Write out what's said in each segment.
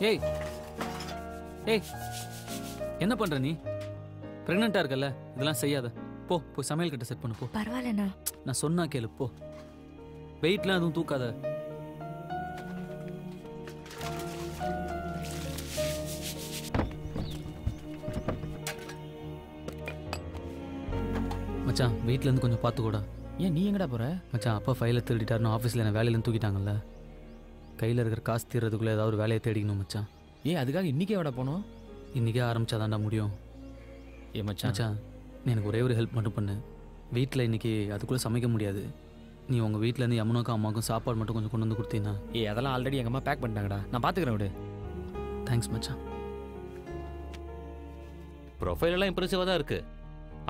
ஏய் ஏய் என்ன பண்ற நீ? பிரெக்னெண்டா இருக்கல்ல, இதெல்லாம் செய்யாத. போ போய் சமையல் கட்ட செட் பண்ணு போ. பரவாயில்லண்ணா. நான் சொன்னா கேளு போ. வெயிட்லாம் எதுவும் தூக்காத. மச்சான் வீட்ல இருந்து கொஞ்சம் பார்த்துக்கூடா. ஏன் நீ எங்கடா போற? மச்சான் அப்பா ஃபைலை திருடிட்டாருன்னு ஆஃபீஸில் என்ன வேலையிலேருந்து தூக்கிட்டாங்கல்ல. கையில் இருக்கிற காசு தீர்றதுக்குள்ளே ஏதாவது ஒரு வேலையை தேடிக்கணும் மச்சான். ஏன் அதுக்காக இன்னைக்கே எவ்வளோ போனோம்? இன்றைக்கே ஆரம்பிச்சாதான்டா முடியும். ஏ மச்சான் மச்சான் நீ எனக்கு ஒரே ஒரு ஹெல்ப் மட்டும் பண்ணு. வீட்டில் இன்றைக்கி அதுக்குள்ளே சமைக்க முடியாது. நீ உங்கள் வீட்டிலேருந்து யமுனாக்கும் அம்மாவுக்கும் சாப்பாடு மட்டும் கொஞ்சம் கொண்டு வந்து கொடுத்தீங்கன்னா. அதெல்லாம் ஆல்ரெடி எங்கள் அம்மா பேக் பண்ணிட்டாங்கடா, நான் பார்த்துக்கிறேன் விடு. தேங்க்ஸ் மச்சான். ப்ரொஃபைல் எல்லாம் இம்ப்ரெசிவாக தான் இருக்கு.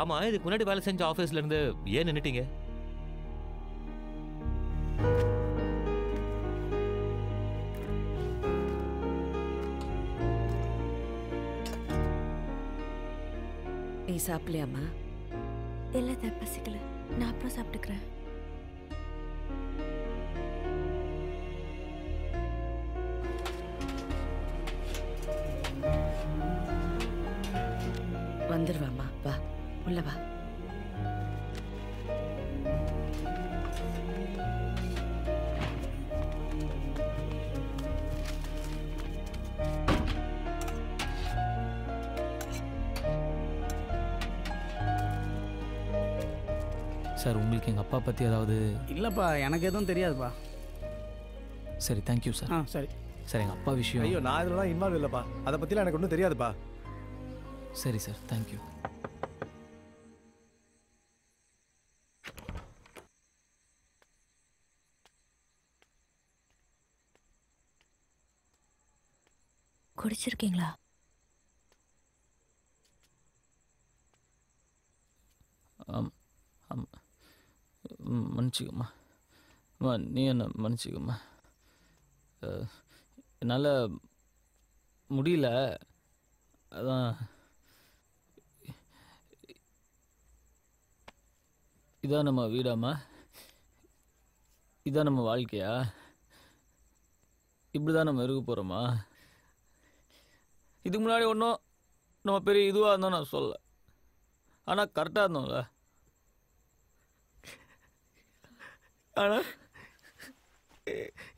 ஆமாம், இதுக்கு முன்னாடி வேலை செஞ்ச ஆஃபீஸ்லேருந்து ஏன் நின்றுட்டீங்க? நீ சாப்பிடலையாம்மா? இல்லை பசிக்கல, நான் அப்புறம் சாப்பிட்டுக்கிறேன். வந்துருவாம்மா, வா உள்ள வா. சார் உங்களுக்கு எங்கள் அப்பா பற்றி ஏதாவது? இல்லைப்பா, எனக்கு எதுவும் தெரியாதுப்பா. சரி தேங்க்யூ சார். சரி சார் எங்கள் அப்பா விஷயம். ஐயோ, நான் இதெல்லாம் இன்வால்வ் இல்லைப்பா. அதை பற்றிலாம் எனக்கு ஒன்றும் தெரியாதுப்பா. சரி சார் தேங்க்யூ. குடிச்சிருக்கீங்களா? மன்னிச்சுக்கம்மா. நீ என்ன மன்னிச்சுக்கம்மா. என்னால் முடியல, அதான். இதான் நம்ம வீடாம்மா? இதான் நம்ம வாழ்க்கையா? இப்படி தான் நம்ம இருக்க போகிறோமா? இதுக்கு முன்னாடி ஒன்றும் நம்ம பெரிய இதுவாக இருந்தோம் நான் சொல்ல, ஆனால் கரெக்டாக இருந்தோம்ல. ஆனால்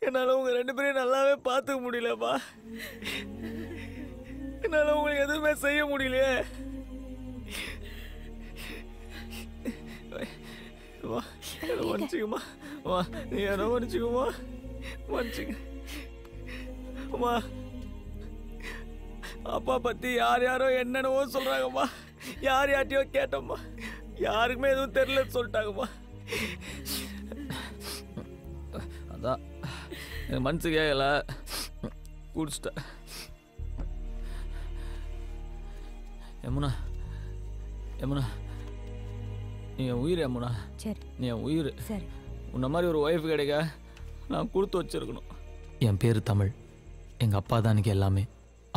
என்னால் உங்கள் ரெண்டு பேரையும் நல்லாவே பார்த்துக்க முடியலப்பா. என்னால் உங்களுக்கு எதுவுமே செய்ய முடியலையே. மன்னிச்சுக்குமா, நீ என்ன மன்னிச்சுக்குமா, மன்னிச்சுக்க. அம்மா, அப்பா பற்றி யார் யாரோ என்னென்னவோ சொல்கிறாங்கம்மா. யார் யார்ட்டையோ கேட்டோம்மா, யாருக்குமே எதுவும் தெரியலன்னு சொல்லிட்டாங்கம்மா. அதான் எனக்கு மனசு கேட்கல, குடிச்சிட்டேன். யமுனா, யமுனா நீ என் உயிர். யமுனா சரி, நீ என் உயிர். சரி. உன்ன மாதிரி ஒரு ஒய்ஃப் கிடைக்க நான் கொடுத்து வச்சிருக்கணும். என் பேர் தமிழ். எங்கள் அப்பா தான் எனக்கு எல்லாமே.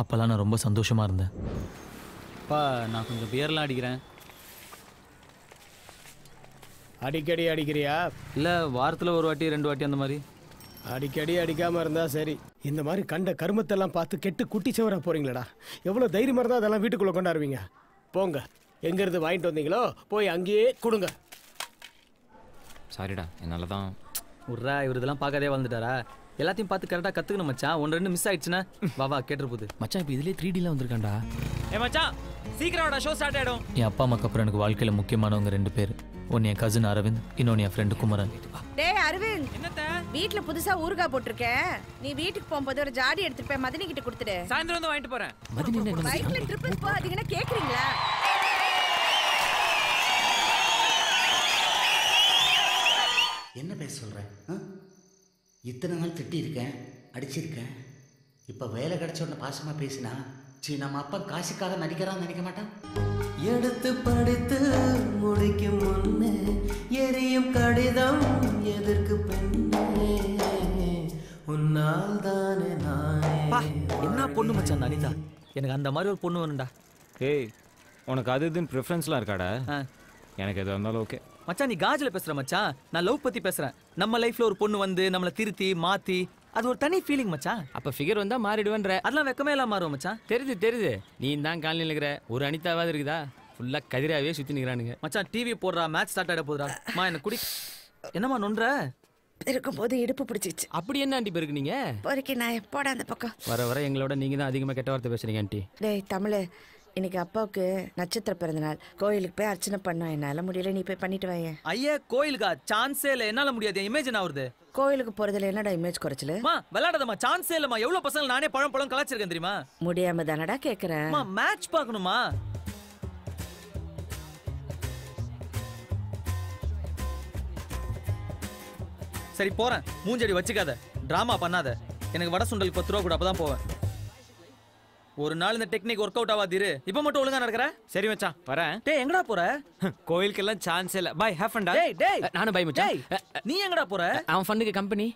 அப்போல்லாம் நான் ரொம்ப சந்தோஷமாக இருந்தேன். அப்பா, நான் கொஞ்சம் பியர்லாம் அடிக்கிறேன். அடிக்கடி அடிக்கிறியா? இல்லை, வாரத்தில் ஒரு வாட்டி 2 வாட்டி அந்த மாதிரி. அடிக்கடி அடிக்காமல் இருந்தால் சரி. இந்த மாதிரி கண்ட கருமத்தெல்லாம் பார்த்து கெட்டு குட்டி சவரா போகிறீங்களடா. எவ்வளோ தைரியமாக இருந்தால் அதெல்லாம் வீட்டுக்குள்ளே கொண்டாடுவீங்க. போங்க, எங்கேருந்து வாங்கிட்டு வந்தீங்களோ போய் அங்கேயே கொடுங்க. சாரிடா, என்னால் தான். உர்ரா, இவர் இதெல்லாம் பார்க்காதே வந்துட்டாரா? எல்லாத்தையும் பார்த்து கரெக்டாக கற்றுக்கணும் மச்சான். 1-2 மிஸ் ஆயிடுச்சுன்னா வா கேட்டுரு போகுது. மச்சான் இப்போ இதுலேயே 3Dலாம் வந்திருக்காண்டா. மச்சான் சீக்கிரம் ஷோ ஸ்டார்ட் ஆகிடும். என் அப்பா அம்மாக்கு அப்புறம் எனக்கு வாழ்க்கையில் முக்கியமானவங்க 2 பேர். ஒன்று என் கசின் அரவிந்த், இன்னொன்று என் ஃப்ரெண்டு குமரன். டேய் அரவிந்த், வீட்ல புதுசா ஊறுகாய் போட்டிருக்கேன். நீ வீட்டுக்கு போகும்போது ஒரு ஜாடி எடுத்துட்டு போய் மதினி கிட்ட கொடுத்துடு. சாயந்தரம் வந்து வாங்கிட்டு போறேன். மதினி என்ன பைக்ல ட்ரிப்பிள் போகாதீங்கன்னா கேக்குறீங்களா? என்ன பேச சொல்கிறேன்? இத்தனை நாள் திட்டியிருக்கேன், அடிச்சிருக்கேன். இப்போ வேலை கிடைச்ச உடனே பாசமாக பேசினா நம்ம அப்பா காசுக்காக நடிக்கிறான்னு நினைக்க மாட்டான். எடுத்து படித்து முடிக்கும் முன்னே எரியும் கடிதம் எதற்கு பெண்ணே, உன்னால் தானே நானே. என்ன பொண்ணு மச்சான் அனிதா? எனக்கு அந்த மாதிரி ஒரு பொண்ணு வேணும்டா. ஏய், உனக்கு அது இதுன்னு ப்ரிஃபரன்ஸ்லாம் இருக்காடா? எனக்கு எது இருந்தாலும் ஓகே மச்சான். நீ காஜில் பேசுகிற மச்சான், நான் லவ் பற்றி பேசுகிறேன். நம்ம லைஃப்பில் ஒரு பொண்ணு வந்து நம்மளை திருத்தி மாற்றி அது ஒரு தனி ஃபீலிங் மச்சான். அப்ப ஃபிகர் வந்தா மாறிடுவேன்ற. அதெல்லாம் வெக்கமே இல்லாம மாறும் மச்சான். தெரியுது நீ தான் காலனியில் இருக்கிற ஒரு அனிதாவாவது இருக்குதா? ஃபுல்லா கதிராவே சுத்தி நிக்கிறானுங்க. மச்சான் டிவி போடுறா, மேட்ச் ஸ்டார்ட் ஆயிட போதுடா. என்ன குடி. என்னம்மா நொன்ற? இருக்கும்போது இடுப்பு பிடிச்சிச்சு. அப்படி என்ன ஆண்டி பேருக்கு நீங்க? பொறுக்கி நான் எப்போட அந்த பக்கம். வர எங்களோட நீங்க தான் அதிகமா கெட்ட வார்த்தை பேசுறீங்க ஆண்டி. டேய் தமிழ், இன்னைக்கு அப்பாவுக்கு நட்சத்திர பிறந்தநாள். கோயிலுக்கு போய் அர்ச்சனை பண்ணோம். என்னால முடியல, நீ போய் பண்ணிட்டு வாங்க. ஐயா கோயிலுக்கா? சான்ஸே இல்லை, என்னால முடியாது. இமேஜ் என்ன ஆகுது? கோயிலுக்கு போறதுல என்னடா இமேஜ் குறைச்சல? விளையாடாதம்மா, சான்ஸே இல்லம்மா. எவ்வளவு பசங்க நானே பழம் கலாச்சிருக்கேன் தெரியுமா? முடியாம தானடா கேக்குறேன். மேட்ச் பார்க்கணுமா? சரி போறேன். மூஞ்சடி வச்சுக்காத, டிராமா பண்ணாத. எனக்கு வடை சுண்டலுக்கு 10 ரூபா கூட, அப்பதான் போவேன். ஒரு நாள் இந்த டெக்னிக் ஒர்க் அவுட் ஆகாதிரு. இப்ப மட்டும் ஒழுங்கா நடக்கற? சரி மச்சான் வரேன். டேய் எங்கடா போற? கோயிலுக்கெல்லாம் சான்ஸ் இல்ல. பை ஹேவ் ஃபன் டா. டேய் நானும் பை மச்சான். நீ எங்கடா போற? அவன் ஃபன்னுக்கு கம்பெனி.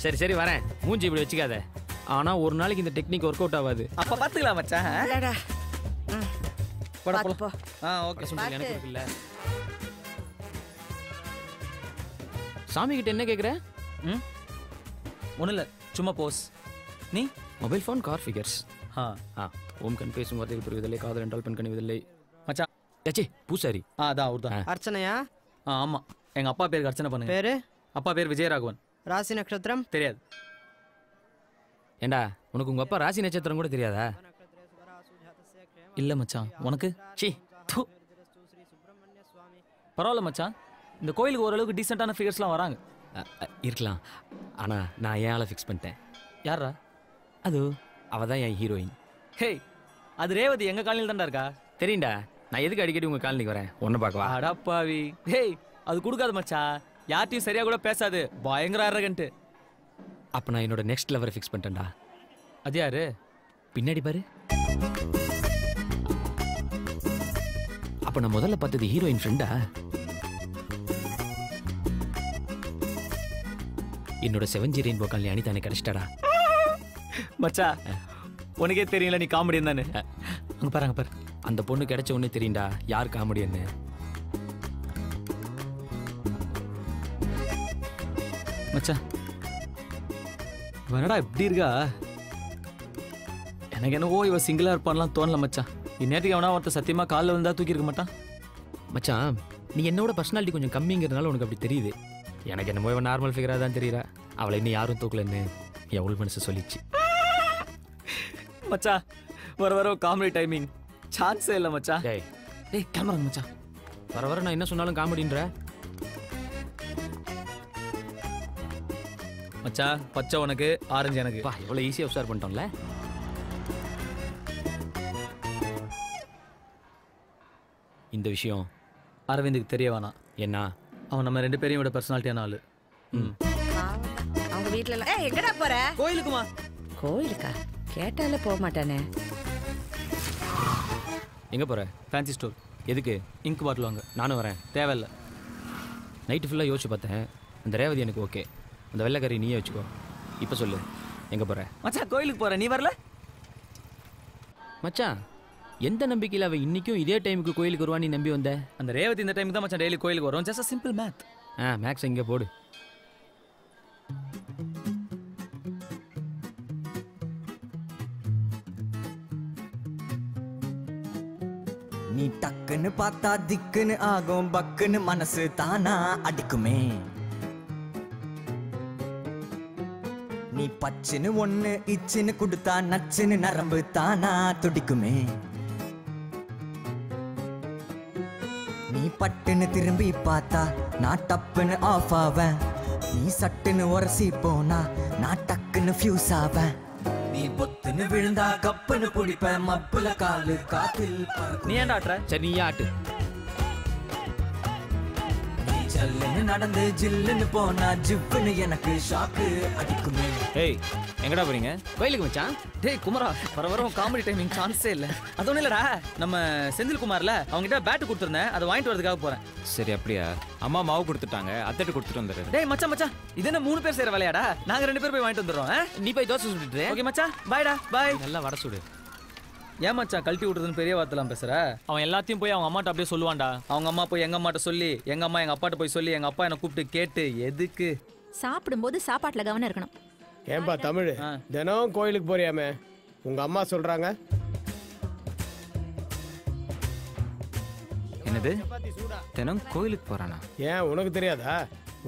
சரி வரேன். மூஞ்சி இப்படி வச்சுக்காத. ஆனா ஒரு நாளைக்கு இந்த டெக்னிக் ஒர்க் அவுட் ஆகாது. அப்ப பாத்துக்கலாம் மச்சான். இல்லடா. போடா போ. ஓகே. சுண்டல் எனக்கு இருக்குல்ல. சாமி கிட்ட என்ன கேக்குற? ஒன்றும் இல்லை, சும்மா போஸ். நீ? Mobile phone, car figures. ஓம் கண் பேசும் வார்த்தைகள் புரிவதில்லை, காதல் என்றால் பெண் கணிவதில்லை. மச்சான் ஏச்சி பூசாரி. அதான் அவர் தான். அர்ச்சனையா? ஆமாம், எங்கள் அப்பா பேருக்கு அர்ச்சனை பண்ணுங்க. பேரு? அப்பா பேர் விஜயராகவன். ராசி நட்சத்திரம்? தெரியாது. ஏண்டா உனக்கு உங்கள் அப்பா ராசி நட்சத்திரம் கூட தெரியாதா? இல்லை மச்சான். உனக்கு? சி பரவாயில்ல மச்சான், இந்த கோயிலுக்கு ஓரளவுக்கு டீசெண்டான ஃபிகர்ஸ்லாம் வராங்க. இருக்கலாம். ஆனால் நான் என் ஆளை ஃபிக்ஸ் பண்ணிட்டேன். யாரா அது? அவள் தான் என் ஹீரோயின். ஹே, அது ரேவதி எங்கள் காலனியில் தான்டா இருக்கா. தெரியும்டா. நான் எதுக்கு அடிக்கடி உங்கள் காலனிக்கு வரேன்? ஒன்று பார்க்கவா? அடாப்பாவி. ஹேய், அது கொடுக்காது மச்சான். யார்ட்டையும் சரியாக கூட பேசாது, பயங்கர அரகன்ட்டு. அப்போ நான் என்னோட நெக்ஸ்ட் லெவரை ஃபிக்ஸ் பண்ணிட்டேன்டா. அது யாரு? பின்னாடி பாரு. அப்போ நான் முதல்ல பார்த்தது ஹீரோயின் ஃப்ரெண்டா? என்னோட 7G ரெயின்போ காலனி அனிதா எனக்கு கிடைச்சிட்டாடா. மச்சா உனக்கே தெரியல நீ காமெடியன் தானே. அங்கே பாரு. அந்த பொண்ணு கிடைச்ச ஒன்னே தெரியும்டா யார் காமெடியன்னு. மச்சான் வேணடா இப்படி இருக்கா? எனக்கு என்னவோ இவ சிங்கிளா இருப்பான்லாம் தோணல மச்சான். இந்நேரத்துக்கு அவனா ஒருத்த சத்தியமா காலில் வந்தா தூக்கி இருக்க மாட்டான். மச்சான் நீ என்னோட பர்சனாலிட்டி கொஞ்சம் கம்மிங்கிறதுனால உனக்கு அப்படி தெரியுது. எனக்கு என்னமோ இவன் நார்மல் ஃபிகராக தான் தெரியுறா. அவளை இன்னும் யாரும் தூக்கலன்னு எவ்வளோ மனசு சொல்லிச்சு. மச்சா வர காமெடி டைமிங் சான்ஸே இல்லை மச்சா. டேய் கேமரா மச்சான். வர நான் என்ன சொன்னாலும் காமெடின்ற. மச்சா பச்சை உனக்கு, ஆரஞ்சு எனக்கு. வா எவ்வளோ ஈஸியாக உஷார் பண்ணிட்டோம்ல. இந்த விஷயம் அரவிந்துக்கு தெரிய வேணாம். என்ன? அவன் நம்ம 2 பேரையும் விட பர்சனாலிட்டியான ஆளு. அவங்க வீட்ல எல்லாம். ஏய் எங்கடா போற? கோயிலுக்குமா? கோயிலுக்கா? கேட்டாலே போக மாட்டானே. எங்கே போகிற? Fancy store. எதுக்கு? இங்க் பாட்டில் வாங்க. நானும் வரேன். தேவையில்லை. நைட்டு ஃபுல்லாக யோசிச்சு பார்த்தேன். அந்த ரேவதி எனக்கு ஓகே. அந்த வெள்ளைக்கறி நீயே வச்சுக்கோ. இப்போ சொல்லு எங்கே போகிற? மச்சான் கோயிலுக்கு போகிறேன், நீ வரல? மச்சான் எந்த நம்பிக்கையில் அவள் இன்றைக்கும் இதே டைமுக்கு கோயிலுக்கு வருவான்னு நீ நம்பி வந்த? அந்த ரேவதி இந்த டைமுக்கு தான் மச்சான் டெய்லி கோயிலுக்கு வரும். Just simple math. மேக்ஸ் இங்கே போடு. நீ டக்குன்னு பார்த்தா திக்குன்னு ஆகும், பக்குன்னு மனசு தானா அடிக்குமே. நீ பச்சுன்னு ஒண்ணு இச்சுன்னு கொடுத்தா நச்சுன்னு நரம்பு தானா துடிக்குமே. நீ பட்டுன்னு திரும்பி பார்த்தா நான் டப்புன்னு ஆஃப் ஆவேன். நீ சட்டுன்னு உரசி போனா நான் டக்குன்னு ஃபியூஸ் ஆவேன். நீ பொத்துன்னு விழுந்தா கப்புன்னு பிடிப்ப, மப்புல காலு காத்தில். நீ ஏன்டா ஆட்டுற? சரி நீ ஆட்டு. நீ ஜல்லுன்னு நடந்து ஜில்லுன்னு போனா ஜிப்புன்னு எனக்கு ஷாக்கு அடிக்குமே. ஏய் எங்கடா போறீங்க? கோயிலுக்கு மச்சான். டேய் குமரா வர காமெடி டைமிங் சான்ஸே இல்லை. அது ஒன்றும் இல்லடா, நம்ம செந்தில் குமார்ல அவங்ககிட்ட பேட்டு கொடுத்துருந்தேன், அதை வாங்கிட்டு வரதுக்காக போறேன். சரி அப்படியா? அம்மா மாவு கொடுத்துட்டாங்க, அத்தட்டு கொடுத்துட்டு வந்துடுறேன். டேய் மச்சான் இது என்ன 3 பேர் செய்யற வேலையாடா? நாங்க 2 பேர் போய் வாங்கிட்டு வந்துடுறோம். நீ போய் தோசை சுட்டுட்டு. ஓகே மச்சான், பாய்டா பாய். நல்லா வடை சுடு. ஏன் மச்சான் கழட்டி விட்டுறதுன்னு பெரிய வார்த்தைலாம் பேசுற? அவன் எல்லாத்தையும் போய் அவங்க அம்மாட்ட அப்படியே சொல்லுவான்டா. அவங்க அம்மா போய் எங்க அம்மாட்ட சொல்லி, எங்க அம்மா எங்க அப்பாட்ட போய் சொல்லி, எங்க அப்பா என்னை கூப்பிட்டு கேட்டு எதுக்கு? சாப்பிடும்போது சாப்பாட்டுல கவனம் இருக்கணும். ஏன்பா தமிழ், தினம் கோயிலுக்கு போறியாமே, உங்க அம்மா சொல்றாங்க? என்னது தினம் கோயிலுக்கு போறானா? ஏன் உனக்கு தெரியாதா?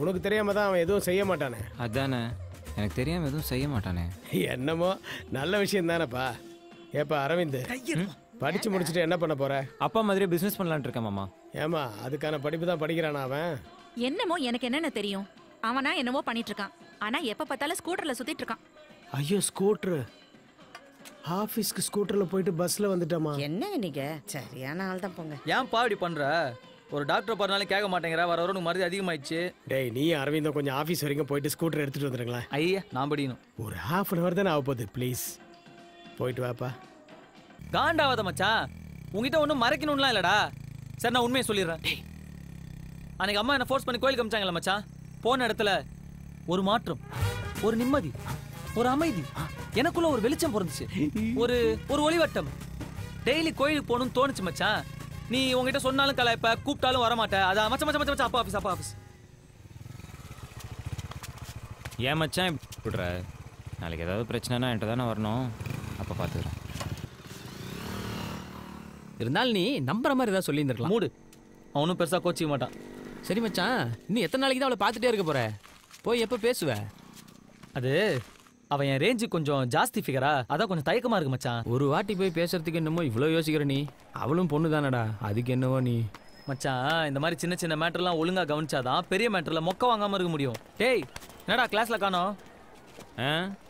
உனக்கு தெரியாம தான் அவன் எதுவும் செய்ய மாட்டானே. அதானே, எனக்கு தெரியாம எதுவும் செய்ய மாட்டானே. என்னமோ நல்ல விஷயம் தானேப்பா. ஏப்பா அரவிந்த், படிச்சு முடிச்சுட்டு என்ன பண்ண போற? அப்பா மாதிரி பிசினஸ் பண்ணலான்னு இருக்கேன் மாமா. ஏமா அதுக்கான படிப்பு தான் படிக்கிறானா அவன்? என்னமோ எனக்கு என்னென்ன தெரியும். அவனா என்னவோ பண்ணிட்டு இருக்கான். ஆனா எப்ப பார்த்தாலும் ஸ்கூட்டர்ல சுத்திட்டு இருக்கான். ஐயோ ஸ்கூட்டர், ஆபீஸ்க்கு ஸ்கூட்டர்ல போயிட்டு பஸ்ல வந்துட்டோமா? என்னங்க நீங்க சரியான ஆள் தான் போங்க. ஏன் பாடி பண்ற? ஒரு டாக்டர் பண்ணாலும் கேட்க மாட்டேங்கிற. வர வர மருந்து அதிகமாயிடுச்சு. டேய் நீ அரவிந்தம் கொஞ்சம் ஆபீஸ் வரைக்கும் போயிட்டு ஸ்கூட்டர் எடுத்துட்டு வந்துருங்களேன். ஐயா நான் படிக்கணும். ஒரு ½ hour தானே ஆக போகுது, ப்ளீஸ் போயிட்டு வாப்பா. காண்டாவாத மச்சான், உங்ககிட்ட ஒன்றும் மறைக்கணும்லாம் இல்லடா. சரி நான் உண்மையை சொல்லிடுறேன். அன்னைக்கு அம்மா என்ன ஃபோர்ஸ் பண்ணி கோயிலுக்கு அமிச்சாங்களா மச்சான். போன இடத்துல ஒரு மாற்றம், ஒரு நிம்மதி, ஒரு அமைதி, எனக்குள்ள ஒரு வெளிச்சம் பிறந்துச்சு. ஒரு ஒரு ஒளிவட்டம். டெய்லி கோயிலுக்கு போகணும்னு தோணுச்சு மச்சான். நீ உங்ககிட்ட சொன்னாலும் கலாய்ப்ப, கூப்பிட்டாலும் வரமாட்ட. அதான் மச்சா மச்சா மச்சா அப்பா ஆஃபீஸ், அப்பா ஆஃபீஸ். ஏன் மச்சான் விடுற? நாளைக்கு ஏதாவது பிரச்சனைனா என்கிட்ட தானே வரணும். அப்போ பார்த்துக்கிறேன். இருந்தாலும் நீ நம்புற மாதிரி ஏதாவது சொல்லியிருந்திருக்கலாம். மூடு, அவனும் பெருசா கோச்சிக்க மாட்டான். சரி மச்சான், இன்னும் எத்தனை நாளைக்கு தான் அவளை பார்த்துட்டே இருக்க போற? போய் எப்போ பேசுவ? அது அவன் என் ரேஞ்சு கொஞ்சம் ஜாஸ்தி ஃபிகரா, அதான் கொஞ்சம் தயக்கமா இருக்கு மச்சான். ஒரு வாட்டி போய் பேசுறதுக்கு என்னமோ இவ்வளோ யோசிக்கிற நீ. அவளும் பொண்ணு தானடா, அதுக்கு என்னவோ நீ. மச்சான் இந்த மாதிரி சின்ன சின்ன மேட்டர்லாம் ஒழுங்கா கவனிச்சாதான் பெரிய மேட்டர்ல மொக்க வாங்காம இருக்க முடியும். டேய் என்னடா கிளாஸ்ல காணோம்?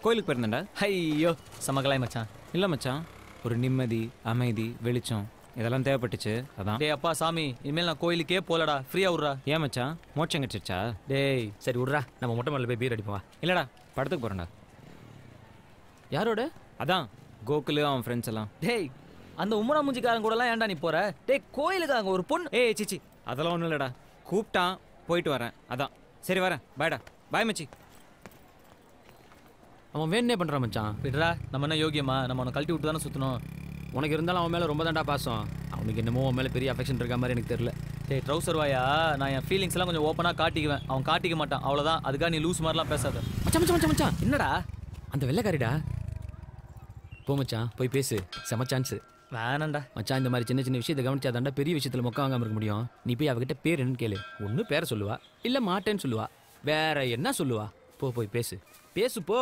கோயிலுக்கு போயிருந்தேன்டா. ஐயோ சமகலாய் மச்சான். இல்லை மச்சான், ஒரு நிம்மதி, அமைதி, வெளிச்சம் இதெல்லாம் தேவைப்பட்டுச்சு, அதான். டேய் அப்பா சாமி, இனிமேல் நான் கோயிலுக்கே போலடா, ஃப்ரீயா விட்றா. ஏன் மச்சான் மோட்சம் கிடச்சிருச்சா? டேய் சரி விட்றா, நம்ம மொட்டை மேலே போய் பீர் அடிப்போம். இல்லைடா, படத்துக்கு போகிறேன்டா. யாரோட? அதான் கோகுலு அவன் ஃப்ரெண்ட்ஸ் எல்லாம். டேய் அந்த உம்மனா மூஞ்சிக்காரன் கூடலாம் ஏன்டா நீ போற? டேய் கோயிலுக்கு அங்கே ஒரு பொண்ணு. ஏய் சிச்சி அதெல்லாம் ஒன்றும் இல்லைடா, கூப்பிட்டான் போயிட்டு வரேன், அதான். சரி வரேன், பாய்டா. பாய் மச்சி. அவன் வேணே பண்ணுறான் மச்சான். விட்றா, நம்ம என்ன யோகியமா? நம்ம அவனை கழட்டி விட்டு தானே சுற்றணும். உனக்கு இருந்தாலும் அவன் மேலே ரொம்ப தாண்டா பாசம். அவனுக்கு என்னமோ அவன் மேலே பெரிய அஃபெக்ஷன் இருக்க மாதிரி எனக்கு தெரியல. டேய் ட்ரௌசர் வாயா, நான் என் ஃபீலிங்ஸ் எல்லாம் கொஞ்சம் ஓப்பனாக காட்டிக்குவேன். அவன் காட்டிக்க மாட்டான், அவ்வளோதான். அதுக்காக நீ லூஸ் மாதிரிலாம் பேசாத. மச்சான் மச்சான் மச்சான் மச்சான். என்னடா அந்த வெள்ளைக்காரிடா? போ மச்சான், போய் பேசு. செம சான்ஸு. வேணாண்டா மச்சான், இந்த மாதிரி சின்ன சின்ன விஷயத்தை கவனிச்சாதாண்டா பெரிய விஷயத்தில் மொக்க வாங்காமல் இருக்க முடியும். நீ போய் அவகிட்ட பேர் என்னன்னு கேளு. ஒன்று பேரை சொல்லுவா, இல்லை மாட்டேன்னு சொல்லுவா, வேற என்ன சொல்லுவா? போய் பேசு. பேசு போ.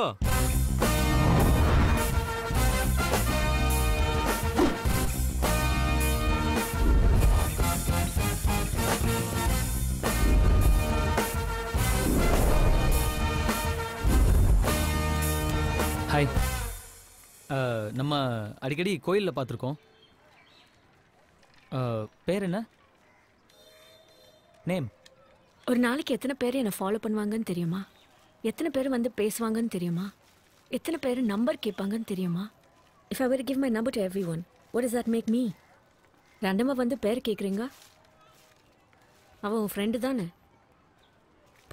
ஹாய். நம்ம அடிக்கடி கோயிலில் பார்த்துருக்கோம். பேர் என்ன? நேம்? ஒரு நாளைக்கு எத்தனை பேர் என்னை ஃபாலோ பண்ணுவாங்கன்னு தெரியுமா? எத்தனை பேர் வந்து பேசுவாங்கன்னு தெரியுமா? எத்தனை பேர் நம்பர் கேட்பாங்கன்னு தெரியுமா? If I were give my number to everyone, what is that make me? ரெண்டமாக வந்து பேர் கேட்குறீங்க? அவன் உன் ஃப்ரெண்டு தானே,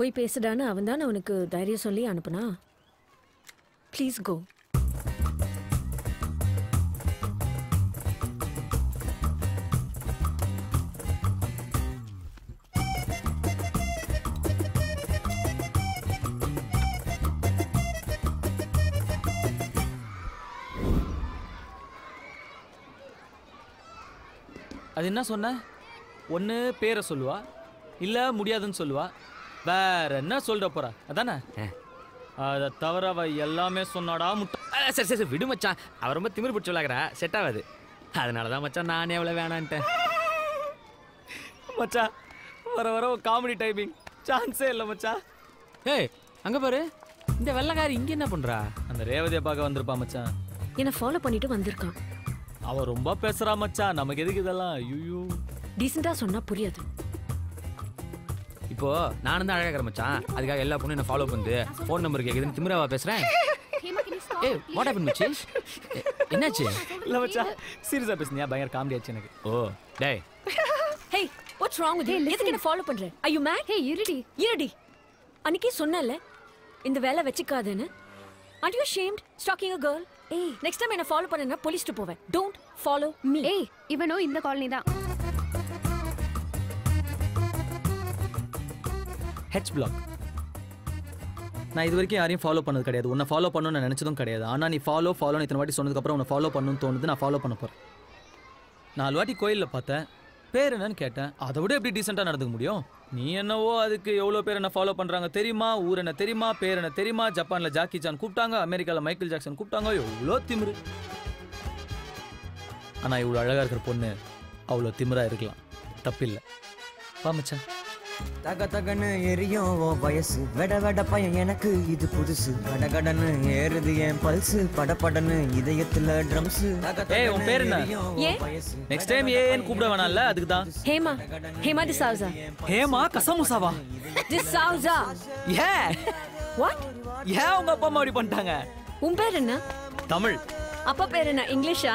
போய் பேசுடான்னு அவன் தானே அவனுக்கு தைரியம் சொல்லி அனுப்புனா. Please go. அது என்ன சொன்ன? ஒன்று பேரை சொல்லுவா, இல்லை முடியாதுன்னு சொல்லுவா, வேற என்ன சொல்ற போறா? அதானே? அதை தவிர அவ எல்லாமே சொன்னாடா முட்டை. சரி சரி விடு மச்சான், அவ ரொம்ப திமிரு பிடிச்சி விளாக்குறா, செட் ஆகாது. அதனால தான் மச்சான் நானே எவ்வளோ வேணான்ட்டேன். மச்சான் வர வர காமெடி டைமிங் சான்ஸே இல்லை மச்சான். ஏய் அங்கே பாரு, இந்த வெள்ளைக்காரி இங்கே என்ன பண்ணுறா? அந்த ரேவதியை பார்க்க வந்திருப்பா மச்சான். என்னை ஃபாலோ பண்ணிட்டு வந்திருக்கான். அவ ரொம்ப பேசுறா மச்சான், நமக்கு எதுக்கு இதெல்லாம்? ஐயோ டீசெண்டாக சொன்னா புரியாது. இப்போ நானும் தான் அழகாக மச்சான், அதுக்காக எல்லா பொண்ணும் என்ன ஃபாலோ பண்ணுது, ஃபோன் நம்பர் கேட்குதுன்னு திமிராவா பேசுகிறேன். ஏய் வாட் ஹேப்பன் மச்சி? என்னாச்சு? இல்லை மச்சான் சீரியஸாக பேசுனியா? பயங்கர காமெடி ஆச்சு எனக்கு. ஓ டேய். Hey, what's wrong with you? எதுக்கு என்ன ஃபாலோ பண்ற? Are you mad? Hey, இருடி. அன்னைக்கே சொன்னல இந்த வேலை வெச்சிக்காதேன்னு. Aren't you ashamed stalking a girl? Hey, next time என்ன ஃபாலோ பண்ணனா போலீஸ்க்கு போவேன். Don't Follow me. ஏய் இவனோ இந்த காலனி தான். H block. நான் இது வரைக்கும் யாரையும் ஃபாலோ பண்ணது கிடையாது. உன்னை ஃபாலோ பண்ணணும்னு நினச்சதும் கிடையாது. ஆனால் நீ ஃபாலோன்னு இத்தனை வாட்டி சொன்னதுக்கப்புறம் உன்னை ஃபாலோ பண்ணணும்னு தோணுது. நான் ஃபாலோ பண்ண போகிறேன். 4 வாட்டி கோயிலில் பார்த்தேன். பேர் என்னன்னு கேட்டேன். அதை விட எப்படி டீசெண்டாக நடந்துக்க முடியும்? நீ என்னவோ அதுக்கு எவ்வளோ பேர் என்ன ஃபாலோ பண்ணுறாங்க தெரியுமா, ஊர் என்ன தெரியுமா, பேர் என்ன தெரியுமா, ஜப்பானில் ஜாக்கி சான் கூப்பிட்டாங்க, அமெரிக்காவில் மைக்கேல் ஜாக்சன் கூப்பிட்டாங்க, எவ்வளோ திமிரு. ஆனால் இவ்வளோ அழகாக இருக்கிற பொண்ணு அவ்வளோ திமிராக இருக்கலாம், தப்பில்லை. வா மச்சான். தக தகன்னு எரியும் ஓ வயசு, வெட வெட பையன் எனக்கு இது புதுசு, கடகடன்னு ஏறுது என் பல்சு, படபடன்னு இதயத்துல ட்ரம்ஸ். ஏய் உன் பேர் என்ன? நெக்ஸ்ட் டைம் ஏன்னு கூப்பிட வேணாம்ல, அதுக்கு தான். ஹேமா. ஹேமா டிசவுசா. ஹேமா கசமுசாவா? டிசவுசா. ஏ வாட்? ஏன் உங்க அப்பா அம்மா அப்படி பண்ணிட்டாங்க? உன் பேர் என்ன? தமிழ். அப்பா பேர் என்ன? இங்கிலீஷா?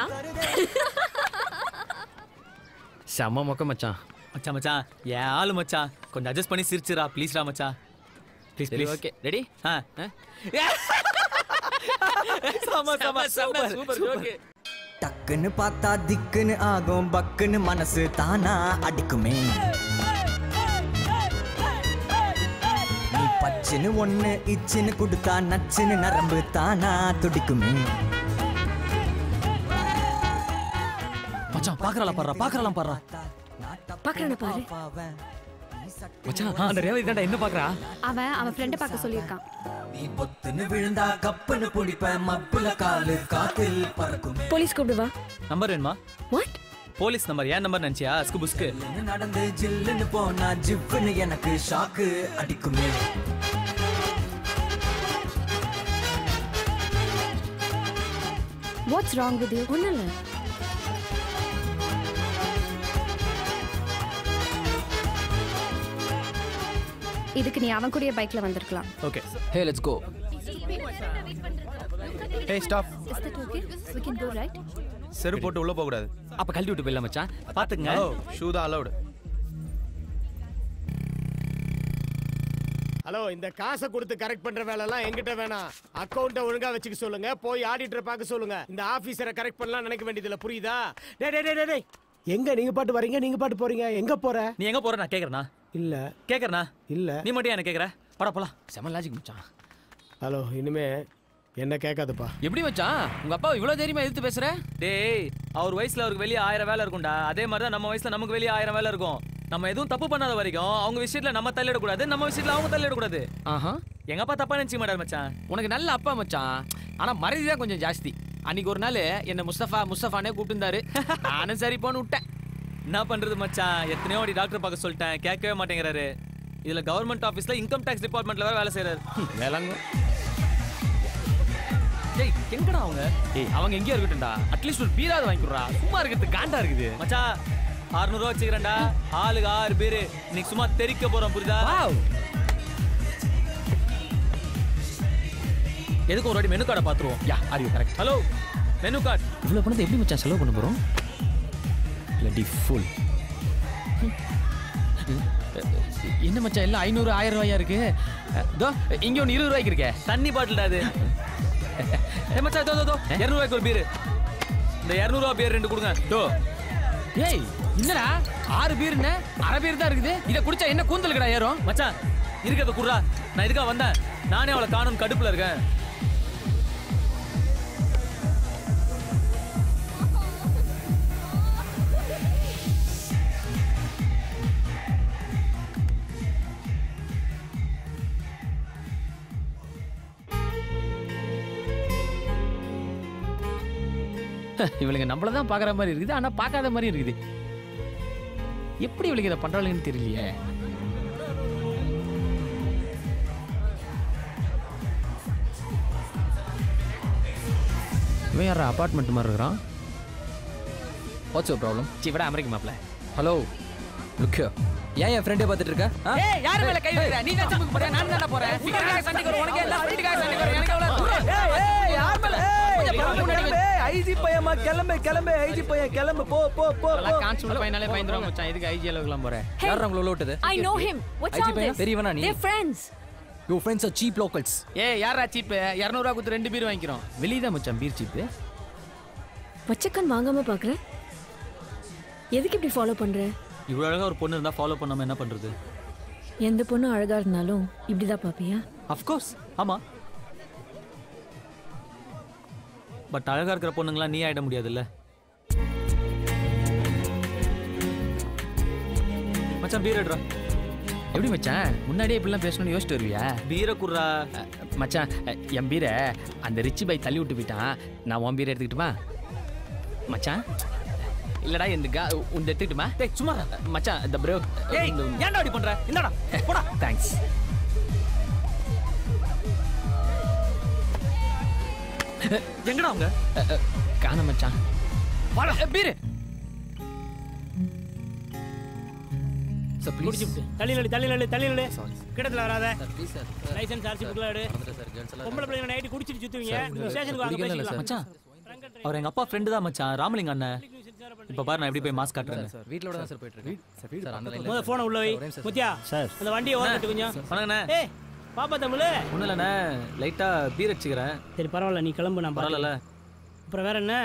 செம்ம மொக்க மச்சான். மச்சான் மச்சான் ஏன் ஆளு மச்சான், கொஞ்சம் அட்ஜஸ்ட் பண்ணி சிரிச்சுரா ப்ளீஸ்ரா மச்சான். Please please. Okay ready? Super. டக்குன்னு பார்த்தா திக்குன்னு ஆகும், பக்குன்னு மனசு தானா அடிக்குமே. நீ பச்சுன்னு ஒண்ணு இச்சுன்னு கொடுத்தா நச்சுன்னு நரம்பு தானா துடிக்குமே. மச்சான் பாக்குறாளா பாரு, பாக்குறாளாம் பாரு. பாக்குறானே பாரு. மச்சான் அந்த ரேவதி தான்டா என்ன பாக்குறா? அவன் ஃப்ரெண்ட பார்க்க சொல்லிருக்கான். நீ பொத்துன்னு விழுந்தா கப்புன்னு புடிப்ப, மப்புல காலு காத்தில் பறக்கும். போலீஸ் கூப்பிடுவா. நம்பர் வேணுமா? வாட்? போலீஸ் நம்பர் ஏன் நம்பர் நினைச்சியா? அஸ்கு புஸ்கு. நடந்து ஜில்லுன்னு போனா ஜிப்புன்னு எனக்கு ஷாக்கு அடிக்குமே. What's wrong with you? ஒண்ணும் இல்ல. இதுக்கு நீ அவன் கூடயே பைக்ல வந்திருக்கலாம். Okay. Hey let's go. Hey stop. Is that okay? We can go, right? செரு போட்டு உள்ள போக கூடாது. அப்ப கழட்டி விட்டு போயிடலாம் மச்சான். பாத்துங்க. ஷூ தான் அலௌட். ஹலோ, இந்த காசை கொடுத்து கரெக்ட் பண்ற வேலை எல்லாம் எங்கிட்ட வேணாம். அக்கவுண்ட்டை ஒழுங்கா வச்சுக்க சொல்லுங்க. போய் ஆடிட்டரை பார்க்க சொல்லுங்க. இந்த ஆபீசரை கரெக்ட் பண்ணலாம் நினைக்க வேண்டியதில்ல, புரியுதா? டேய் எங்க நீங்க பாட்டு வரீங்க, நீங்க பாட்டு போறீங்க, எங்க போற? நீ எங்க போற? நான் கேக்குறேனா? இல்ல கேக்குறேனா? இல்ல. நீ மட்டும் என்ன கேக்குற? பட போலாம். செம லாஜிக் மச்சான். ஹலோ, இனிமே என்ன கேட்காதப்பா. எப்படி மச்சான் உங்க அப்பா இவ்வளவு தைரியமா எதிர்த்து பேசுற? டேய் அவர் வயசுல அவருக்கு வெளியே 1000 வேலை இருக்கும்டா. அதே மாதிரி தான் நம்ம வயசுல நமக்கு வெளியே 1000 வேலை இருக்கும். நம்ம எதுவும் தப்பு பண்ணாத வரைக்கும் அவங்க விஷயத்துல நம்ம தள்ளிடக்கூடாது, நம்ம விஷயத்துல அவங்க தள்ளிடக்கூடாது. ஆஹா, எங்க அப்பா தப்பா நினைச்சு மாட்டார் மச்சான். உனக்கு நல்ல அப்பா மச்சான். ஆனா மரியாதை தான் கொஞ்சம் ஜாஸ்தி. அன்னைக்கு ஒரு நாள் என்ன முஸ்தஃபானே கூப்பிட்டுருந்தாரு. நானும் சரி போன்னு விட்டேன். என்ன பண்றது மச்சான், எத்தனையோ வாட்டி டாக்டர் பார்க்க சொல்லிட்டேன், கேட்கவே மாட்டேங்கிறாரு. இதுல கவர்மெண்ட் ஆபீஸ்ல இன்கம் டாக்ஸ் டிபார்ட்மெண்ட்ல வேற வேலை செய்யறாரு. வேளாங்க. டேய் எங்கடா அவங்க? ஏய் அவங்க எங்கேயா இருக்கட்டும்டா, அட்லீஸ்ட் ஒரு பீராது வாங்கிடுறா. சும்மா இருக்கிறது காண்டா இருக்குது மச்சான். 600 ரூபா வச்சுக்கிறேன்டா. ஆளுக்கு 6 பேரு. இன்னைக்கு சும்மா தெரிக்க போறோம், புரியுதா? எதுக்கு ஒரு வாட்டி மெனு கார்டை பாத்துருவோம். Yeah are you correct? Hello, menu card. இவ்வளவு பணத்தை எப்படி மச்சான் செலவு பண்ண போறோம்? bloody fool. என்ன மச்சான் எல்லாம் 500 1000 ரூபாயா இருக்கு? தோ இங்க ஒன்னு 20 ரூபாய்க்கு இருக்கே. தண்ணி பாட்டில்டா அது. மச்சான் தோ 200 ரூபாய்க்கு ஒரு பீர். இந்த 200 ரூபாய் பீர் 2 கொடுங்க. தோ. ஏய் என்னடா 6 பீர்னே அரை பீர் தான் இருக்குது. இத குடிச்சா என்ன கூந்தலுக்குடா ஏறும்? மச்சான் இருக்கத குடுறா. நான் இதுக்கா வந்தேன். நானே அவளை காணும் கடுப்புல இருக்கேன். இவளுங்க நம்மள தான் பாக்குற மாதிரி இருக்குது, ஆனா பார்க்காத மாதிரி இருக்குது. எப்படி இவளுக்கு இதை பண்றாளுன்னு தெரியலையே. இவன் யாரா அபார்ட்மெண்ட் மாதிரி இருக்கிறான்? What's your problem? சிவடா அமெரிக்க மாப்ள. Hello look here. ஏன் என் ஃப்ரெண்டே பார்த்துட்டு இருக்க? ஏய் யார் மேல கை வைக்கற? நீ தான் சம்புக்கு போற, நான் தான போறேன். ஃபிகர்காக சண்டைக்கு வர உனக்கு என்ன? ஃபிகர்காக சண்டைக்கு வர எனக்கு எவ்வளவு? ஏய் யார் மேல? ஐஜி பையமா கிளம்பு ஐஜி பையன் கிளம்பு. போ போ போ. கான்ஸ்டபிள் பையனாலே பயந்துறோம் மச்சான். இதுக்கு ஐஜி அளவுக்குலாம் போறேன். யார் உங்களை விட்டது? I know him. What's all this? தெரியவனா நீ? They're friends. Your friends are cheap locals. ஏய் யாரா சீப்? 200 ரூபாய் கொடுத்து 2 பீர் வாங்கிக்கிறோம். வெளிய தான் மச்சான் பீர் சீப். வச்சக்கன் வாங்காம பாக்குற? எதுக்கு இப்படி ஃபாலோ பண்ற? இவ்வளவு அழகா ஒரு பொண்ணு இருந்தா ஃபாலோ பண்ணாம என்ன பண்றது? எந்த பொண்ணும் அழகா இருந்தாலும் இப்படிதான் பாப்பியா? ஆஃப் கோர்ஸ் ஆமா. பட் அழகா இருக்கிற பொண்ணுங்களா நீ ஆயிட முடியாதுல்ல. மச்சான் பீர் எடுறா. எப்படி மச்சான் முன்னாடியே இப்படிலாம் பேசணும்னு யோசிச்சுட்டு வருவியா? பீரை குர்ரா. மச்சான் என் பீரை அந்த ரிச்சி பை தள்ளி விட்டு போயிட்டான். நான் உன் பீரை எடுத்துக்கிட்டுமா மச்சான்? இல்லடா இந்த உன் எடுத்துக்கிட்டுமா? டேய் சும்மா மச்சான் இந்த ப்ரோ. ஏய் ஏன்டா அப்படி பண்ற? இந்தாடா போடா. தேங்க்ஸ். எங்கடா அவங்க? காண மச்சான். வாடா பீரு. Sir please. தள்ளி நடு. கிடத்துல வராத. லைசென்ஸ் ஆர்சி புக்ல எடு. பொம்பளை பிள்ளைங்க நைட் குடிச்சிட்டு சுத்துவீங்க. ஸ்டேஷனுக்கு வாங்க பேசிக்கலாம். மச்சான் அவர் எங்க அப்பா ஃப்ரெண்டு தான் மச்சான், ராமலிங்க அண்ணன். இப்ப பாரு நான் எப்படி போய் மாஸ்க் காட்டுறேன். வீட்லோட தான் சார் போயிட்டு இருக்கு. சார் அந்த லைன்ல முதல்ல போனை உள்ள வை. முத்தியா சார் அந்த வண்டியை ஓரட்டு கொஞ்சம். வணங்கண்ணே. ஏய் பாப்பா தமிழ். ஒன்றும் இல்லைண்ணே, லைட்டா பீர் அடிச்சுக்கிறேன். சரி பரவாயில்ல, நீ கிளம்பு. நான் பரவாயில்ல. அப்புறம் வேற என்ன?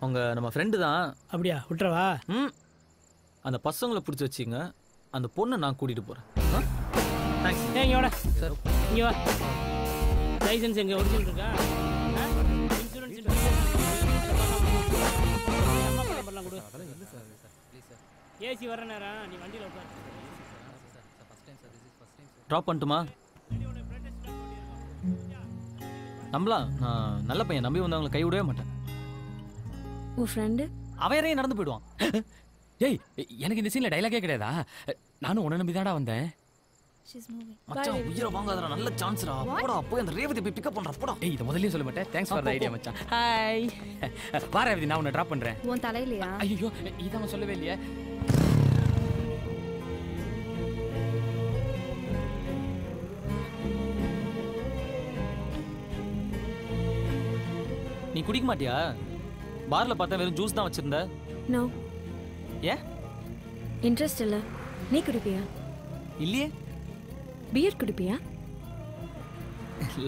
அவங்க நம்ம ஃப்ரெண்டு தான். அப்படியா? விட்டுறவா? அந்த பசங்களை பிடிச்சி வச்சிங்க, அந்த பொண்ணை நான் கூட்டிட்டு போறேன். தேங்க்ஸ். இங்கே வாடா சார். இங்கே வா. லைசன்ஸ் எங்க ஒரிஜினல் இருக்கா? இன்சூரன்ஸ் நம்பர்லாம் கொடு. ஏசி வர நேரம் நீ வண்டியில் உட்காரு. ட்ராப் பண்ணட்டுமா? நம்பலாம், நான் நல்ல பையன், நம்பி வந்தவங்களை கை விடவே மாட்டேன். உன் ஃப்ரெண்டு அவன் யாரையும் நடந்து போயிடுவான். ஏய் எனக்கு இந்த சீன்ல டைலாகே கிடையாதா? நானும் உன்னை நம்பி தான்டா வந்தேன். மச்சான் உயிரை வாங்காதடா, நல்ல சான்ஸ்டா. போடா போய் அந்த ரேவதி போய் பிக்கப் பண்றா. போடா. ஏய் இத முதல்லயே சொல்ல மாட்டேன். தேங்க்ஸ் ஃபார் தி ஐடியா மச்சான். ஹாய். வா ரேவதி, நான் உன்னை டிராப் பண்றேன். உன் தலையிலையா? ஐயோ இத அவன் சொல்லவே இல்லையே. நீ குடிக்க மாட்டியா? பார்ல பார்த்தா வெறும் ஜூஸ் தான் வச்சிருந்த. நோ. ஏ இன்ட்ரெஸ்ட் இல்ல. நீ குடிப்பியா? இல்லையே. பியர் குடிப்பியா?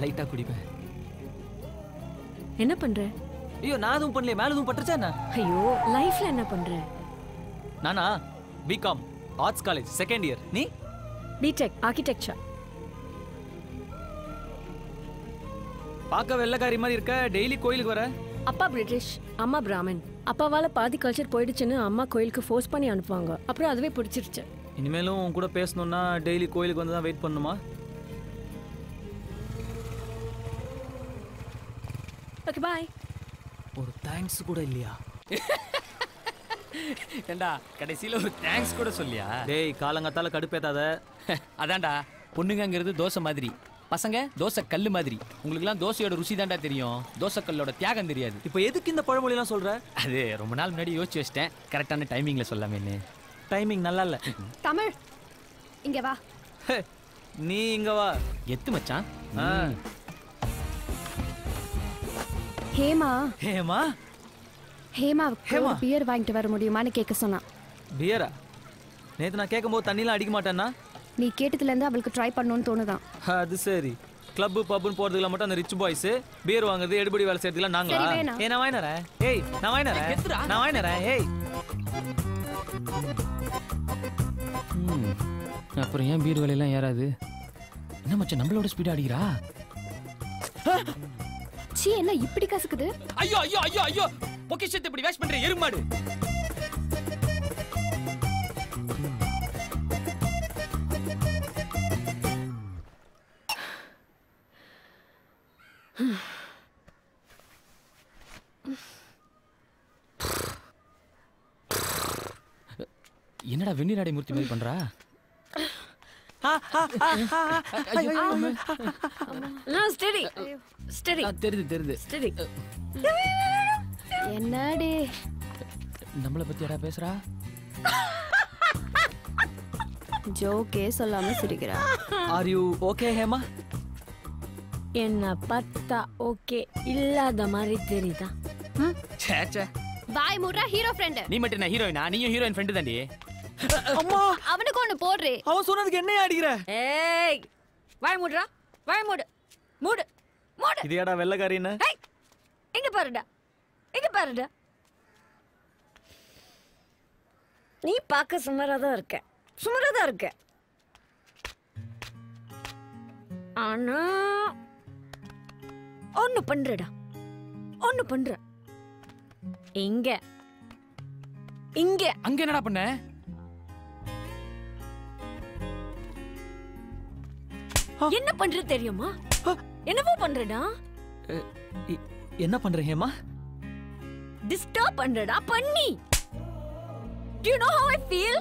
லைட்டா குடிப்பேன். என்ன பண்ற? ஐயோ நான் எதுவும் பண்ணல, மேல எதுவும் பட்டுச்சா என்ன? ஐயோ லைஃப்ல என்ன பண்ற? நானா BCom arts college second year. நீ? BTech architecture. பார்க்க வெள்ளக்காரி மாதிரி இருக்க, டெய்லி கோயிலுக்கு வர. அப்பா பிரிட்டிஷ், அம்மா பிராமின். அப்பாவால பாதி கல்ச்சர் போயிடுச்சுன்னு அம்மா கோயிலுக்கு ஃபோர்ஸ் பண்ணி அனுப்புவாங்க. அப்புறம் அதுவே பிடிச்சிருச்சு. இனிமேலும் உன் கூட பேசணும்னா டெய்லி கோயிலுக்கு வந்து தான் வெயிட் பண்ணணுமா? Okay bye. ஒரு தேங்க்ஸ் கூட இல்லையா? ஏண்டா கடைசியில ஒரு தேங்க்ஸ் கூட சொல்லியா? டேய் காலங்காத்தால கடுப்பேத்தாத. அதான்டா பொண்ணுங்கிறது தோசை மாதிரி, பசங்க தோசை கல்லு மாதிரி. உங்களுக்குலாம் தோசையோட ருசி தான்டா தெரியும், தோசை கல்லோட தியாகம் தெரியாது. இப்போ எதுக்கு இந்த பழமொழிலாம் சொல்ற? அது ரொம்ப நாள் முன்னாடி யோசிச்சு வச்சிட்டேன், கரெக்டான டைமிங்ல சொல்லாமேன்னு. டைமிங் நல்லா இல்ல. தமிழ் இங்க வா. நீ இங்க வா. எத்து மச்சான். ஹேமா. ஹேமா? ஹேமாவுக்கு ஒரு பியர் வாங்கிட்டு வர முடியுமான்னு கேட்க சொன்னான். பியரா? நேத்து நான் கேட்கும்போது தண்ணிலாம் அடிக்க மாட்டேன்னா? நீ கேட்டதுலேருந்து அவளுக்கு ட்ரை பண்ணணும்னு தோணுதான். அது சரி. கிளப்பு பப்புன்னு போறதுக்குலாம் மட்டும் அந்த ரிச் பாய்ஸ் பியர் வாங்குறது, எடுபடி வேலை செய்யறதுக்குலாம் நாங்களா? ஏய் நான் வாங்கினறேன். ஏய் நான் வாங்கினறேன். நான் வாங்கினறேன். ஏய் அப்புறம் ஏன் பீர் வேலையெல்லாம் ஏறாது? என்ன மச்சான் நம்மளோட ஸ்பீடா அடிக்கிறா? சீ என்ன இப்படி கசக்குது? ஐயோ ஐயோ ஐயோ ஐயோ, பொக்கிஷத்தை இப்படி வேஸ்ட் பண்ற எருமாடு. என்னடா வெந்நீர் மூர்த்தி மாதிரி பண்றா? என்னடி நம்மள பத்தி யாரா பேசுறா? ஜோக்கே சொல்லாம சிரிக்கிறா. Are you okay Hema? என்ன பார்த்தா ஓகே இல்லாத மாதிரி தெரியுதா? சேச்சே பாய் முர்ரா ஹீரோ ஃப்ரெண்ட். நீ மட்டும் என்ன ஹீரோயினா? நீயும் ஹீரோயின் ஃப்ரெண்ட் தாண்டி. அம்மா அவனுக்கு ஒன்னு போடுறே. அவன் சொன்னதுக்கு என்ன அடிக்கிற? ஏய் வாய் மூடுடா, வாய் மூடு மூடு மூடு. இது ஏடா வெள்ளக்காரின்னு? ஏய் இங்க பாருடா, இங்க பாருடா. நீ பார்க்க சுமாரா தான் இருக்க, சுமாரா தான் இருக்க. ஆனா ஒண்ணு பண்றடா, ஒண்ணு பண்ற. இங்க இங்க அங்க என்னடா பண்ண? என்ன பண்ற தெரியுமா? என்னவோ பண்றடா. என்ன பண்ற ஹேமா? டிஸ்டர்ப் பண்றடா பண்ணி. Do you know how I feel?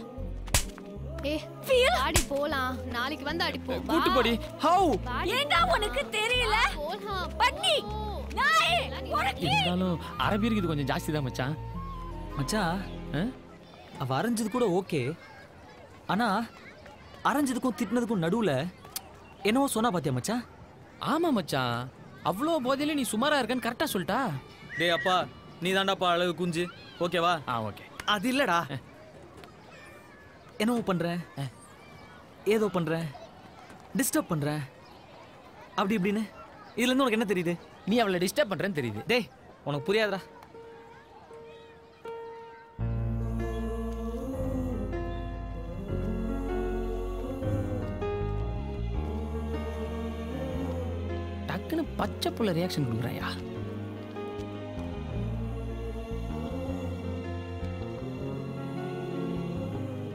ஆடி போலாம், நாளைக்கு வந்து அடிப்போம். கூட்டி போடி. How? ஏண்டா உனக்கு தெரியல? பண்ணி நாயே உனக்கு. இருந்தாலும் அரபியருக்கு இது கொஞ்சம் ஜாஸ்தி தான் மச்சான். மச்சான் அவ அரைஞ்சது கூட ஓகே, ஆனா அரைஞ்சதுக்கும் திட்டினதுக்கும் நடுவுல என்னவோ சொன்னா பாத்தியா மச்சான்? ஆமா மச்சான், அவ்வளோ போதையில நீ சுமாரா இருக்கன்னு கரெக்டா சொல்லிட்டா. டேய் அப்பா, நீ தாண்டாப்பா அழகு குஞ்சு, ஓகேவா? ஓகே. அது இல்லடா, என்னவோ பண்ற, ஏதோ பண்ற, டிஸ்டர்ப் பண்ற, அப்படி இப்படின்னு. இதுல இருந்து உனக்கு என்ன தெரியுது? நீ அவளை டிஸ்டர்ப் பண்றேன்னு தெரியுது. டேய் உனக்கு புரியாதுடா. டக்குன்னு பச்சை புள்ள ரியாக்ஷன் கொடுக்குறாயா?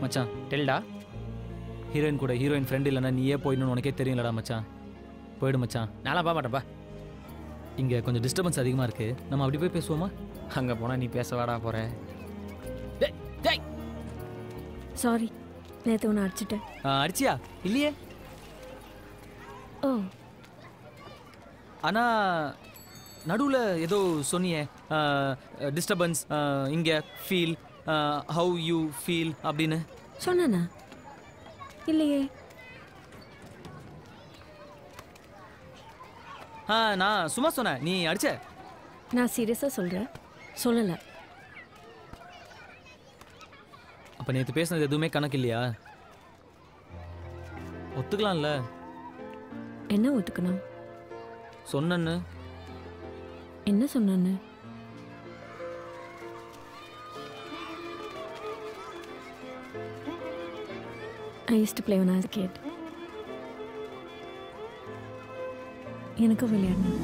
மச்சான் டெல்டா, ஹீரோயின் கூட ஹீரோயின் ஃப்ரெண்ட் இல்லைன்னா நீயே போயிடணும்னு உனக்கே தெரியும்லடா மச்சான். போயிடு மச்சான். நான்லாம் போக மாட்டேன்ப்பா. இங்கே கொஞ்சம் டிஸ்டர்பன்ஸ் அதிகமாக இருக்கு, நம்ம அப்படி போய் பேசுவோமா? அங்கே போனால் நீ பேச வாடா போற. டேய் சாரி, நேற்று உன்னை அடிச்சிட்டேன். அடிச்சியா? இல்லையே. ஓ, ஆனா நடுவில் ஏதோ சொன்னியே, டிஸ்டர்பன்ஸ், இங்கே ஃபீல், ஹவு யூ ஃபீல் அப்படின்னு சொன்னா? இல்லையே. நான் சும்மா சொன்னேன், நீ அடிச்ச. நான் சீரியஸாக சொல்கிறேன், சொல்லலை. அப்போ நேற்று பேசுனது எதுவுமே கணக்கு இல்லையா? ஒத்துக்கலாம்ல? என்ன ஒத்துக்கணும்? சொன்னேன்னு. என்ன சொன்னான்னு? I used to play when I was a kid. எனக்கும் விளையாடணும்.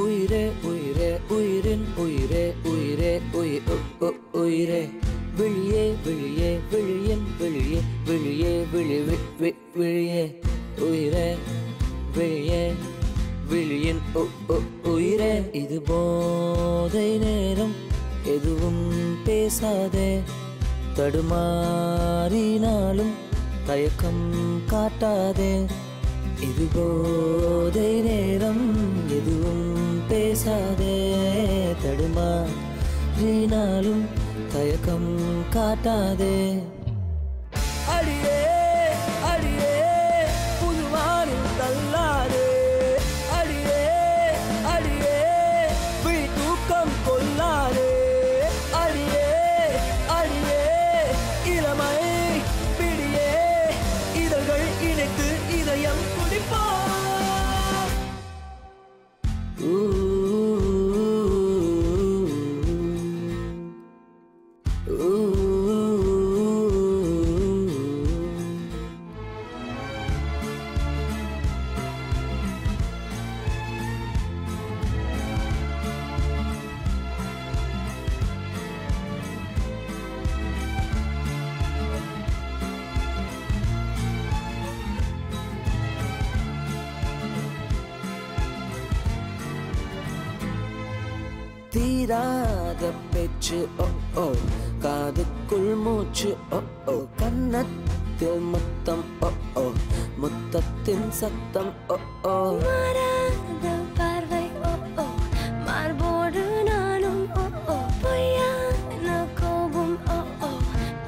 உயிரே உயிரே உயிரின் உயிரே உயிரே உயிரே விழியே விழியே விழியின் விழியே விழியே விழி விழியே உயிரே விழியே விழியின் உயிரே. இது போதை நேரம், எதுவும் பேசாதே, தடுமாறினாலும் தயக்கம் காட்டாதே. இது போதை நேரம், எதுவும் பேசாதே, தடுமாறினாலும் தயக்கம் காட்டாதே. அடியே அடியே புதுவானில் தள்ளாதே, அடியே அடியே விழி தூக்கம் கொள்ளாதே, அடியே அடியே இளமை பிடியே இதழ்கள் இணைத்து இதயம் குடிப்பா. தீராத பேச்சு ஓ ஓ காதுக்குள் மூச்சு ஓ ஓ கன்னத்தில் முத்தம் ஓ ஓ முத்தத்தின் சத்தம் ஓ ஓ மாறாத பார்வை ஓ ஓ மார்போடு நானும் ஓ ஓ பொய்யான கோபம் ஓ ஓ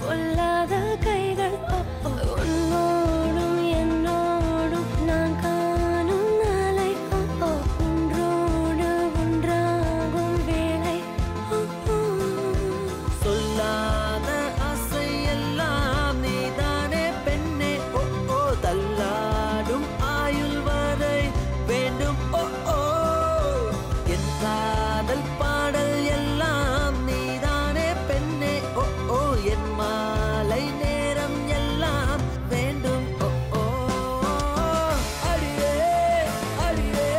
பொல்லாத கைகள் ஓ ஓ உன்னோடும் என்னோடும் நான் காணும் நாளை ஓ ஓ ஒன்றோடு ஒன்றாகும் வேளை ஓ ஓ சொல்லாத ஆசை எல்லாம் நீதானே பெண்ணே ஓ ஓ தள்ளாடும் ஆயுள் வரை வேண்டும் ஓ ஓ என் காதல் பாடல் எல்லாம் நீதானே பெண்ணே ஓ ஓ என் மாலை நேரம் எல்லாம் வேண்டும் ஓ ஓ அடியே அடியே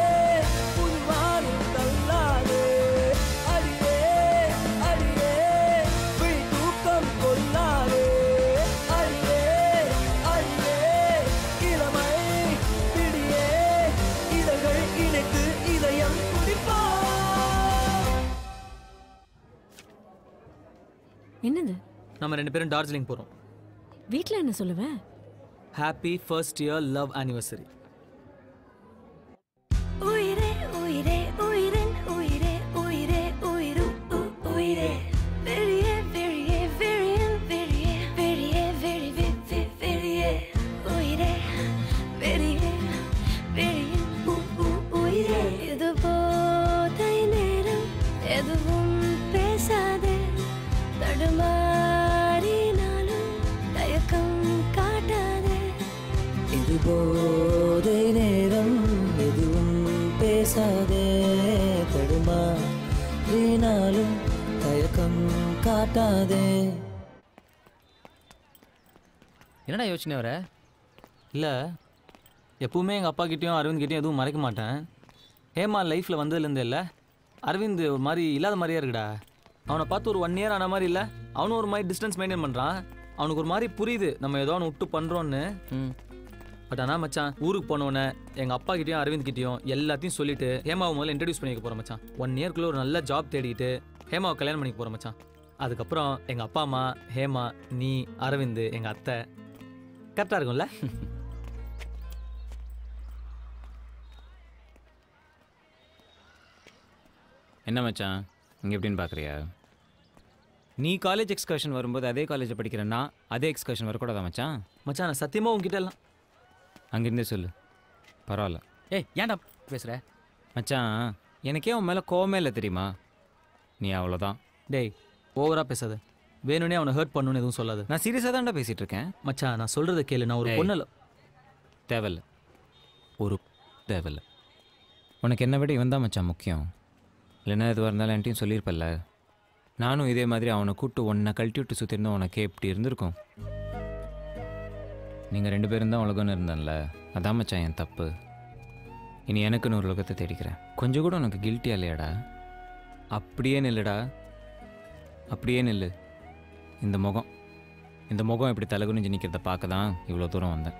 புதுவாரும் தள்ளாதே அடியே அடியே விழி தூக்கம் கொள்ளாதே அடியே அடியே இளமை பிடியே இதழ்கள் இணைத்து இதயம் துடிப்பா என்னது நம்ம 2 பேரும் டார்ஜிலிங் போறோம். வீட்ல என்ன சொல்லுவேன்? Happy first year love anniversary. உயிரே உயிரே உயிரின் உயிரே உயிரே உயிரு உயிரே வெறியே வெறியே வெறியின் வெறியே வெறியே வெறி வெறியே உயிரே வெறியே வெறியின் உயிரே இது போதை நேரம் எதுவும் பேசாதே தடுமாறினாலும் தயக்கம் காட்டாதே இது போதை நேரம் எதுவும் பேசாதே தடுமாறினாலும் தயக்கம் காட்டாதே. என்னடா யோசனை வர? இல்லை, எப்பவுமே எங்கள் அப்பா கிட்டேயும் அரவிந்த் கிட்டேயும் எதுவும் மறைக்க மாட்டேன். ஹேமா லைஃப்பில் வந்ததுலேருந்து இல்லை, அரவிந்த் ஒரு மாதிரி இல்லாத மாதிரியே இருக்குடா. அவனை பார்த்து ஒரு 1 இயர் ஆன மாதிரி இல்லை, அவனும் ஒரு மாதிரி டிஸ்டன்ஸ் மெயின்டைன் பண்ணுறான். அவனுக்கு ஒரு மாதிரி புரியுது நம்ம ஏதோ அவனை விட்டு பண்ணுறோன்னு. பட் ஆனால் மச்சான், ஊருக்கு போனோன்னே எங்கள் அப்பா கிட்டேயும் அரவிந்த் கிட்டேயும் எல்லாத்தையும் சொல்லிட்டு ஹேமாவை முதல்ல இன்ட்ரடியூஸ் பண்ணிக்க போகிறோம் மச்சான். 1 இயர்க்குள்ளே ஒரு நல்ல ஜாப் தேடிட்டு ஹேமாவை கல்யாணம் பண்ணிக்க போகிறோம் மச்சான். அதுக்கப்புறம் எங்கள் அப்பா அம்மா, ஹேமா, நீ, அரவிந்த், எங்கள் அத்தை, கரெக்டாக இருக்கும்ல? என்ன மச்சான் இங்கே எப்படின்னு பார்க்குறியா? நீ காலேஜ் எக்ஸ்கர்ஷன் வரும்போது அதே காலேஜில் படிக்கிறேன்னா அதே எக்ஸ்கர்ஷன் வரக்கூடாதா மச்சான்? மச்சான் நான் சத்தியமாக உங்ககிட்ட எல்லாம் அங்கேருந்தே சொல்லு, பரவாயில்ல. ஏய் ஏன்டா பேசுகிற? மச்சான் எனக்கே உன் மேலே கோவமே இல்லை தெரியுமா? நீ அவ்வளோதான். டேய் ஓவராக பேசாத, வேணும்னே அவனை ஹர்ட் பண்ணணும்னு எதுவும் சொல்லாது. நான் சீரியஸாக தான்டா பேசிகிட்டு இருக்கேன். மச்சான் நான் சொல்கிறத கேளு, நான் ஒரு பொண்ணு தேவையில்ல, ஒரு தேவையில்ல. உனக்கு என்ன விட இவன் தான் மச்சான் முக்கியம். இல்லைன்னா எதுவாக இருந்தாலும் என்கிட்டையும் சொல்லியிருப்பல்ல. நானும் இதே மாதிரி அவனை கூப்பிட்டு உன்னை கழட்டி விட்டு சுற்றிருந்தா உனக்கே எப்படி இருந்திருக்கும்? நீங்கள் 2 பேரும் தான் உலகம்னு இருந்தேன்ல, அதான் மச்சான் என் தப்பு. இனி எனக்குன்னு ஒரு உலகத்தை தேடிக்கிறேன். கொஞ்சம் கூட உனக்கு கில்ட்டியா இல்லையாடா? அப்படியே நில்லுடா, அப்படியே நில்லு. இந்த முகம் இப்படி தலகுனிஞ்சு நிற்கிறத பார்க்க தான் இவ்வளோ தூரம் வந்தேன்.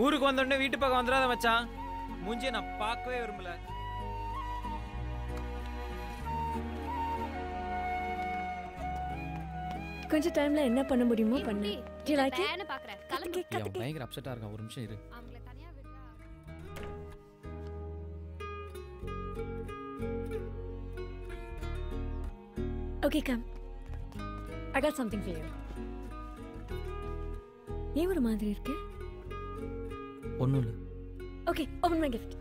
ஊருக்கு வந்தோடனே வீட்டு பக்கம் வந்துடாத மச்சான், மூஞ்சியை நான் பார்க்கவே விரும்பல. கொஞ்சம் டைம்ல என்ன பண்ண முடியுமோ பண்ணு. Do you like it? நான் பாக்குறேன். கலந்து அவன் பயங்கர அப்செட்டாக இருக்கான். ஒரு நிமிஷம் இரு. அவங்கள தனியா விடுறா. Okay, come. I got something for you. நீ ஒரு மாதிரி இருக்க. ஒன்றும் இல்லை. Okay, open my gift.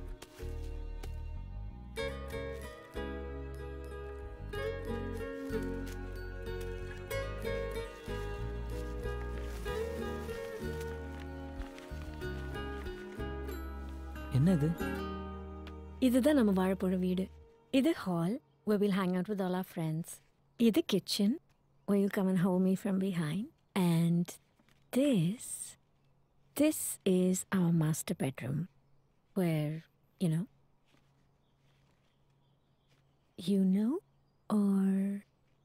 என்ன இது? இதுதான் நம்ம வாழ போற வீடு. இது hall where we'll hang out with all our friends. இது kitchen where you'll come and hold me from behind. And this is our master bedroom where, you know or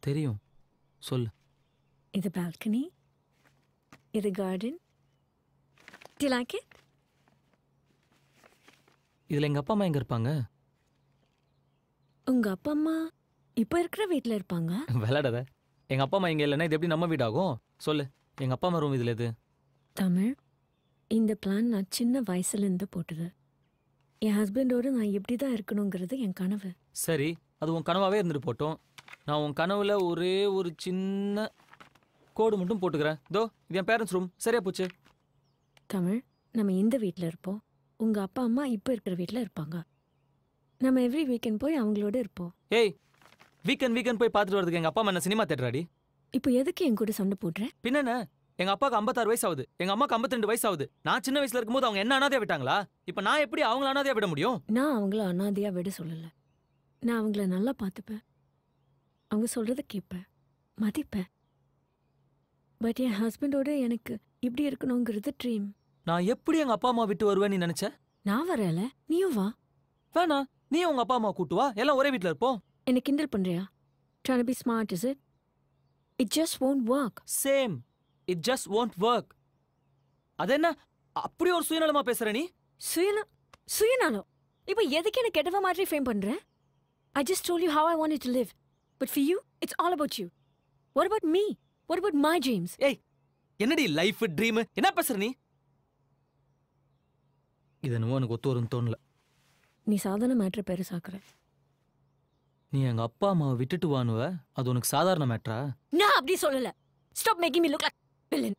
தெரியும், சொல்லு. இது balcony, இது garden. Do you like it? இதில் எங்கள் அப்பா அம்மா எங்கே இருப்பாங்க? உங்க அப்பா அம்மா இப்போ இருக்கிற வீட்டில் இருப்பாங்க. விளையாடாத. எங்கள் அப்பா அம்மா இங்கே இல்லைன்னா இது எப்படி நம்ம வீடாகும்? சொல்லு, எங்கள் அப்பா அம்மா ரூம் இதில் எது? தமிழ், இந்த பிளான் நான் சின்ன வயசுலேருந்து போட்டது. என் ஹஸ்பண்டோடு நான் எப்படி தான் இருக்கணுங்கிறது என் கனவு. சரி, அது உன் கனவாகவே இருந்துட்டு போட்டோம். நான் உன் கனவுல ஒரே ஒரு சின்ன கோடு மட்டும் போட்டுக்கிறேன். இதோ இது என் பேரண்ட்ஸ் ரூம். சரியா போச்சு. தமிழ், நம்ம இந்த வீட்டில் இருப்போம். உங்கள் அப்பா அம்மா இப்போ இருக்கிற வீட்டில் இருப்பாங்க. நம்ம எவ்ரி வீக்கெண்ட் போய் அவங்களோட இருப்போம். ஏய், வீக்கெண்ட் போய் பார்த்துட்டு வரதுக்கு எங்கள் அப்பா அம்மா என்ன சினிமா தேட்டராடி? இப்போ எதுக்கு என் கூட சண்டை போடுறேன்? பின்னென்ன, எங்கள் அப்பாவுக்கு 56 வயசு ஆகுது, எங்கள் அம்மாவுக்கு 52 வயசு ஆகுது. நான் சின்ன வயசுல இருக்கும்போது அவங்க என்ன அனாதையா விட்டாங்களா? இப்போ நான் எப்படி அவங்கள அனாதையா விட முடியும்? நான் அவங்கள அனாதையாக விட சொல்லலை. நான் அவங்கள நல்லா பார்த்துப்பேன், அவங்க சொல்கிறத கேட்பேன், மதிப்பேன். பட் என் ஹஸ்பண்டோட எனக்கு இப்படி இருக்கணுங்கிறது ட்ரீம். நான் எப்படி எங்கள் அப்பா அம்மா விட்டு வருவேன் நீ நினச்ச? நான் வரல, நீயும் வா. வேணா, நீ உங்கள் அப்பா அம்மா கூட்டு வா, எல்லாம் ஒரே வீட்டில் இருப்போம். என்ன கிண்டல் பண்ணுறியா? Trying to be smart, is it? It just won't work. Same. It just won't work. அது என்ன அப்படி ஒரு சுயநலமா பேசுற நீ? சுயநலம்? இப்போ எதுக்கு என்ன கெட்டவ மாதிரி ஃபேம் பண்ற? I just told you how I wanted to live. But for you, it's all about you. What about me? What about my dreams? ஏய், என்னடி லைஃப் ட்ரீம் என்ன பேசுற நீ? இது என்னவோ எனக்கு ஒத்து வரும்னு தோணல. நீ சாதாரண மேட்ரு பெருசாக்குற. நீ எங்க அப்பா அம்மாவை விட்டுட்டு வானுவ, அது உனக்கு சாதாரண மேட்ரா? நான் அப்படி சொல்லல. Stop making me look like a villain.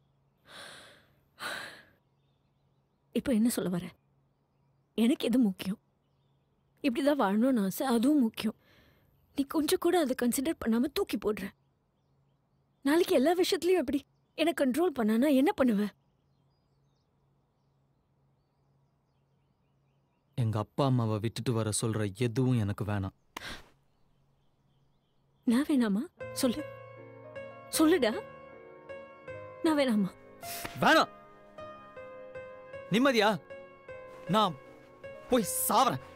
இப்போ என்ன சொல்ல வர? எனக்கு எது முக்கியம்? இப்படிதான் வாழணும்னு ஆசை, அதுவும் முக்கியம். நீ கொஞ்சம் கூட அதை கன்சிடர் பண்ணாம தூக்கி போடுற. நாளைக்கு எல்லா விஷயத்துலயும் எப்படி என்ன கண்ட்ரோல் பண்ணானா என்ன பண்ணுவ? எங்க அப்பா அம்மாவை விட்டுட்டு வர சொல்ற எதுவும் எனக்கு வேணாம். நான் வேணாமா? சொல்லு, சொல்லுடா. நான் வேணாமா? வேணாம். நிம்மதியா? நான் போய் சாவறேன்.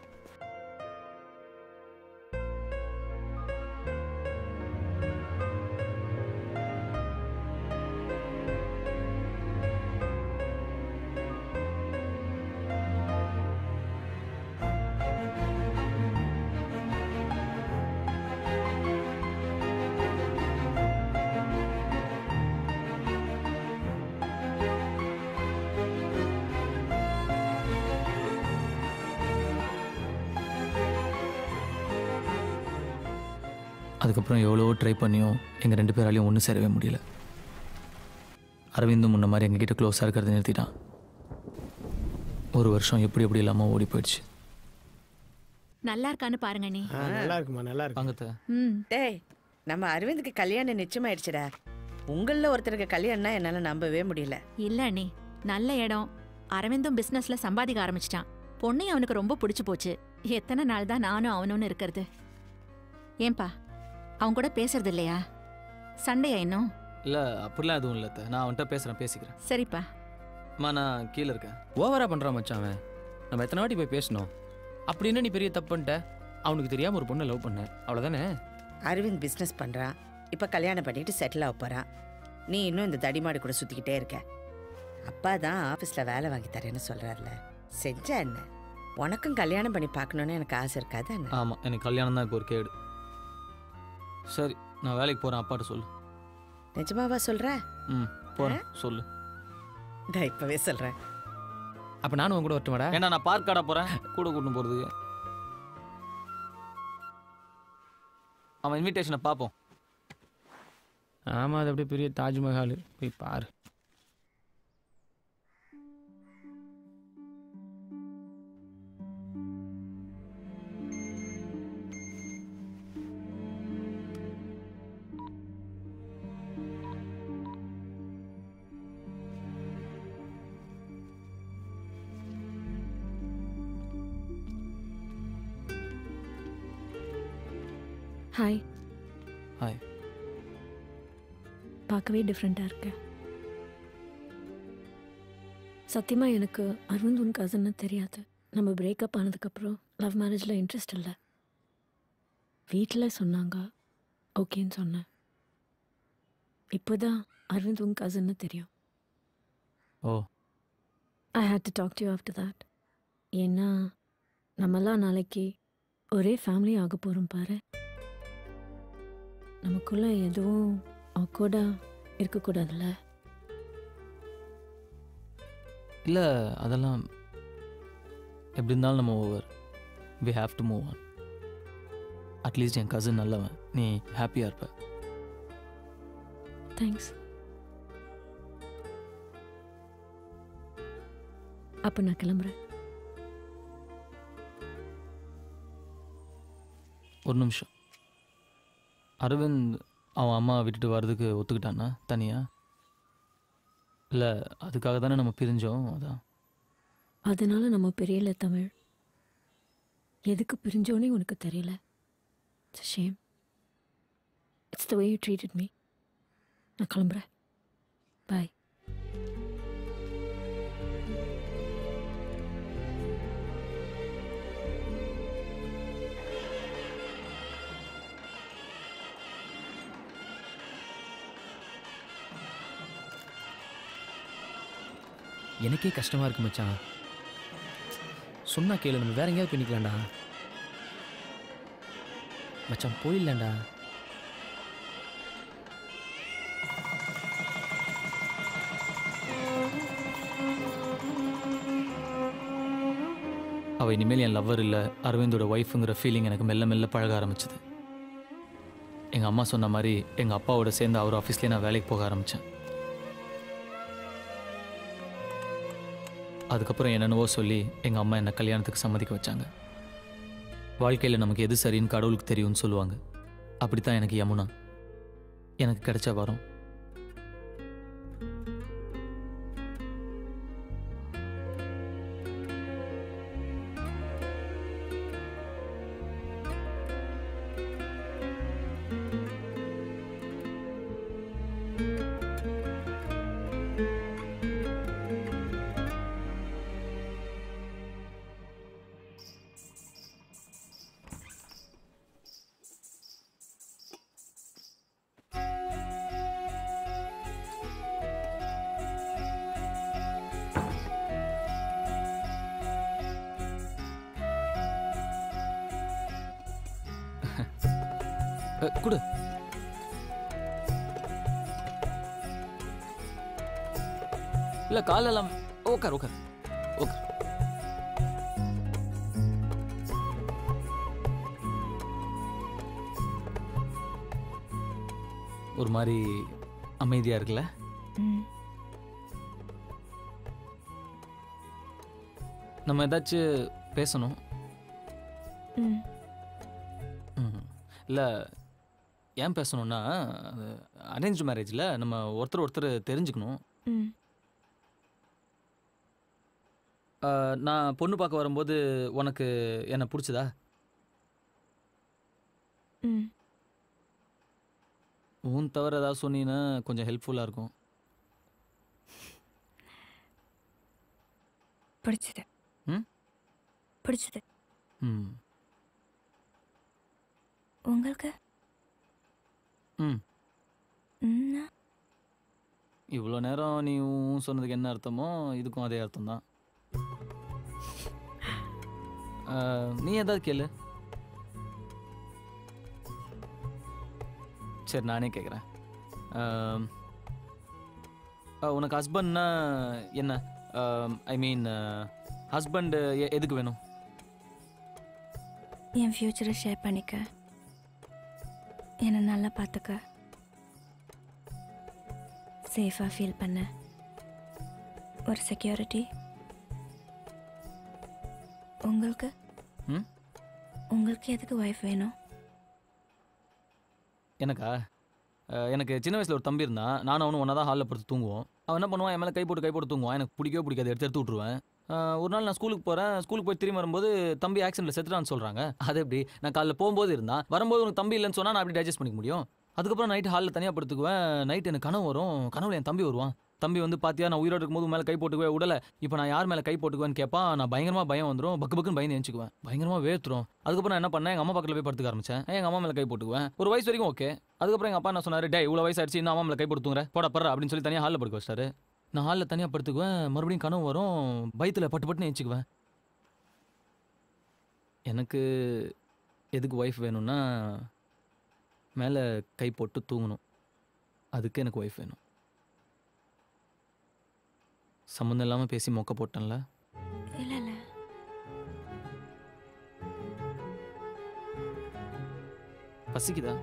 அதுக்கப்புறம் எவ்வளோ ட்ரை பண்ணியும் எங்கள் 2 பேராலையும் ஒன்றும் சேரவே முடியல. அரவிந்தும் முன்ன மாதிரி எங்ககிட்ட க்ளோஸாக இருக்கிறத நிறுத்திட்டான். ஒரு வருஷம் எப்படி இல்லாமல் ஓடி போயிடுச்சு. நல்லா இருக்கான்னு பாருங்க நீ. நல்லா இருக்குமா, நல்லா இருக்கு. வாங்கத்த. டேய், நம்ம அரவிந்துக்கு கல்யாணம் நிச்சயமாயிடுச்சுடா. உங்களில் ஒருத்தருக்கு கல்யாணம்னா என்னால் நம்பவே முடியல. இல்ல அண்ணி, நல்ல இடம். அரவிந்தும் பிசினஸ்ல சம்பாதிக்க ஆரம்பிச்சிட்டான். பொண்ணையும் அவனுக்கு ரொம்ப பிடிச்சு போச்சு. எத்தனை நாள் தான் நானும் அவனும் இருக்கிறது? ஏன்பா அவன் கூட பேசுறது இல்லையா? சண்டையா இன்னும்? இல்லை, அப்படிலாம் எதுவும் இல்லை. நான் அவன்கிட்ட பேசிக்கிறேன். சரிப்பா. அம்மா, நான் கீழே இருக்கேன். ஓவரா பண்ணுறான் மச்சான் அவன். நம்ம எத்தனை வாட்டி போய் பேசணும்? அப்படின்னு நீ பெரிய தப்பு பண்ணிட்ட. அவனுக்கு தெரியாமல் ஒரு பொண்ணை லவ் பண்ண, அவ்வளோதானே? அரவிந்த் பிஸ்னஸ் பண்ணுறான், இப்போ கல்யாணம் பண்ணிட்டு செட்டில் ஆக போகிறான். நீ இன்னும் இந்த தடிமாடு கூட சுற்றிக்கிட்டே இருக்க. அப்பா தான் ஆஃபீஸில் வேலை வாங்கி தரேன்னு சொல்கிறாருல, செஞ்சா என்ன? உனக்கும் கல்யாணம் பண்ணி பார்க்கணுன்னு எனக்கு ஆசை இருக்காது என்ன? ஆமாம், எனக்கு கல்யாணம் தான் இப்போ ஒரு கேடு. சரி, நான் வேலைக்கு போகிறேன். அப்பாட்ட சொல்லு. நிஜமாவா சொல்கிற? போகிறேன், சொல்லு. நான் இப்போவே சொல்கிறேன். அப்போ நானும் உன் கூட வரட்டுமாடா? ஏன்னா நான் பார்க் காட போகிறேன், கூட கூட்டின்னு போகிறதுக்கு. அவன் இன்விடேஷனை பார்ப்போம். ஆமாம், அது அப்படியே பெரிய தாஜ்மஹால். போய் பாரு. ஹாய். ஹாய். பார்க்கவே டிஃப்ரெண்ட்டாக இருக்கு. சத்தியமாக எனக்கு அரவிந்த் உன் கசன்னு தெரியாது. நம்ம பிரேக்கப் ஆனதுக்கப்புறம் லவ் மேரேஜில் இன்ட்ரெஸ்ட் இல்லை. வீட்டில் சொன்னாங்க, ஓகேன்னு சொன்னேன். இப்போ தான் அரவிந்த் உன் கசன்னு தெரியும். Oh. I hate to talk to you after that. ஏன்னா நம்மலாம் நாளைக்கு ஒரே ஃபேமிலி ஆக போகிறோம் பாரு. நமக்குள்ள எதுவும் ஆக்வர்டாக இருக்கக்கூடாதுல்ல. இல்லை அதெல்லாம் எப்படி இருந்தாலும் நம்ம over. We have to move on. At least என் கசின் நல்லவன், நீ ஹாப்பியாக இருப்ப. தேங்க்ஸ். அப்போ நான் கிளம்புறேன். ஒரு நிமிஷம். அரவிந்த் அவன் அம்மா விட்டுட்டு வர்றதுக்கு ஒத்துக்கிட்டானா தனியா? இல்லை அதுக்காக தானே நம்ம பிரிஞ்சோம், அதான். அதனால நம்ம பிரியல தமிழ். எதுக்கு பிரிஞ்சோன்னே உனக்கு தெரியல. It's a shame. It's the way you treated me. நான் கிளம்புறேன். பாய். எனக்கே கஷ்டமாக இருக்கு மச்சான். சொன்னா கேளு, நம்ம வேற எங்கேயாவது பண்ணிக்கலாம்டா. மச்சான் போயிடலாம்டா. அவள் இனிமேல் என் லவ்வர் இல்லை, அரவிந்தோட ஒய்ஃபுங்கிற ஃபீலிங் எனக்கு மெல்ல மெல்ல பழக ஆரம்பிச்சது. எங்கள் அம்மா சொன்ன மாதிரி எங்கள் அப்பாவோட சேர்ந்து அவர் ஆஃபீஸ்லேயே நான் வேலைக்கு போக ஆரம்பித்தேன். அதுக்கப்புறம் என்னென்னவோ சொல்லி எங்கள் அம்மா என்னை கல்யாணத்துக்கு சம்மதிக்க வச்சாங்க. வாழ்க்கையில் நமக்கு எது சரின்னு கடவுளுக்கு தெரியும்னு சொல்லுவாங்க. அப்படித்தான் எனக்கு யமுனா எனக்கு கிடைச்ச வரம். கொடு. இல்லை காலெல்லாம் உட்கார் உட்கார் உட்கார். ஒரு மாதிரி அமைதியாக இருக்குல்ல? நம்ம ஏதாச்சும் பேசணும். இல்லை ஏன் பேசணும்னா, அரேஞ்ச் மேரேஜில் நம்ம ஒருத்தர் தெரிஞ்சுக்கணும். நான் பொண்ணு பார்க்க வரும்போது உனக்கு என்ன பிடிச்சதா? உன் தவிர ஏதாவது சொன்னீங்கன்னா கொஞ்சம் ஹெல்ப்ஃபுல்லாக இருக்கும். பிடிச்சது. பிடிச்சது. உங்களுக்கு? இவ்வளோ நேரம் நீ சொன்னதுக்கு என்ன அர்த்தமோ இதுக்கும் அதே அர்த்தம் தான். நீ ஏதாவது கேளு. சரி நானே கேட்குறேன். உனக்கு ஹஸ்பண்ட்னா என்ன? ஐ மீன் ஹஸ்பண்ட் எதுக்கு வேணும்? என் ஃப்யூச்சரை ஷேர் பண்ணிக்க, என்னை நல்லா பார்த்துக்க, சேஃபாக ஃபீல் பண்ண ஒரு செக்யூரிட்டி. உங்களுக்கு உங்களுக்கு எதுக்கு ஒய்ஃப் வேணும்? எனக்கா? எனக்கு சின்ன வயசில் ஒரு தம்பி இருந்தான். நானும் அவனும் ஒன்றா தான் ஹாலில் படுத்து தூங்குவோம். அவன் என்ன பண்ணுவான், என் மேலே கை போட்டு தூங்குவான். எனக்கு பிடிக்கவே பிடிக்காது, எடுத்து விட்ருவேன். ஒரு நாள் நான் ஸ்கூலுக்கு போகிறேன். ஸ்கூலுக்கு போய் திரும்பி வரும்போது தம்பி ஆக்சிடென்ட்டில் செத்துட்டான்னு சொல்கிறாங்க. அது எப்படி? நான் காலைல போகும்போது இருந்தான், வரும்போது உனக்கு தம்பி இல்லைன்னு சொன்னால் நான் அப்படி டைஜஸ்ட் பண்ணிக்க முடியும்? அதுக்கப்புறம் நைட்டு ஹாலில் தனியாக படுத்துக்குவேன். நைட் எனக்கு கனவு வரும். கனவுல என் தம்பி வருவான். தம்பி வந்து பார்த்தியா நான் உயிரோடு இருக்கும்போது மேலே கை போட்டுக்குவேன், உடலை இப்போ நான் யார் மேலே கை போட்டுக்குவேன்னு கேட்பான். நான் பயங்கரமாக பயம் வந்துடும், பக்குன்னு பயந்து எழுச்சிக்குவேன், பயங்கரமாக வேர்த்துரும். அதுக்கப்புறம் நான் என்ன பண்ணேன், எங்கள் அம்மா பக்கத்தில் போய் படுத்துக்க ஆரம்பிச்சேன். எங்கள் அம்மா மேலே கை போட்டுக்குவேன். ஒரு வயசு வரைக்கும் ஓகே. அதுக்கப்புறம் எங்கள் அப்பா என்ன சொன்னார், டே இவ்வளோ வயசு ஆயிடுச்சு, இன்னும் அம்மா மேலே கை போட்டுங்குற போட படுற அப்படின்னு சொல்லி தனியாக ஹாலில் படுக்க வச்சிட்டாரு. நான் ஹாலில் தனியாக படுத்துக்குவேன். மறுபடியும் கனவு வரும், பயத்தில் பட்டுன்னு எழுச்சிக்குவேன். எனக்கு எதுக்கு ஒய்ஃப் வேணும்னா மேலே கை போட்டு தூங்கணும். அதுக்கு எனக்கு ஒய்ஃப் வேணும். சம்மந்தம் இல்லாமல் பேசி மொக்க போட்டேன்ல. இல்லை இல்லை பசிக்குதா?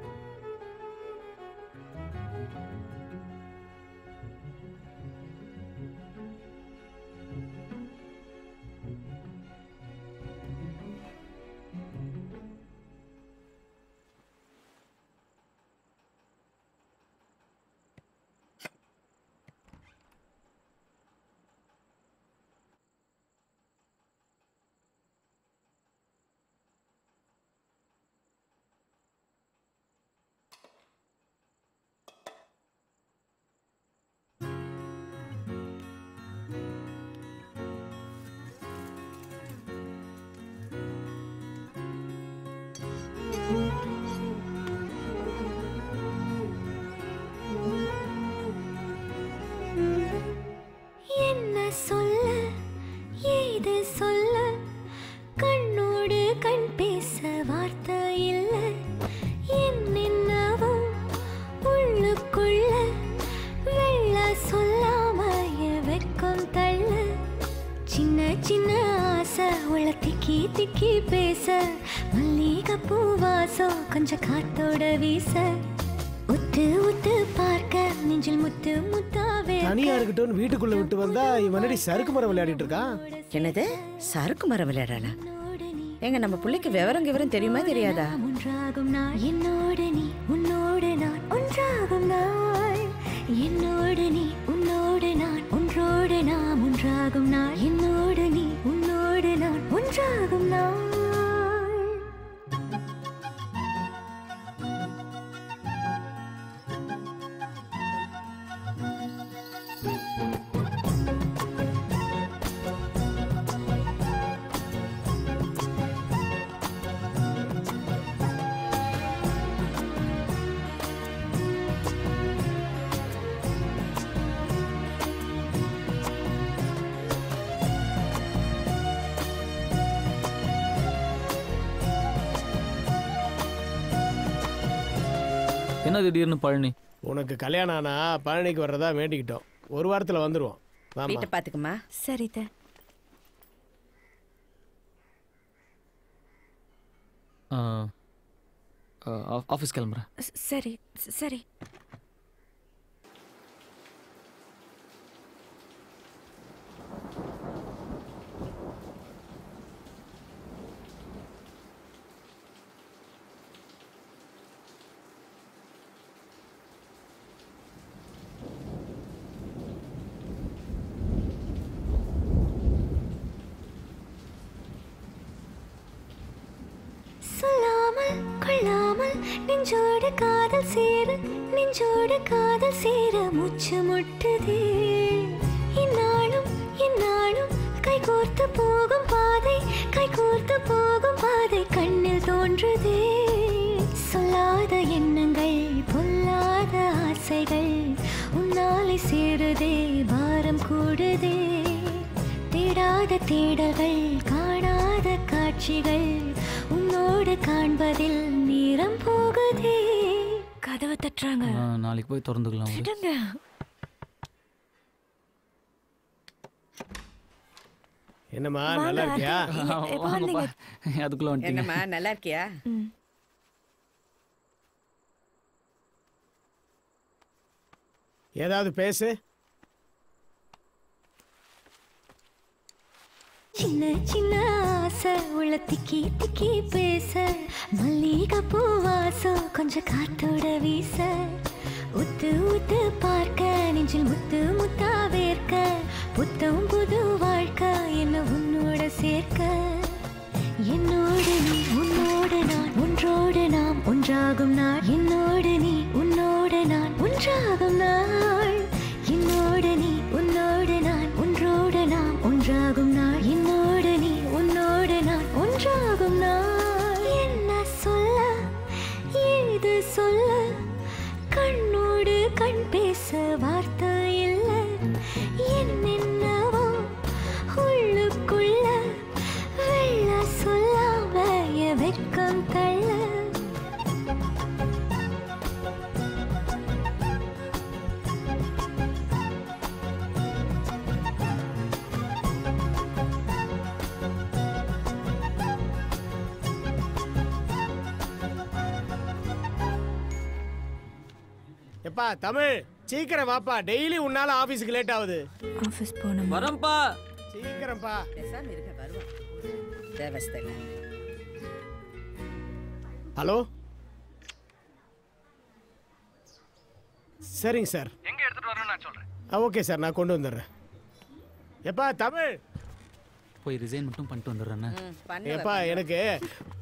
என்ன சொல்ல ஏது சொல்ல கண்ணோடு கண் பேச வார்த்தை இல்ல என்னென்னவோ உள்ளுக்குள்ள வெள்ள சொல்லாம வெக்கம் தள்ள சின்ன சின்ன ஆசை உள்ள திக்கி திக்கி பேச மல்லிகை பூவாசம் கொஞ்சம் காத்தோட வீச உத்து உத்து பார்க்க நெஞ்சில் முத்து முத்தாவே தனியா இருக்கட்டும் வீட்டுக்குள்ள விட்டு வந்தா இவனடி சறுக்கு மரம் விளையாடிட்டு இருக்கான். என்னது சறுக்கு மரம் விளையாடல? எங்க நம்ம பிள்ளைக்கு விவரம் தெரியுமா தெரியாதா? ஒன்றாகும் நாள் என்னோடு நீ உன்னோடு நான் ஒன்றாகும் நாள் என்னோடு நீ உன்னோடு நான் ஒன்றோடு நாம் ஒன்றாகும் நாள் என்னோடு நீ உன்னோடு நான் ஒன்றாகும் நாள். என்ன திடீர்னு பழனி? உனக்கு கல்யாணம் ஆனா பழனிக்கு வர்றதா வேண்டிக்கிட்டோம். ஒரு வாரத்துல வந்துருவோம். வீட்டை பாத்துக்குமா? சரி த ஆஃபீஸ் கிளம்புறேன். சரி சரி சொல்லாமல் கொள்ளாமல் நெஞ்சோடு காதல் சேர நெஞ்சோடு காதல் சேர மூச்சு முட்டுதே இந்நாளும் இந்நாளும் கைகோர்த்து போகும் பாதை கைகோர்த்து போகும் பாதை கண்ணில் தோன்றுதே சொல்லாத எண்ணங்கள் பொல்லாத ஆசைகள் உன்னாலை சேருதே பாரம் கூடுதே தேடாத தேடல்கள் காணாத காட்சிகள் உன்னோடு காண்பதில் நேரம் போகுதே. கதவை தட்டுறாங்க. நாளைக்கு போய் திறந்துக்கலாம். விடுங்க. என்னம்மா நல்லா இருக்கியா? அதுக்குள்ள வந்துட்டீங்க. என்னம்மா நல்லா இருக்கியா? ஏதாவது பேசு. சின்ன சின்ன ஆசை உள்ள திக்கி திக்கி பேச மல்லிகை பூவாசம் கொஞ்சம் காத்தோட வீச உத்து உத்து பார்க்க நெஞ்சில் முத்து முத்தா வேர்க்க புத்தம் புது வாழ்க்கை என்ன உன்னோட சேர்க்க என்னோடு நீ உன்னோடு நான் ஒன்றோடு நாம் ஒன்றாகும் நாள் என்னோடு நீ உன்னோடு நான் ஒன்றாகும் நாள் என்னோடு நீ உன்னோடு நான் ஒன்றோடு நாம் ஒன்றாகும் நாள் என்னோடு நீ உன்னோடு நான் ஒன்றாகும் நாள். என்ன சொல்ல ஏது சொல்ல கண்ணோடு கண் பேச வார்த்தை இல்ல என்னென்னவோ உள்ளுக்குள்ள வெள்ள சொல்லாம எப்பா தமிழ் சீக்கிரம் வாப்பா, டெய்லி உன்னால ஆபீஸ்க்கு லேட் ஆகுது. ஆஃபீஸ் போகணும். வரேன்ப்பா. சீக்கிரம்ப்பா. பேசாம இருக்க, வருவான். தேவஸ்தை. ஹலோ, சரிங்க சார். எங்க எடுத்துட்டு வரணும்னு நான் சொல்றேன். ஓகே சார், நான் கொண்டு வந்துடுறேன். எப்பா தமிழ் போய் ரிசைன் மட்டும் பண்ணிட்டு வந்துடுறேண்ணே. எப்பா எனக்கு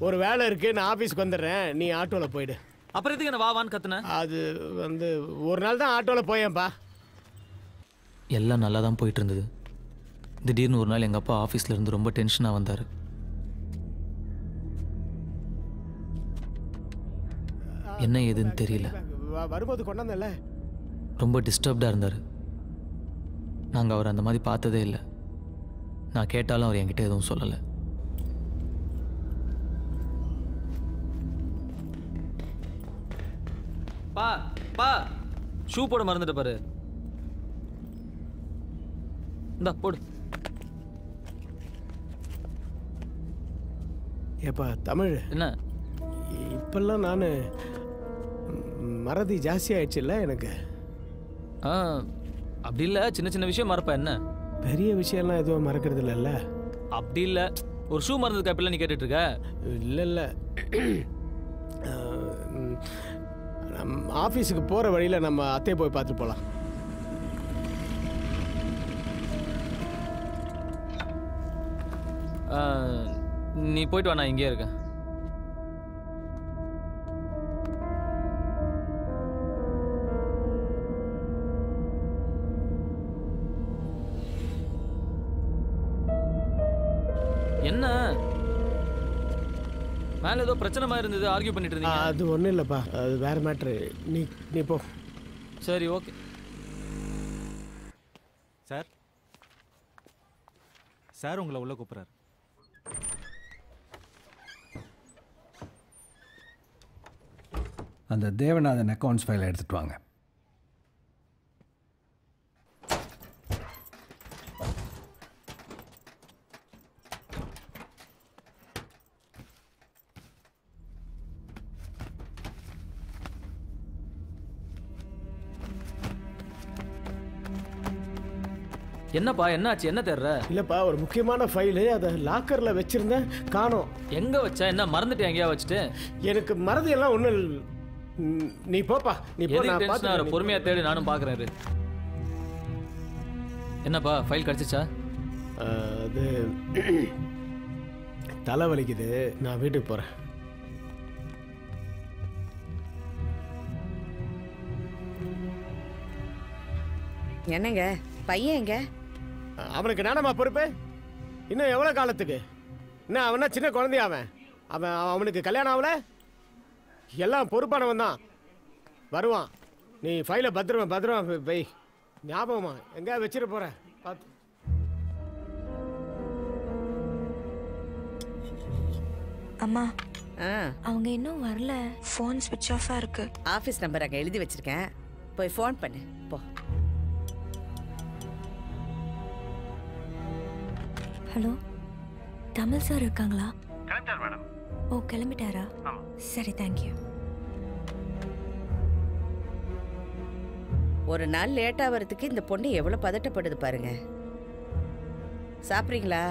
ஒரு வேலை இருக்கு, நான் ஆபீஸ்க்கு வந்துடுறேன், நீ ஆட்டோல போயிடு. அப்புறம் எதுக்கு என்ன வான்னு கத்துன? அது வந்து ஒரு நாள் தான் ஆட்டோல போயேன்ப்பா. எல்லாம் நல்லா தான் போயிட்டு இருந்தது. திடீர்னு ஒரு நாள் எங்கள் அப்பா ஆஃபீஸில் இருந்து ரொம்ப டென்ஷனாக வந்தார். என்ன ஏதுன்னு தெரியல, வரும்போது கொண்டாந்தல ரொம்ப டிஸ்டர்ப்டாக இருந்தார். நாங்கள் அவர் அந்த மாதிரி பார்த்ததே இல்லை. நான் கேட்டாலும் அவர் என்கிட்ட எதுவும் சொல்லலை. பா பா ஷூ போட மறந்துட்டு பாரு. இந்தா போடு. ஏப்பா தமிழ், என்ன இப்பெல்லாம் நான் மறதி ஜாஸ்தி ஆயிடுச்சுல்ல எனக்கு. அப்படி இல்லை, சின்ன சின்ன விஷயம் மறப்பா என்ன? பெரிய விஷயம்லாம் எதுவும் மறக்கிறது இல்லைல்ல. அப்படி இல்லை, ஒரு ஷூ மறந்ததுக்கு அப்படிலாம் நீ கேட்டுட்டு இருக்க? இல்லை இல்லை, ஆஃபீஸுக்கு போகிற வழியில் நம்ம அத்தையை போய் பார்த்துட்டு போகலாம். நீ போயிட்டு வா, நான் இங்கே இருக்கேன். என்ன மேல ஏதோ பிரச்சனை மாதிரி இருந்தது, ஆர்கியூ பண்ணிட்டு இருந்தீங்க. அது ஒன்றும் இல்லைப்பா, அது வேற மேட்ரு. நீ போ. சரி ஓகே. சார் சார் உங்களை உள்ள கூப்பிட்றாரு. அந்த தேவநாதன் அக்கௌண்ட்ஸ் ஃபைலை எடுத்துகிட்டு வாங்க. என்னப்பா என்னாச்சு, என்ன தேடுற? இல்லைப்பா, ஒரு முக்கியமான ஃபைலு, அதை லாக்கரில் வச்சுருந்தேன், காணோம். எங்கே வச்சா? என்ன மறந்துட்டு எங்கேயா வச்சுட்டு? எனக்கு மறதி எல்லாம் ஒன்றும். நீ போப்பா, நீ போ. நான் பார்த்து பொறுமையா தேடி நானும் பார்க்குறேன். என்னப்பா ஃபைல் கிடச்சிச்சா? அது தலை வலிக்குது, நான் வீட்டுக்கு போகிறேன். என்னங்க பையன் எங்க? அவனுக்கு நானம்மா பொறுப்பு. இன்னும் எவ்வளோ காலத்துக்கு? என்ன அவனா சின்ன குழந்தையா? அவனுக்கு கல்யாணம் ஆகல. எல்லாம் பொறுப்பானவன் தான், வருவான். நீ ஃபைலை பத்திரமா வை, ஞாபகமா எங்க வச்சிட போற பார்த்து. அம்மா அவங்க இன்னும் வரல, ஃபோன் ஸ்விட்ச் ஆஃபா இருக்கு. ஆஃபீஸ் நம்பர் அங்கே எழுதி வச்சிருக்கேன், போய் ஃபோன் பண்ணு போ. ஹலோ, தமிழ் சார் இருக்காங்களா? கிளம்பிட்டார் மேடம். ஓ கிளம்பிட்டாரா? சரி தேங்க்யூ. ஒரு நாள் லேட்டா வரதுக்கு இந்த பொண்ணு எவ்வளவு பதட்டப்படுது பாருங்க. சாப்பிட்றீங்களா?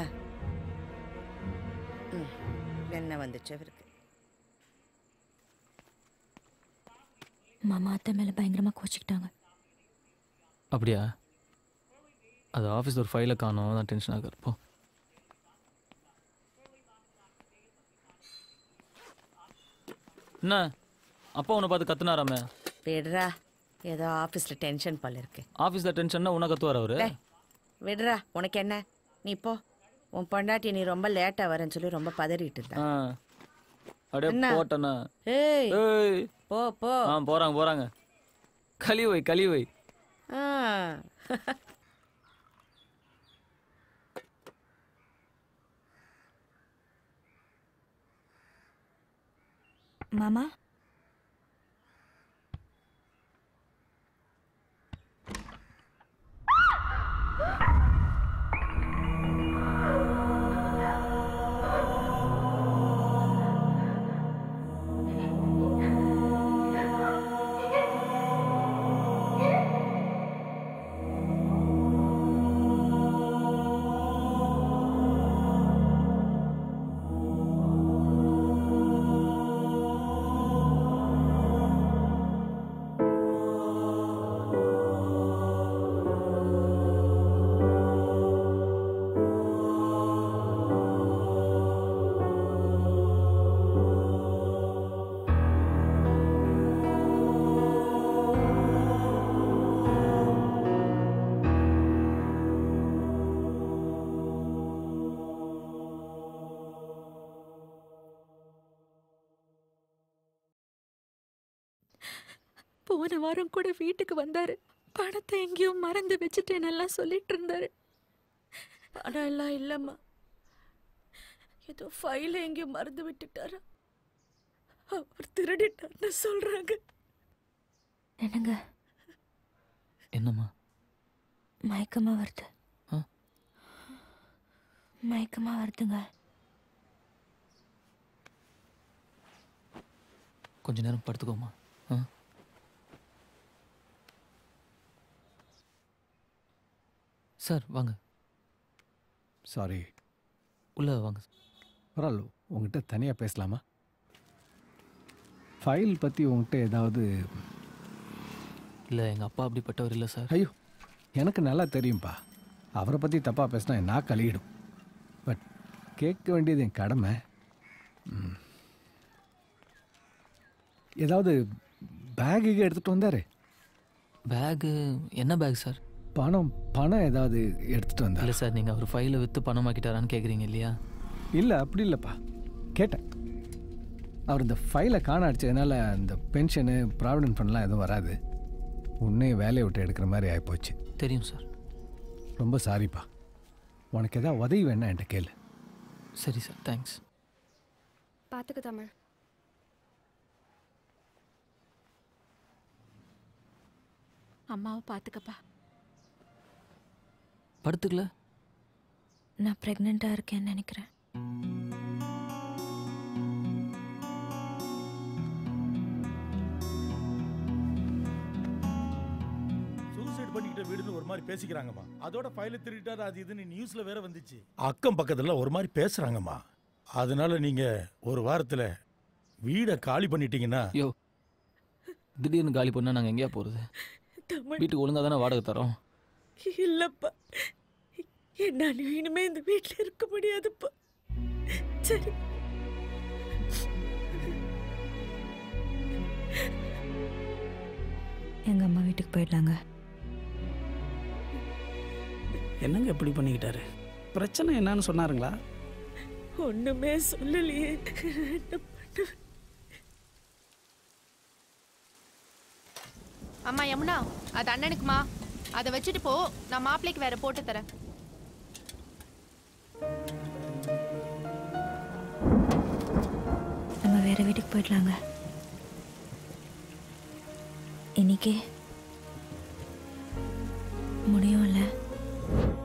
என்ன வந்துச்சு அவருக்கு? மாமா அத்தை மேல பயங்கரமா கோச்சிக்கிட்டாங்க. அப்படியா? அது ஆஃபீஸ் ஒரு ஃபைலை காணோம், தான் டென்ஷன் ஆகுது. போ. என்ன அப்பா உன்னை பார்த்து கத்துனாராமே? விடுறா, ஏதோ ஆஃபீஸில் டென்ஷன் போல இருக்கு. ஆஃபீஸில் டென்ஷன்னா உன்னை கத்துவார் அவரு? விடுறா, உனக்கு என்ன? நீ போ. உன் பொண்டாட்டி நீ ரொம்ப லேட்டாக வரேன்னு சொல்லி ரொம்ப பதறிட்டு இருந்தா. அப்படியே போட்டேண்ணா. ஏய் போ போ. போகிறாங்க. களி வை. மாமா போன வாரம் கூட வீட்டுக்கு வந்தாரு. பணத்தை எங்கேயோ மறந்து வச்சுட்டேன்னெல்லாம் சொல்லிட்டு இருந்தாரு. பணம் எல்லாம் இல்லம்மா, ஏதோ ஃபைல எங்கேயோ மறந்து விட்டுட்டாரா. அவர் திருடிட்டார்னு சொல்றாங்க. என்னங்க என்னம்மா? மயக்கமா வருது. மயக்கமா வருதுங்க. கொஞ்ச நேரம் படுத்துக்கோமா. சார் வாங்க. சாரி. உள்ள வாங்க. பரவாயில்ல, உங்ககிட்ட தனியாக பேசலாமா? ஃபைல் பற்றி உங்ககிட்ட ஏதாவது? இல்லை, எங்கள் அப்பா அப்படிப்பட்டவர் இல்லை சார். ஐயோ, எனக்கு நல்லா தெரியும்ப்பா. அவரை பற்றி தப்பாக பேசினா நான் கழியிடும். பட் கேட்க வேண்டியது என் கடமை. ஏதாவது பேகு எடுத்துகிட்டு வந்தார்? பேகு? என்ன பேக் சார்? பணம் ஏதாவது எடுத்துகிட்டு வந்தார்? இல்லை சார், நீங்கள் அவர் ஃபைலை விற்று பணமாக்கிட்டாரான்னு கேட்குறீங்க இல்லையா? இல்லை, அப்படி இல்லைப்பா. கேட்டேன். அவர் இந்த ஃபைலை காண அடிச்சதுனால அந்த பென்ஷனு ப்ராவிடென்ட் ஃபண்ட்லாம் எதுவும் வராது. உன்னையே வேலையை விட்டு எடுக்கிற மாதிரி ஆகிப்போச்சு. தெரியும் சார். ரொம்ப சாரிப்பா. உனக்கு எதாவது உதவி வேணா என்கிட்ட கேளு. சரி சார், தேங்க்ஸ். பார்த்துக்க தமிழ். அம்மாவை பார்த்துக்கப்பா. படுத்துக்கல. நான் ப்ரெக்னெண்ட்டாக இருக்கேன்னு நினைக்கிறேன். சூசைட் பண்ணிக்கிட்ட வீடுன்னு ஒரு மாதிரி பேசிக்கிறாங்கம்மா. அதோட ஃபைல திருட்டாரு அது இதுன்னு நியூஸ்ல வேற வந்துச்சு. அக்கம் பக்கத்துல ஒரு மாதிரி பேசுறாங்கம்மா. அதனால நீங்க ஒரு வாரத்துல வீடை காலி பண்ணிட்டீங்கன்னா. யோ, திடீர்னு காலி பண்ணால் நாங்கள் எங்கேயா போகிறது? வீட்டுக்கு ஒழுங்காக தானே வாடகை தரோம். இல்லப்பா, என்னால இனிமே இந்த வீட்டுல இருக்க முடியாதுப்பா. சரி, எங்கள் அம்மா வீட்டுக்கு போயிடலாங்க. என்னங்க எப்படி பண்ணிக்கிட்டாரு? பிரச்சனை என்னன்னு சொன்னாருங்களா? ஒண்ணுமே சொல்லலையே. என்ன பண்ணுவேன்? அம்மா யமுனா, அது அண்ணனுக்குமா. அதை வச்சுட்டு போ, நான் மாப்பிள்ளைக்கு வேற போட்டு தரேன். நம்ம வேற வீட்டுக்கு போயிடலாங்க. இன்னைக்கே முடியும்ல?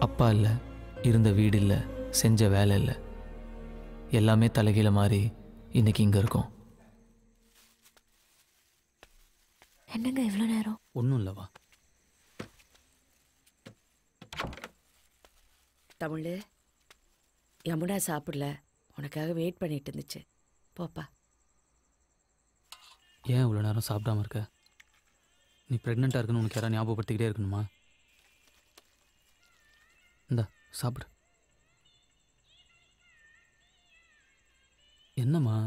அப்பா இல்லை, இருந்த வீடு இல்லை, செஞ்ச வேலை இல்லை, எல்லாமே தலைகீழ மாறி இன்னைக்கு இங்கே இருக்கோம். என்னங்க இவ்வளோ நேரம்? ஒன்றும் இல்லைவா. தமிழ், யமுனா சாப்பிடல, உனக்காக வெயிட் பண்ணிட்டு இருந்துச்சு. போப்பா. ஏன் இவ்வளோ நேரம் சாப்பிடாம இருக்க? நீ ப்ரெக்னெண்ட்டாக இருக்குன்னு உனக்கு யாராவது ஞாபகப்படுத்திக்கிட்டே இருக்கணுமா? இந்தா சாப்பிடு. என்னம்மா?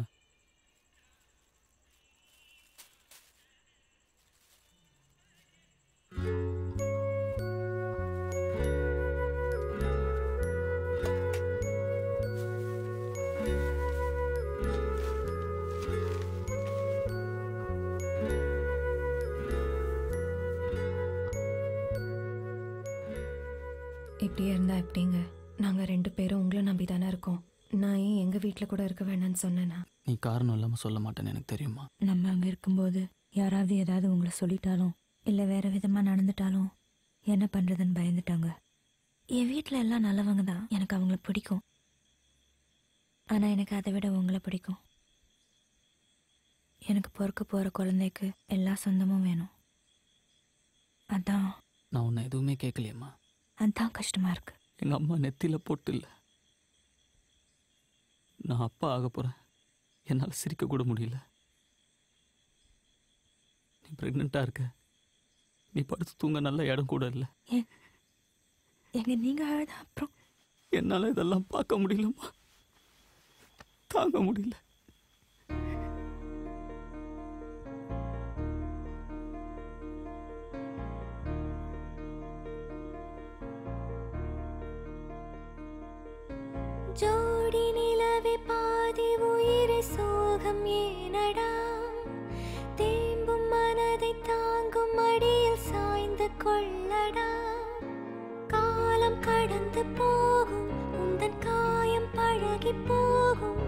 இப்படியே இருந்தா எப்படிங்க? நாங்கள் 2 பேரும் உங்களை நம்பி தானே இருக்கோம். நான் ஏன் எங்கள் வீட்டில் கூட இருக்க வேணான்னு சொன்னேன்னா? நீ காரணம் இல்லாமல் சொல்ல மாட்டேன்னு எனக்கு தெரியுமா. நம்ம அங்கே இருக்கும்போது யாராவது ஏதாவது உங்களை சொல்லிட்டாலும் இல்லை வேறு விதமாக நடந்துட்டாலும் என்ன பண்ணுறதுன்னு பயந்துட்டாங்க. என் வீட்டில் எல்லாம் நல்லவங்க தான், எனக்கு அவங்கள பிடிக்கும். ஆனால் எனக்கு அதை விட உங்களை பிடிக்கும். எனக்கு பொறுக்க போகிற குழந்தைக்கு எல்லா சொந்தமும் வேணும். அதான் நான் உன்னை எதுவுமே கேட்கலையம்மா. அதான் கஷ்டமாக இருக்கு. எங்கள் அம்மா நெத்தியில் போட்டு இல்லை. நான் அப்பா ஆக போகிறேன், என்னால் சிரிக்க கூட முடியல. நீ ப்ரெக்னெண்ட்டாக இருக்க, நீ படுத்து தூங்க நல்ல இடம் கூட இல்லை. எங்க நீங்கள் அழுத அப்புறம் என்னால் இதெல்லாம் பார்க்க முடியலம்மா, தாங்க முடியல. ஜோடி நிலவே பாதி உயிரை சோகம் ஏனடா தேம்பும் மன மனதை தாங்கும் மடியில் சாய்ந்து கொள்ளடா. காலம் கடந்து போகும், உந்தன் காயம் பழகி போகும்.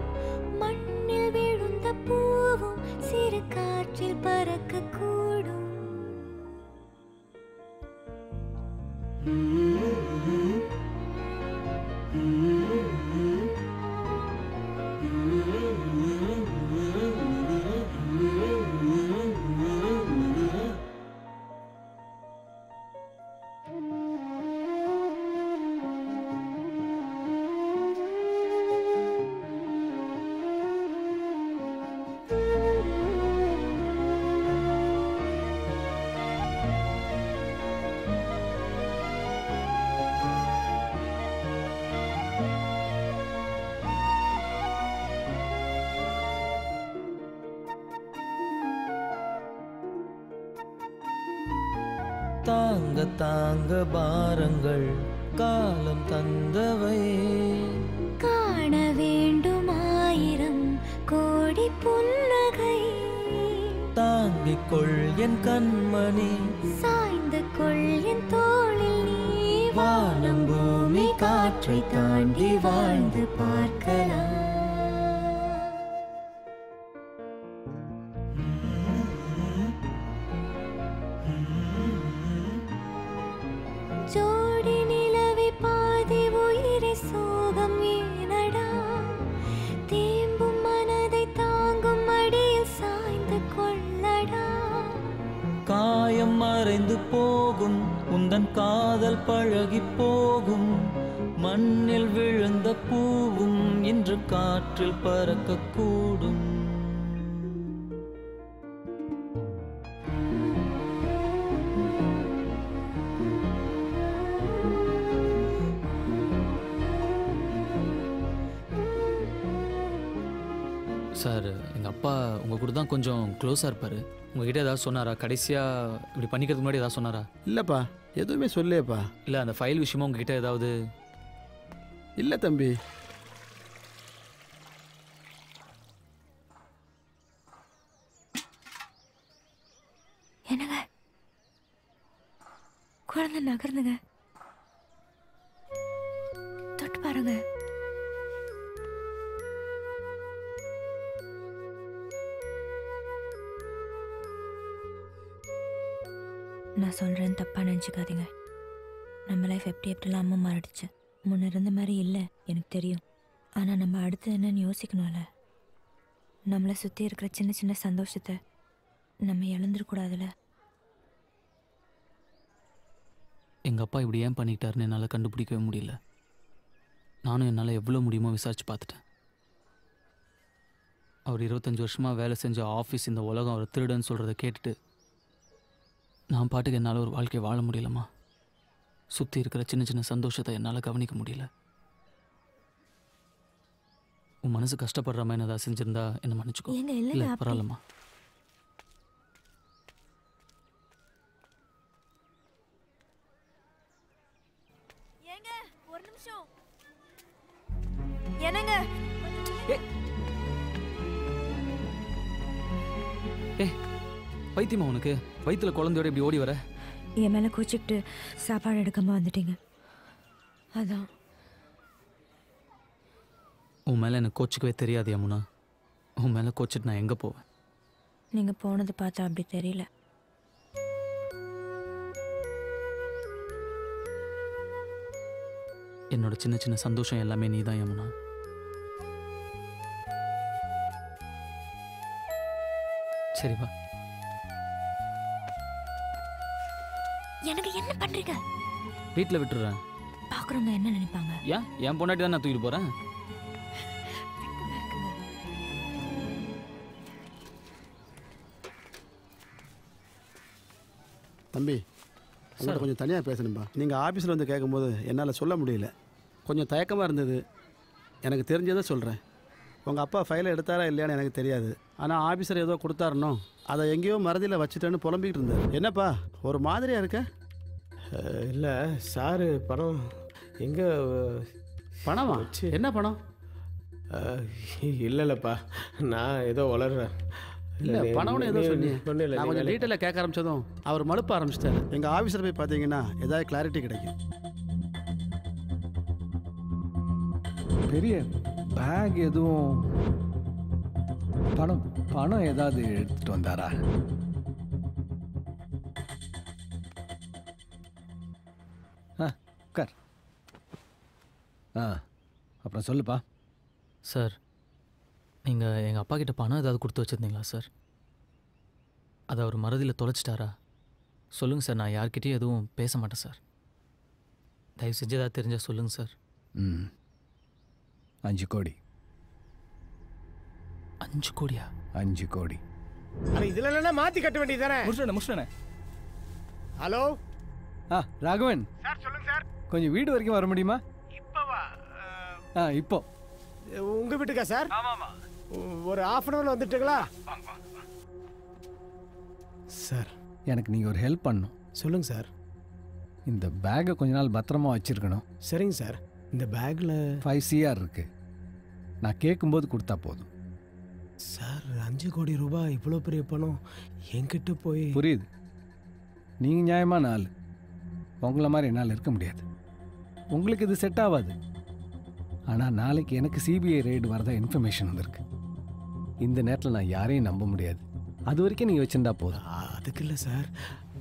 மண்ணில் விழுந்த பூவும் சிறு காற்றில் பறக்க கூடும். தாங்க தாங்க பாரங்கள் காலம் தந்தவை. காண வேண்டும் ஆயிரம் கோடி புன்னகை. தாங்கிக் கொள் என் கண்மணி, சாய்ந்து கொள் என் தோளில் நீ. வானம் பூமி காற்றை தாண்டி வாழ்ந்து பார்க்கலாம். ஜோடி நிலவை பாதி உயிரை சோகம் ஏனடா. தேம்பும் மனதை தாங்கும் மடியில் சாய்ந்து கொள்ளடா. காயம் மறைந்து போகும், உந்தன் காதல் பழகி போகும். மண்ணில் விழுந்த பூவும் இன்று காற்றில் பறக்க கூடும். சார் எங்கள் அப்பா உங்கள் கூட தான் கொஞ்சம் க்ளோஸாக இருப்பார். உங்ககிட்ட ஏதாவது சொன்னாரா? கடைசியாக இப்படி பண்ணிக்கிறதுக்கு முன்னாடி ஏதாவது சொன்னாரா? இல்லைப்பா, எதுவுமே சொல்லேப்பா. இல்லை அந்த ஃபைல் விஷயமா உங்ககிட்ட ஏதாவது? இல்லை தம்பி. என்னங்க குழந்தை நகர்ந்துங்க, தொட்டு பாருங்க. நான் சொல்கிறேன், தப்பாக நினச்சிக்காதீங்க. நம்ம லைஃப் எப்படிலாம் அம்மா மாறிடுச்சு. முன்ன இருந்த மாதிரி இல்லை எனக்கு தெரியும். ஆனால் நம்ம அடுத்து என்னன்னு யோசிக்கணும்ல. நம்மளை சுற்றி இருக்கிற சின்ன சின்ன சந்தோஷத்தை நம்ம இழந்துடக்கூடாதுல்ல. எங்கள் அப்பா இப்படி ஏன் பண்ணிக்கிட்டாருன்னு என்னால் கண்டுபிடிக்கவே முடியல. நானும் என்னால் எவ்வளோ முடியுமோ விசாரிச்சு பார்த்துட்டேன். அவர் 25 வருஷமாக வேலை செஞ்ச ஆஃபீஸ், இந்த உலகம் அவர் திருடன்னு சொல்கிறத கேட்டுட்டு நான் பாட்டுக்கு என்னால் ஒரு வாழ்க்கையை வாழ முடியலம்மா. சுற்றி இருக்கிற சின்ன சின்ன சந்தோஷத்தை என்னால் கவனிக்க முடியல. உன் மனசு கஷ்டப்படுற மாதிரி ஏதாவது செஞ்சிருந்தா என்ன மன்னிச்சுக்கோ. இல்லை பரவாயில்லம்மா. ஒரு நிமிஷம் என்னங்க. பைத்தியமா உனக்கு? வயிற்றுல குழந்தையோட இப்படி ஓடி வர? என் மேலே கோச்சிக்கிட்டு சாப்பாடு எடுக்காம வந்துட்டீங்க, அதான். உன் மேலே எனக்கு கோச்சிக்கவே தெரியாது யமுனா. உன் மேலே கோச்சிட்டு நான் எங்கே போவேன்? நீங்கள் போனது பார்த்தா அப்படி தெரியல. என்னோட சின்ன சின்ன சந்தோஷம் எல்லாமே நீ தான் யமுனா. சரி வா. எனக்கு என்ன பண்றீங்க? வீட்டில் விட்டுறேன். பார்க்குறவங்க என்ன நினைப்பாங்க? ஏன் என் பொண்டாட்டி தான் நான் தூக்கிட்டு போகிறேன். தம்பி, உங்கள்கிட்ட கொஞ்சம் தனியாக பேசணும்பா. நீங்கள் ஆஃபீஸில் வந்து கேட்கும்போது என்னால் சொல்ல முடியல. கொஞ்சம் தயக்கமாக இருந்தது. எனக்கு தெரிஞ்சதை சொல்கிறேன். உங்கள் அப்பா ஃபைலை எடுத்தாரா இல்லையான்னு எனக்கு தெரியாது. ஆனால் ஆஃபீஸர் ஏதோ கொடுத்தாருனோ அதை எங்கேயோ மறதியில் வச்சுட்டேன்னு புலம்பிக்கிட்டு இருந்தார். என்னப்பா ஒரு மாதிரியாக இருக்க? இல்லை சாரு, பணம் எங்கே? பணமா? என்ன பணம்? இல்லைல்லப்பா, நான் ஏதோ வளர்றேன். இல்லை பணம்னு ஏதோ சொன்னீங்க. ஒன்றும் இல்லை நான் கொஞ்சம் டீட்டெயிலாக கேட்க ஆரம்பிச்சதும் அவர் மழுப்ப ஆரம்பிச்சிட்டாரு. எங்கள் ஆஃபீஸில் போய் பார்த்தீங்கன்னா ஏதாவது கிளாரிட்டி கிடைக்கும். பெரிய பேக் எதுவும் பணம் பணம் ஏதாவது எடுத்துட்டு வந்தாரா? உட்கார். அப்புறம் சொல்லுப்பா. சார் நீங்கள் எங்கள் அப்பா கிட்ட பணம் ஏதாவது கொடுத்து வச்சுருந்தீங்களா சார்? அதை அவர் மறதியில் தொலைச்சிட்டாரா? சொல்லுங்கள் சார், நான் யார்கிட்டயும் எதுவும் பேச மாட்டேன் சார். தயவு செஞ்சு ஏதாவது தெரிஞ்சால் சொல்லுங்கள் சார். 5 கோடி. 5 கோடியா? 5 கோடி. இதுல இல்லைன்னா மாற்றி கட்ட வேண்டியது தானே? முடிச்சுட்டேனே. ஹலோ ராகவன் சார், சொல்லுங்க சார். கொஞ்சம் வீடு வரைக்கும் வர முடியுமா? இப்போவா? இப்போ உங்கள் வீட்டுக்கா சார்? ஆமாம். ஒரு ½ அன் ஹவரில் வந்துட்டுங்களா? சார் எனக்கு நீங்கள் ஒரு ஹெல்ப் பண்ணணும். சொல்லுங்கள் சார். இந்த பேக்கை கொஞ்ச நாள் பத்திரமா வச்சுருக்கணும். சரிங்க சார். இந்த பேக்கில் 5 CR இருக்கு. நான் கேட்கும்போது கொடுத்தா போதும். சார் 5 கோடி ரூபாய் இவ்வளோ பெரிய பணம் என்கிட்ட போய். புரியுது, நீங்கள் நியாயமான ஆள். உங்களை மாதிரி என்னால் இருக்க முடியாது. உங்களுக்கு இது செட் ஆகாது. ஆனால் நாளைக்கு எனக்கு சிபிஐ ரெய்டு வரதா இன்ஃபர்மேஷன் வந்திருக்கு. இந்த நேரத்தில் நான் யாரையும் நம்ப முடியாது. அது வரைக்கும் நீங்கள் வச்சுருந்தா போதும். அதுக்கு இல்லை சார்.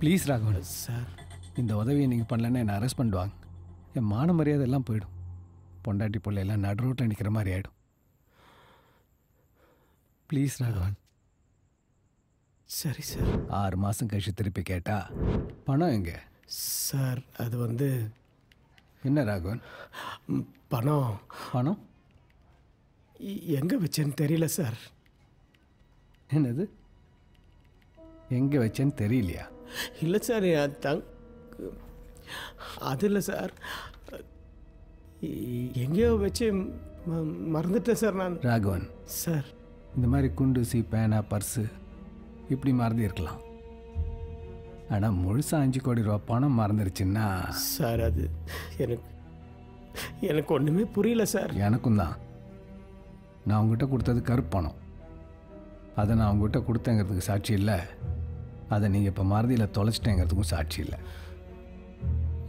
ப்ளீஸ் ராகவன் சார், இந்த உதவியை நீங்கள் பண்ணலன்னா என்னை அரெஸ்ட் பண்ணுவாங்க. என் மான மரியாதை எல்லாம் போயிடும். பொண்டாட்டி பிள்ளை எல்லாம் நடு ரோட்டில் நிற்கிற மாதிரி ஆகிடும். ப்ளீஸ் ராகவன். சரி சார். 6 மாதம் கழிச்சு திருப்பி கேட்டா பணம் எங்கே? சார் அது வந்து என்ன ராகவன்? பணம் பணம் எங்கே வச்சேன்னு தெரியல சார். என்னது எங்கே வச்சேன்னு தெரியலையா? இல்லை சார், அது இல்லை சார். எங்கேயோ வச்சு மறந்துட்டேன் சார் நான். ராகவன் சார், இந்த மாதிரி குண்டூசி, பேனா, பர்ஸு இப்படி மறந்து இருக்கலாம். ஆனால் முழுசாக 5 கோடி ரூபா பணம் மறந்துருச்சுன்னா சார் அது எனக்கு ஒன்றுமே புரியல சார். எனக்கும் தான். நான் உங்ககிட்ட கொடுத்தது கருப்பு பணம். அதை நான் உங்ககிட்ட கொடுத்தேங்கிறதுக்கு சாட்சி இல்லை. அதை நீங்கள் இப்போ மறதியில் தொலைச்சிட்டேங்கிறதுக்கும் சாட்சி இல்லை,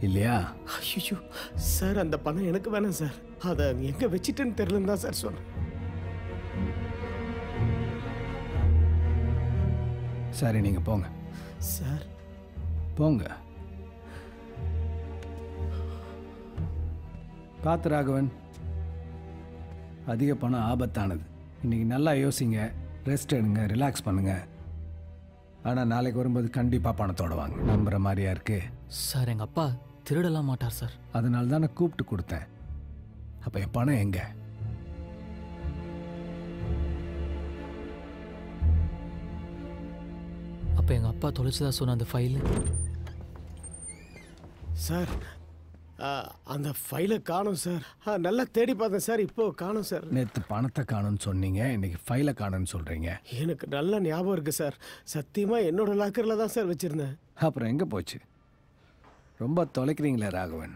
இல்லையா? ஐயோ சார், அந்த பணம் எனக்கு வேணாம் சார். அதை எங்கே வச்சுட்டேன்னு தெரியலன்னு தான் சார் சொன்னேன். சரி, நீங்கள் போங்க சார். போங்க. பார்த்து ராகவன், அதிக பணம் ஆபத்தானது. இன்றைக்கி நல்லா யோசிங்க, ரெஸ்ட் எடுங்க, ரிலாக்ஸ் பண்ணுங்க. ஆனால் நாளைக்கு வரும்போது கண்டிப்பாக பணத்தோட வாங்க. நம்புகிற மாதிரியா இருக்கு? சார், எங்கள் அப்பா திருடலாம் மாட்டார் சார். அதனால தான் நான் கூப்பிட்டு கொடுத்தேன். அப்போ என் பணம் எங்கே? அப்போ எங்கள் அப்பா தொலைச்சதா சொன்ன அந்த ஃபைலு? சார், அந்த ஃபைலை காணும் சார். நல்லா தேடி பார்த்தேன் சார், இப்போ காணும் சார். நேற்று பணத்தை காணும்னு சொன்னீங்க, இன்னைக்கு ஃபைலை காணும்னு சொல்கிறீங்க. எனக்கு நல்ல ஞாபகம் இருக்குது சார். சத்தியமாக என்னோட லாக்கரில் தான் சார் வச்சுருந்தேன். அப்புறம் எங்கே போச்சு? ரொம்ப தொலைக்கிறீங்களே ராகவன்.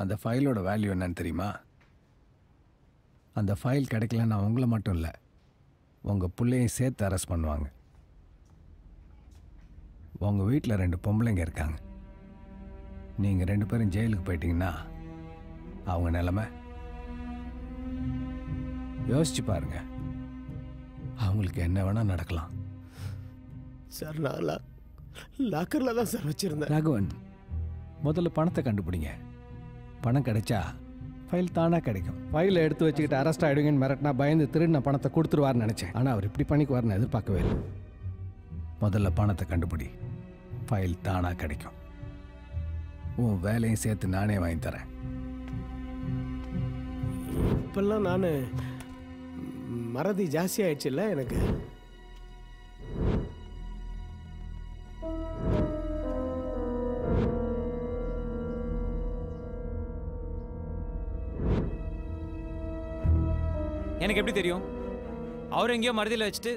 அந்த ஃபைலோட வேல்யூ என்னன்னு தெரியுமா? அந்த ஃபைல் கிடைக்கலன்னா உங்களை மட்டும் இல்லை, உங்கள் பிள்ளையும் சேர்த்து அரெஸ்ட் பண்ணுவாங்க. உங்கள் வீட்டில் 2 பொம்பளைங்க இருக்காங்க. நீங்கள் 2 பேரும் ஜெயிலுக்கு போயிட்டீங்கன்னா அவங்க நிலைமை யோசிச்சு பாருங்க. அவங்களுக்கு என்ன வேணால் நடக்கலாம். சார், நான் லாக்கரில் தான் சார் வச்சுருந்தேன். ராகவன், முதல்ல பணத்தை கண்டுபிடிங்க. பணம் கிடைச்சா ஃபைல் தானாக கிடைக்கும். ஃபைலை எடுத்து வச்சுக்கிட்டு அரெஸ்ட் ஆகிடுங்கன்னு மிரட்டினா பயந்து திருடின பணத்தை கொடுத்துருவார்னு நினச்சேன். ஆனால் அவர் இப்படி பண்ணிக்குவார்னு எதிர்பார்க்கவே இல்லை. முதல்ல பணத்தை கண்டுபிடி, ஃபைல் தானாக கிடைக்கும். உன் வேலையும் சேர்த்து நானே வாங்கி தரேன். இப்பெல்லாம் நான் மறதி ஜாஸ்தி ஆயிடுச்சுல்ல எனக்கு. எனக்கு எப்படி தெரியும்? அவர் எங்கேயோ மறதியில் வச்சுட்டு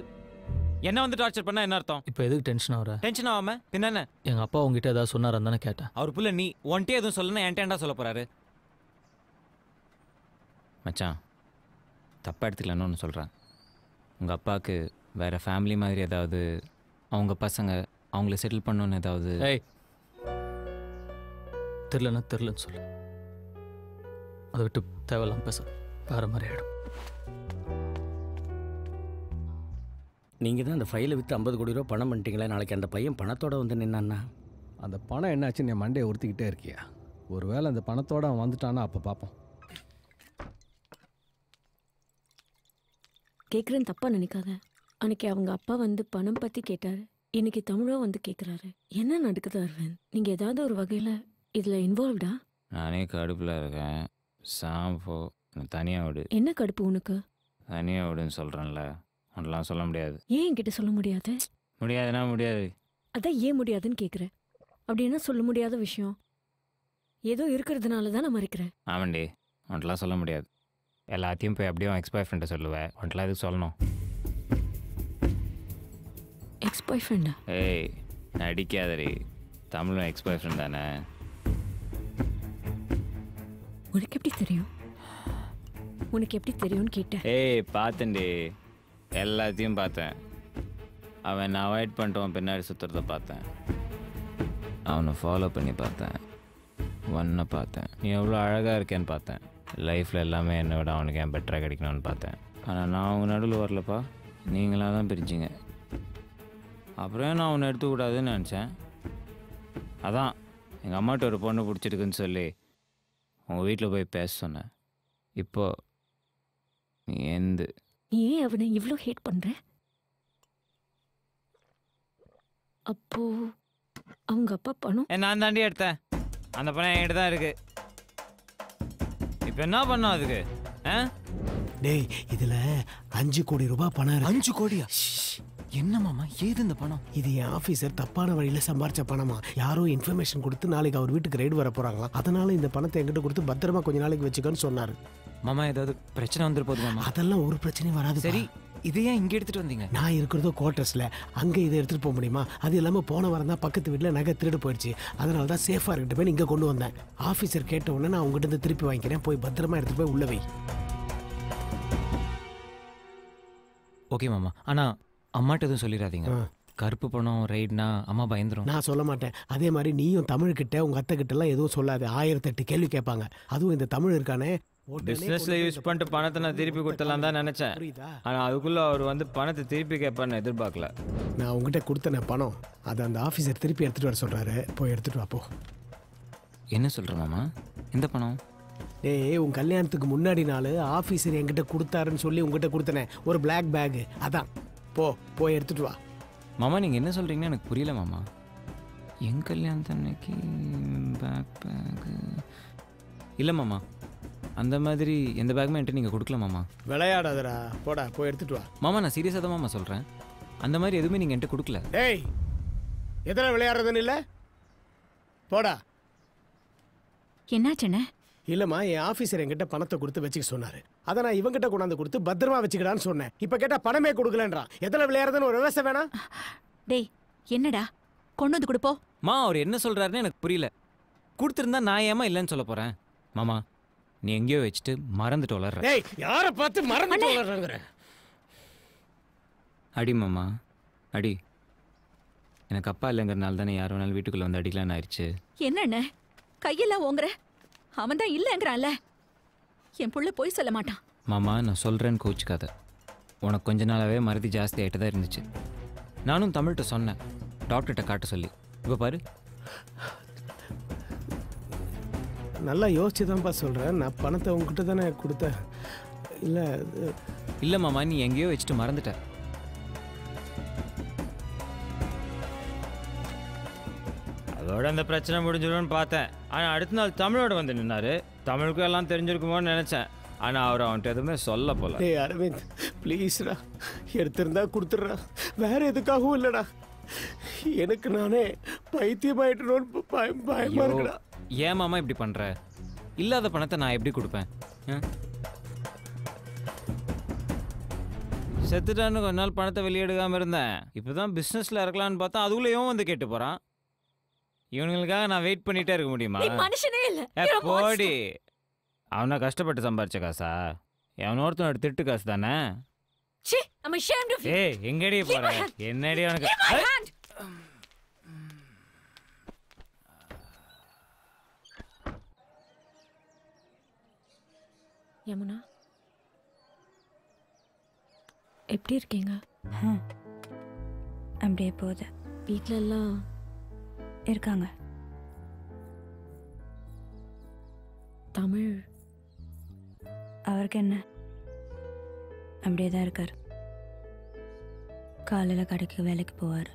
என்ன வந்து டார்ச்சர் பண்ணா என்ன அர்த்தம்? இப்போ எதுக்கு டென்ஷன் ஆகுற? டென்ஷன் ஆகாம பின்ன எங்கள் அப்பா உங்ககிட்ட ஏதாவது சொன்னார் தானே கேட்டேன். அவர் புள்ள நீ ஒன்ட்டே எதுவும் சொல்லணும், என்டேண்டா சொல்ல போறாரு. மச்சான், தப்பா எடுத்துக்கலன்னு ஒன்று சொல்கிறேன். உங்கள் அப்பாவுக்கு வேறு ஃபேமிலி மாதிரி ஏதாவது அவங்க பசங்க அவங்கள செட்டில் பண்ணணுன்னு ஏதாவது? ஏய், தெரிலன்னா தெரிலன்னு சொல்லு. அதை விட்டு தேவையில்லாம பேச வேறு மாதிரி ஆகிடும். நீங்கள் தான் அந்த ஃபைலை விற்று 50 கோடி ரூபா பணம் பண்ணிட்டீங்களே, நாளைக்கு அந்த பையன் பணத்தோட வந்து நின்னான்னா? அந்த பணம் என்னாச்சுன்னு என் மண்டையை உறுத்திக்கிட்டே இருக்கியா? ஒருவேளை அந்த பணத்தோட அவன் வந்துட்டான்னா அப்போ பார்ப்போம். கேட்குறேன்னு தப்பாக நினைக்காத. அன்னைக்கு அவங்க அப்பா வந்து பணம் பற்றி கேட்டார், இன்னைக்கு தமிழும் வந்து கேட்குறாரு. என்ன நடக்குது அரவிந்த்? நீங்கள் ஏதாவது ஒரு வகையில் இதில் இன்வால்வ்டா? நானே கடுப்பில் இருக்கேன். சாம்போ தனியாக விடு. என்ன கடுப்பு உனக்கு? தனியாக விடுன்னு சொல்கிறேன்ல, ஒன்றெலாம் சொல்ல முடியாது. ஏன் என்கிட்ட சொல்ல முடியாது? முடியாதுன்னா முடியாது. அதான் ஏன் முடியாதுன்னு கேட்குறேன். அப்படி என்ன சொல்ல முடியாத விஷயம்? ஏதோ இருக்கிறதுனால தான் நான் மறைக்கிறேன். ஆமாண்டி, ஒன்றெலாம் சொல்ல முடியாது. எல்லாத்தையும் போய் அப்படியே எக்ஸ் பாய் ஃப்ரெண்டை சொல்லுவேன். ஒன்றெலாம் எதுக்கு சொல்லணும்? எக்ஸ் பாய் ஃப்ரெண்டா? ஏய் நடிக்காதடி, தமிழும் எக்ஸ் பாய் ஃப்ரெண்ட் தானே. உனக்கு எப்படி தெரியும்? உனக்கு எப்படி தெரியும்னு கேட்டேன். ஏய் பார்த்தேன்டி, எல்லாத்தையும் பார்த்தேன். அவன் அவாய்ட் பண்ணிட்டு பின்னாடி சுற்றுறத பார்த்தேன். அவனை ஃபாலோ பண்ணி பார்த்தேன். ஒன்றை பார்த்தேன். நீ எவ்வளோ அழகாக இருக்கேன்னு பார்த்தேன். லைஃப்பில் எல்லாமே என்னை விட அவனுக்கு ஏன் பெட்டராக கிடைக்கணும்னு பார்த்தேன். ஆனால் நான் அவங்க நடுவில் வரலப்பா, நீங்களாக தான் பிரிச்சிங்க. அப்புறம் நான் அவனை எடுத்துக்கூடாதுன்னு நினச்சேன். அதான் எங்கள் அம்மாட்ட ஒரு பொண்ணு பிடிச்சிருக்குன்னு சொல்லி உங்கள் வீட்டில் போய் பேச சொன்னேன். இப்போ நீ ஏன் அவனை இவ்வளோ ஹேட் பண்ணுற? அப்போ அவங்க அப்பா பணம் நான் தாண்டி எடுத்தேன். அந்த பணம் என்கிட்ட தான் இருக்கு. இப்போ என்ன பண்ணோம் அதுக்கு? டேய், இதுல 5 கோடி ரூபாய் பணம் இருக்கு. 5 கோடியா? என்ன மாமா, ஏது இந்த பணம்? இது என் ஆபீசர் தப்பான வழியில சம்பாரிச்ச பணமா. யாரோ இன்ஃபர்மேஷன் கொடுத்து நாளைக்கு அவர் வீட்டுக்கு ரைடு வர போறாங்களா, அதனால இந்த பணத்தை என்கிட்ட கொடுத்து பத்திரமா கொஞ்ச நாளைக்கு வச்சுக்கன்னு சொன்னாரு. மாமா ஏதாவது பிரச்சனை வந்துரு போகுது மாமா? அதெல்லாம் ஒரு பிரச்சனையும் வராது. சரி, இதை ஏன் இங்கே எடுத்துட்டு வந்தீங்க? நான் இருக்கிறதோ குவார்டர்ஸ்ல, அங்கே இதை எடுத்துட்டு போக முடியுமா? அது இல்லாமல் போன வாரம் தான் பக்கத்து வீட்டில் நகை திருடு போயிடுச்சு. அதனால தான் சேஃபாக இருக்கட்டும் போய் இங்கே கொண்டு வந்தேன். ஆஃபீஸர் கேட்ட உடனே நான் உங்ககிட்ட இருந்து திருப்பி வாங்கிக்கிறேன். போய் பத்திரமா எடுத்துட்டு போய் உள்ள வை. ஓகே மாமா, ஆனால் அம்மாட்ட எதுவும் சொல்லிடாதீங்க. கருப்பு பணம் ரைட்னா அம்மா பயந்துரும். நான் சொல்ல மாட்டேன். அதே மாதிரி நீயும் தமிழ்கிட்ட உங்க அத்தை கிட்ட எல்லாம் எதுவும் சொல்லாது. 1008 கேள்வி கேட்பாங்க. அதுவும் இந்த தமிழ் இருக்கானே, பிஸ்னஸில் யூஸ் பண்ணிட்டு பணத்தை நான் திருப்பி கொடுத்தலாம் தான் நினச்சேன். ஆனால் அதுக்குள்ளே அவர் வந்து பணத்தை திருப்பி கேட்பான்னு எதிர்பார்க்கல. நான் உங்ககிட்ட கொடுத்தன பணம், அதை அந்த ஆஃபீஸர் திருப்பி எடுத்துகிட்டு வர சொல்கிறாரு. போய் எடுத்துகிட்டு வாப்போ. என்ன சொல்கிற மாமா? எந்த பணம்? டேய், உன் கல்யாணத்துக்கு முன்னாடி நாள் ஆஃபீஸர் என்கிட்ட கொடுத்தாருன்னு சொல்லி உங்ககிட்ட கொடுத்தனே ஒரு பிளாக் பேகு, அதான். போய் எடுத்துகிட்டு வா. மாமா நீங்கள் என்ன சொல்கிறீங்கன்னு எனக்கு புரியல மாமா. என் கல்யாணத்து அன்னைக்கு பேக்கு இல்லை மாமா, அந்த மாதிரி எந்த பேக்குமே என்கிட்ட நீங்கள் கொடுக்கல மாமா. விளையாடாதடா, போடா போய் எடுத்துட்டு வா. மாமா நான் சீரியஸாக தான் மாமா சொல்கிறேன். அந்த மாதிரி எதுவுமே நீங்கள் என்கிட்ட கொடுக்கல. டேய், எதனா விளையாடுறதுன்னு இல்லை, போடா. என்னாச்சுண்ணே? இல்லைம்மா, என் ஆஃபீஸர் என்கிட்ட பணத்தை கொடுத்து வச்சுக்க சொன்னார். அதை நான் இவங்கிட்ட கொண்டாந்து கொடுத்து பத்திரமா வச்சுக்கிடான்னு சொன்னேன். இப்போ கேட்டால் பணமே கொடுக்கலன்றான். எதில் விளையாடுறதுன்னு ஒரு விவசாயம் வேணாம். டேய் என்னடா கொண்டு வந்து கொடுப்போ. மா அவர் என்ன சொல்கிறாருன்னு எனக்கு புரியல. கொடுத்துருந்தா நான் ஏமா இல்லைன்னு சொல்ல போகிறேன்? மாமா நீ எங்கேயோ வச்சுட்டு மறந்துட்டு வளர்ற. டேய், யாரை பார்த்து மறந்துட்டு வளர்றங்கிற? அடி மாமா அடி. எனக்கு அப்பா இல்லைங்கிறனால தானே யார் வேணாலும் வீட்டுக்குள்ளே வந்து அடிக்கலான்னு ஆயிடுச்சு. என்னண்ணே கையெல்லாம் ஓங்குற? அவன் தான் இல்லைங்கிறான்ல. என் புள்ள போய் சொல்ல மாட்டான். மாமா நான் சொல்கிறேன்னு கோச்சிக்காத. உனக்கு கொஞ்ச நாளாகவே மறதி ஜாஸ்தி ஆகிட்டு தான் இருந்துச்சு. நானும் தமிழ்கிட்ட சொன்னேன் டாக்டர்கிட்ட காட்ட சொல்லி. இப்போ பாரு. நல்லா யோசிச்சு தான்ப்பா சொல்கிறேன். நான் பணத்தை உங்ககிட்ட தானே கொடுத்தேன். இல்லை மாமா, நீ எங்கேயோ வச்சுட்டு மறந்துட்ட. அதோட அந்த பிரச்சனை முடிஞ்சிடும்னு பார்த்தேன். ஆனால் அடுத்த நாள் தமிழோட வந்து நின்னாரு. தமிழுக்கும் எல்லாம் தெரிஞ்சிருக்குமோன்னு நினச்சேன். ஆனால் அவர் அவன்கிட்ட எதுவுமே சொல்ல போல. டேய் அரவிந்த், ப்ளீஸ்டா, எடுத்திருந்தா கொடுத்துட்றா. வேற எதுக்காகவும் இல்லைடா. எனக்கு நானே பைத்தியமாயிட்டணும்னு பயமா இருக்குடா. ஏன் மாமா இப்படி பண்ணுற? இல்லாத பணத்தை நான் எப்படி கொடுப்பேன்? செத்துட்டான்னு கொஞ்ச நாள் பணத்தை வெளியெடுக்காமல் இருந்தேன். இப்போ தான் பிஸ்னஸில் இருக்கலான்னு பார்த்தா அதுக்குள்ளேயும் வந்து கேட்டு போகிறான். இவனுங்களுக்காக நான் வெயிட் பண்ணிகிட்டே இருக்க முடியுமா? மனுஷனே இல்லை. போடி. அவனை கஷ்டப்பட்டு சம்பாரிச்ச காசா? எவனோருத்தனோட திட்டு காசு தானே. ச்சே, I'm ashamed of you. ஏய் எங்கடி Leave போற my hand. என்னடி உனக்கு Leave my hand. யமுனா எப்படி இருக்கீங்க? அப்படியே போகுது. வீட்ல எல்லாம் இருக்காங்க. தமிழ் அவருக்கு என்ன, அப்படியே தான் இருக்கார். காலையில் கடைக்கு வேலைக்கு போவார்,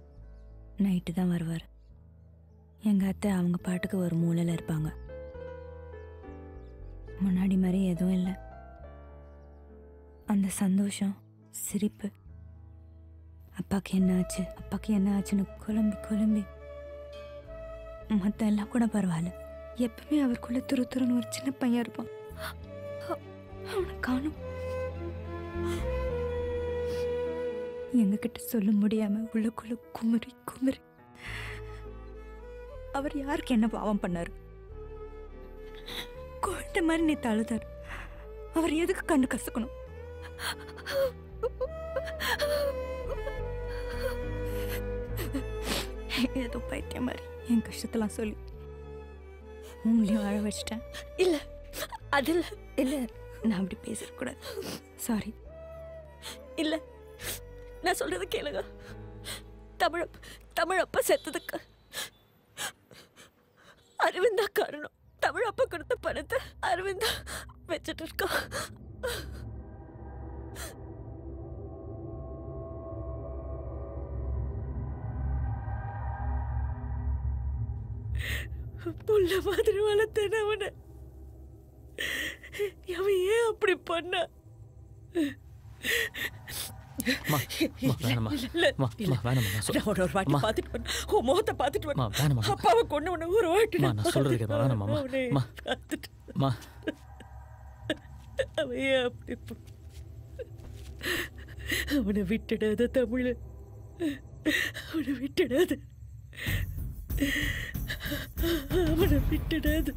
நைட்டு தான் வருவார். எங்கள் அத்தை அவங்க பாட்டுக்கு ஒரு மூலையில் இருப்பாங்க. முன்னாடி மாதிரி எதுவும் இல்லை. அந்த சந்தோஷம், சிரிப்பு, அப்பாவுக்கு என்ன ஆச்சு அப்பாவுக்கு என்ன ஆச்சுன்னு குழம்பி குழம்பி, மற்ற எல்லாம் கூட பரவாயில்ல. எப்பவுமே அவருக்குள்ள துருன்னு ஒரு சின்ன பையன் இருப்பான். அவனை காணும். எங்ககிட்ட சொல்ல முடியாம உள்ளுக்குள்ள குமரி குமரி. அவர் யாருக்கு என்ன பாவம் பண்ணாரு? குழந்தை மாதிரி நீ தழுதார். அவர் எதுக்கு கண்டு கசக்கணும்? ஏதோ பைத்தியம் மாதிரி என் கஷ்டத்தெல்லாம் சொல்லி உங்களையும் அழ வச்சிட்டேன். இல்ல அதில் இல்லை, நான் அப்படி பேசக்கூடாது. சாரி. இல்ல நான் சொல்றது கேளுங்க. தமிழ் அப்பா செத்ததுக்கு அரவிந்தா காரணம். தமிழ் அப்பா கொடுத்த பணத்தை அரவிந்தா வச்சுட்டு இருக்கா. புள்ள மாதிரி வளர்த்தேன் அவனை. அவன் ஏன் அப்படி பண்ண? அவனை விட்டுடாத தமிழ், அவனை விட்டுடாத, அவனை விட்டுடாத.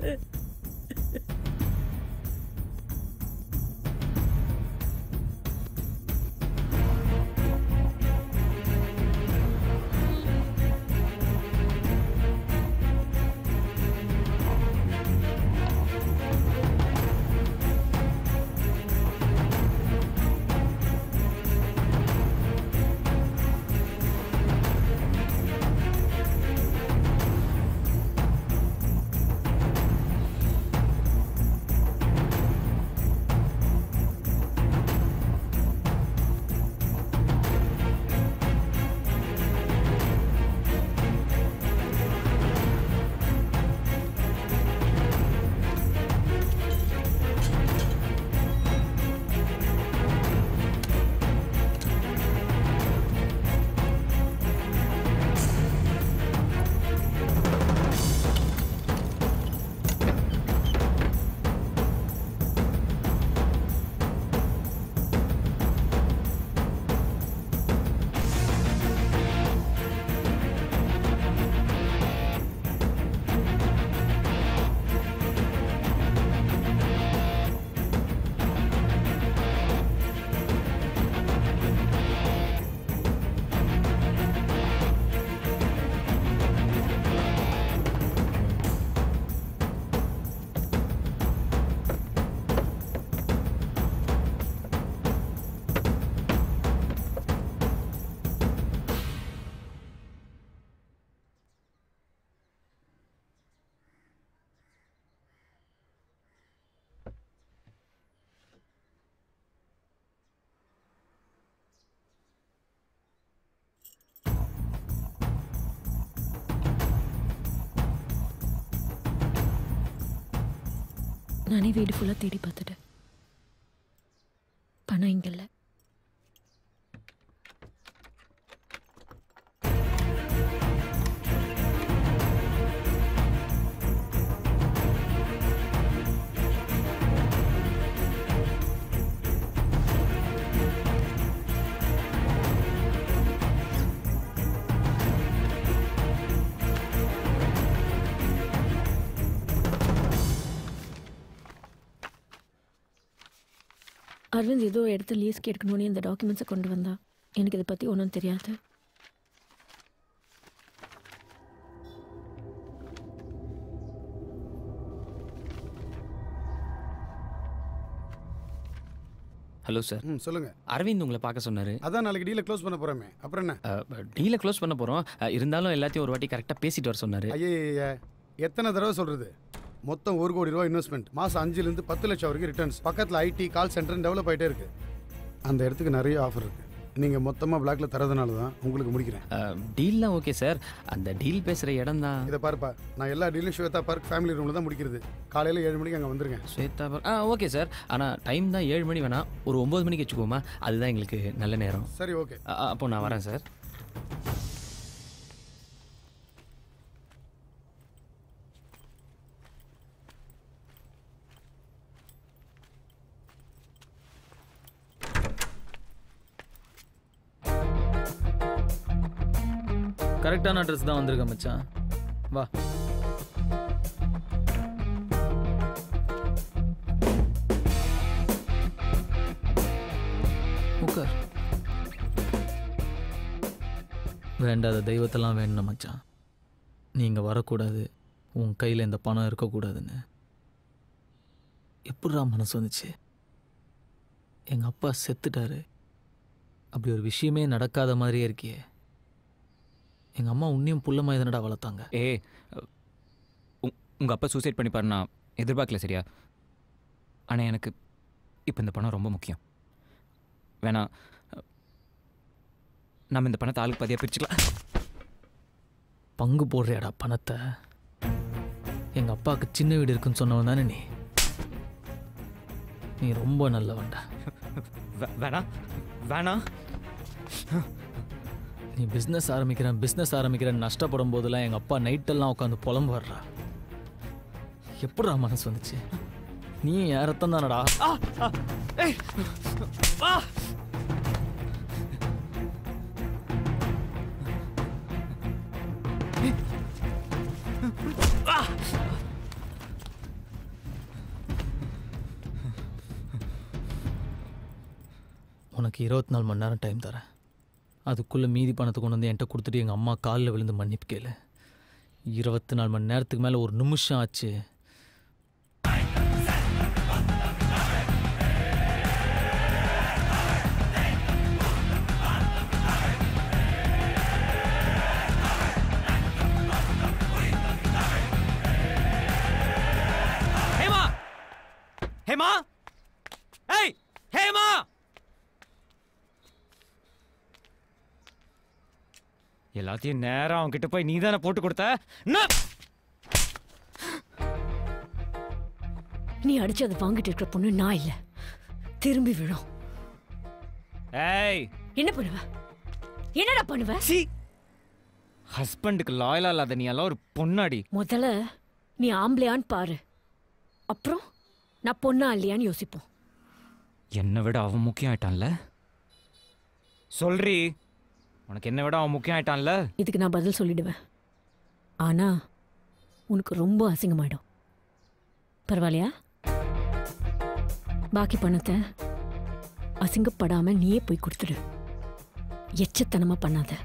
நானே வீடு ஃபுல்லாக தேடி பார்த்துட்டேன். பணம் இங்கே இல்லை. அரவிந்த் ஏதோ இடத்த லீஸ்க்கு எடுக்கணும்னு இந்த டாக்குமெண்ட்ஸை கொண்டு வந்தா. எனக்கு இதை பற்றி ஒன்றும் தெரியாது. Hello sir. சொல்லுங்க. அரவிந்த் உங்களை பார்க்க சொன்னார். அதான் நாளைக்கு டீலை க்ளோஸ் பண்ண போகிறோமே, அப்புறம் என்ன? டீலை க்ளோஸ் பண்ண போகிறோம், இருந்தாலும் எல்லாத்தையும் ஒரு வாட்டி கரெக்டாக பேசிட்டு வர சொன்னார். ஐயா எத்தனை தடவை சொல்கிறது? மொத்தம் 1 கோடி ரூபா இன்வெஸ்ட்மெண்ட், மாதம் 5லேருந்து 10 லட்சம் வரைக்கும் ரிட்டர்ன்ஸ், பக்கத்தில் ஐடி கால் சென்டர் டெவலப் ஆகிட்டே இருக்குது. அந்த இடத்துக்கு நிறைய ஆஃபர் இருக்குது. நீங்கள் மொத்தமாக பிளாக்ல தரதுனால தான் உங்களுக்கு முடிக்கிறேன். டீல்லாம் ஓகே சார், அந்த டீல் பேசுகிற இடம் தான். இதை பாருப்பா, நான் எல்லா டீலும் ஸ்வேதா பார்க் ஃபேமிலி ரூமில் தான் முடிக்கிறது. காலையில் 7 மணிக்கு அங்கே வந்துருங்க. ஸ்வேதா பார்க் ஓகே சார், ஆனால் டைம் தான் 7 மணி வேணாம், ஒரு 9 மணிக்கு வச்சுக்கோமா, அதுதான் எங்களுக்கு நல்ல நேரம். சரி ஓகே. அப்போ நான் வரேன் சார். கரெக்டான அட்ரஸ் தான் வந்திருக்கேன் மச்சான். வா. உட்கார். வேண்டாத தெய்வத்தெல்லாம் வேணும் மச்சான். நீங்கள் வரக்கூடாது, உன் கையில் இந்த பணம் இருக்கக்கூடாதுன்னு எப்படிடா மனசு வந்துச்சு? எங்கள் அப்பா செத்துட்டாரு, அப்படி ஒரு விஷயமே நடக்காத மாதிரியே இருக்கியே. எங்கள் அம்மா உன்னையும் புள்ளமாக எதனடா வளர்த்தாங்க. உங்கள் அப்பா சூசைட் பண்ணிப்பாரு நான் எதிர்பார்க்கல, சரியா? ஆனால் எனக்கு இப்போ இந்த பணம் ரொம்ப முக்கியம். வேணா நம்ம இந்த பணத்தை ஆளுக்கு பாதியாக பிரிச்சுக்கலாம். பங்கு போடுறியாடா பணத்தை? எங்கள் அப்பாவுக்கு சின்ன வீடு இருக்குன்னு சொன்னவன் தானே நீ? நீ ரொம்ப நல்லவன்டா. வேணா வேணா நீ பிஸ்னஸ் ஆரம்பிக்கிறேன் நஷ்டப்படும் போதெல்லாம் எங்கள் அப்பா நைட்டெல்லாம் உட்காந்து புலம்பு வர்றா. எப்படிடா மனசு வந்துச்சு? நீ யாரத்தான் தானடா. உனக்கு 24 மணி நேரம் டைம் தரேன். அதுக்குள்ளே மீதி பணத்தை கொண்டு வந்து என்கிட்ட கொடுத்துட்டு எங்கள் அம்மா காலில் விழுந்து மன்னிப்பு கேளு. 24 மணி நேரத்துக்கு மேலே ஒரு நிமிஷம் ஆச்சு. ஹேமா ஹேமா ஏய் ஹேமா, எல்லாத்தையும் நேரம் அவன்கிட்ட போய் நீ தானே போட்டு கொடுத்த. நீ அடிச்சு அதை வாங்கிட்டு இருக்கிற பொண்ணு நான் இல்லை, திரும்பி விழும். ஏய் என்ன பண்ணுவ? என்னடா பண்ணுவ? ஹஸ்பண்டுக்கு லாயலா இல்லாத நீ எல்லாம் ஒரு பொண்ணாடி. முதல்ல நீ ஆம்பளையான்னு பாரு, அப்புறம் நான் பொண்ணா இல்லையான்னு யோசிப்போம். என்னை விட அவன் முக்கியம் ஆயிட்டான்ல? சொல்றி, உனக்கு என்ன விட அவன் முக்கியம் ஆயிட்டான்ல? இதுக்கு நான் பதில் சொல்லிடுவேன், ஆனா உனக்கு ரொம்ப அசிங்கமாயிடும். பரவாயில்லையா? பாக்கி பணத்தை அசிங்கப்படாம நீயே போய் கொடுத்துடு. எச்சத்தனமா பண்ணாத.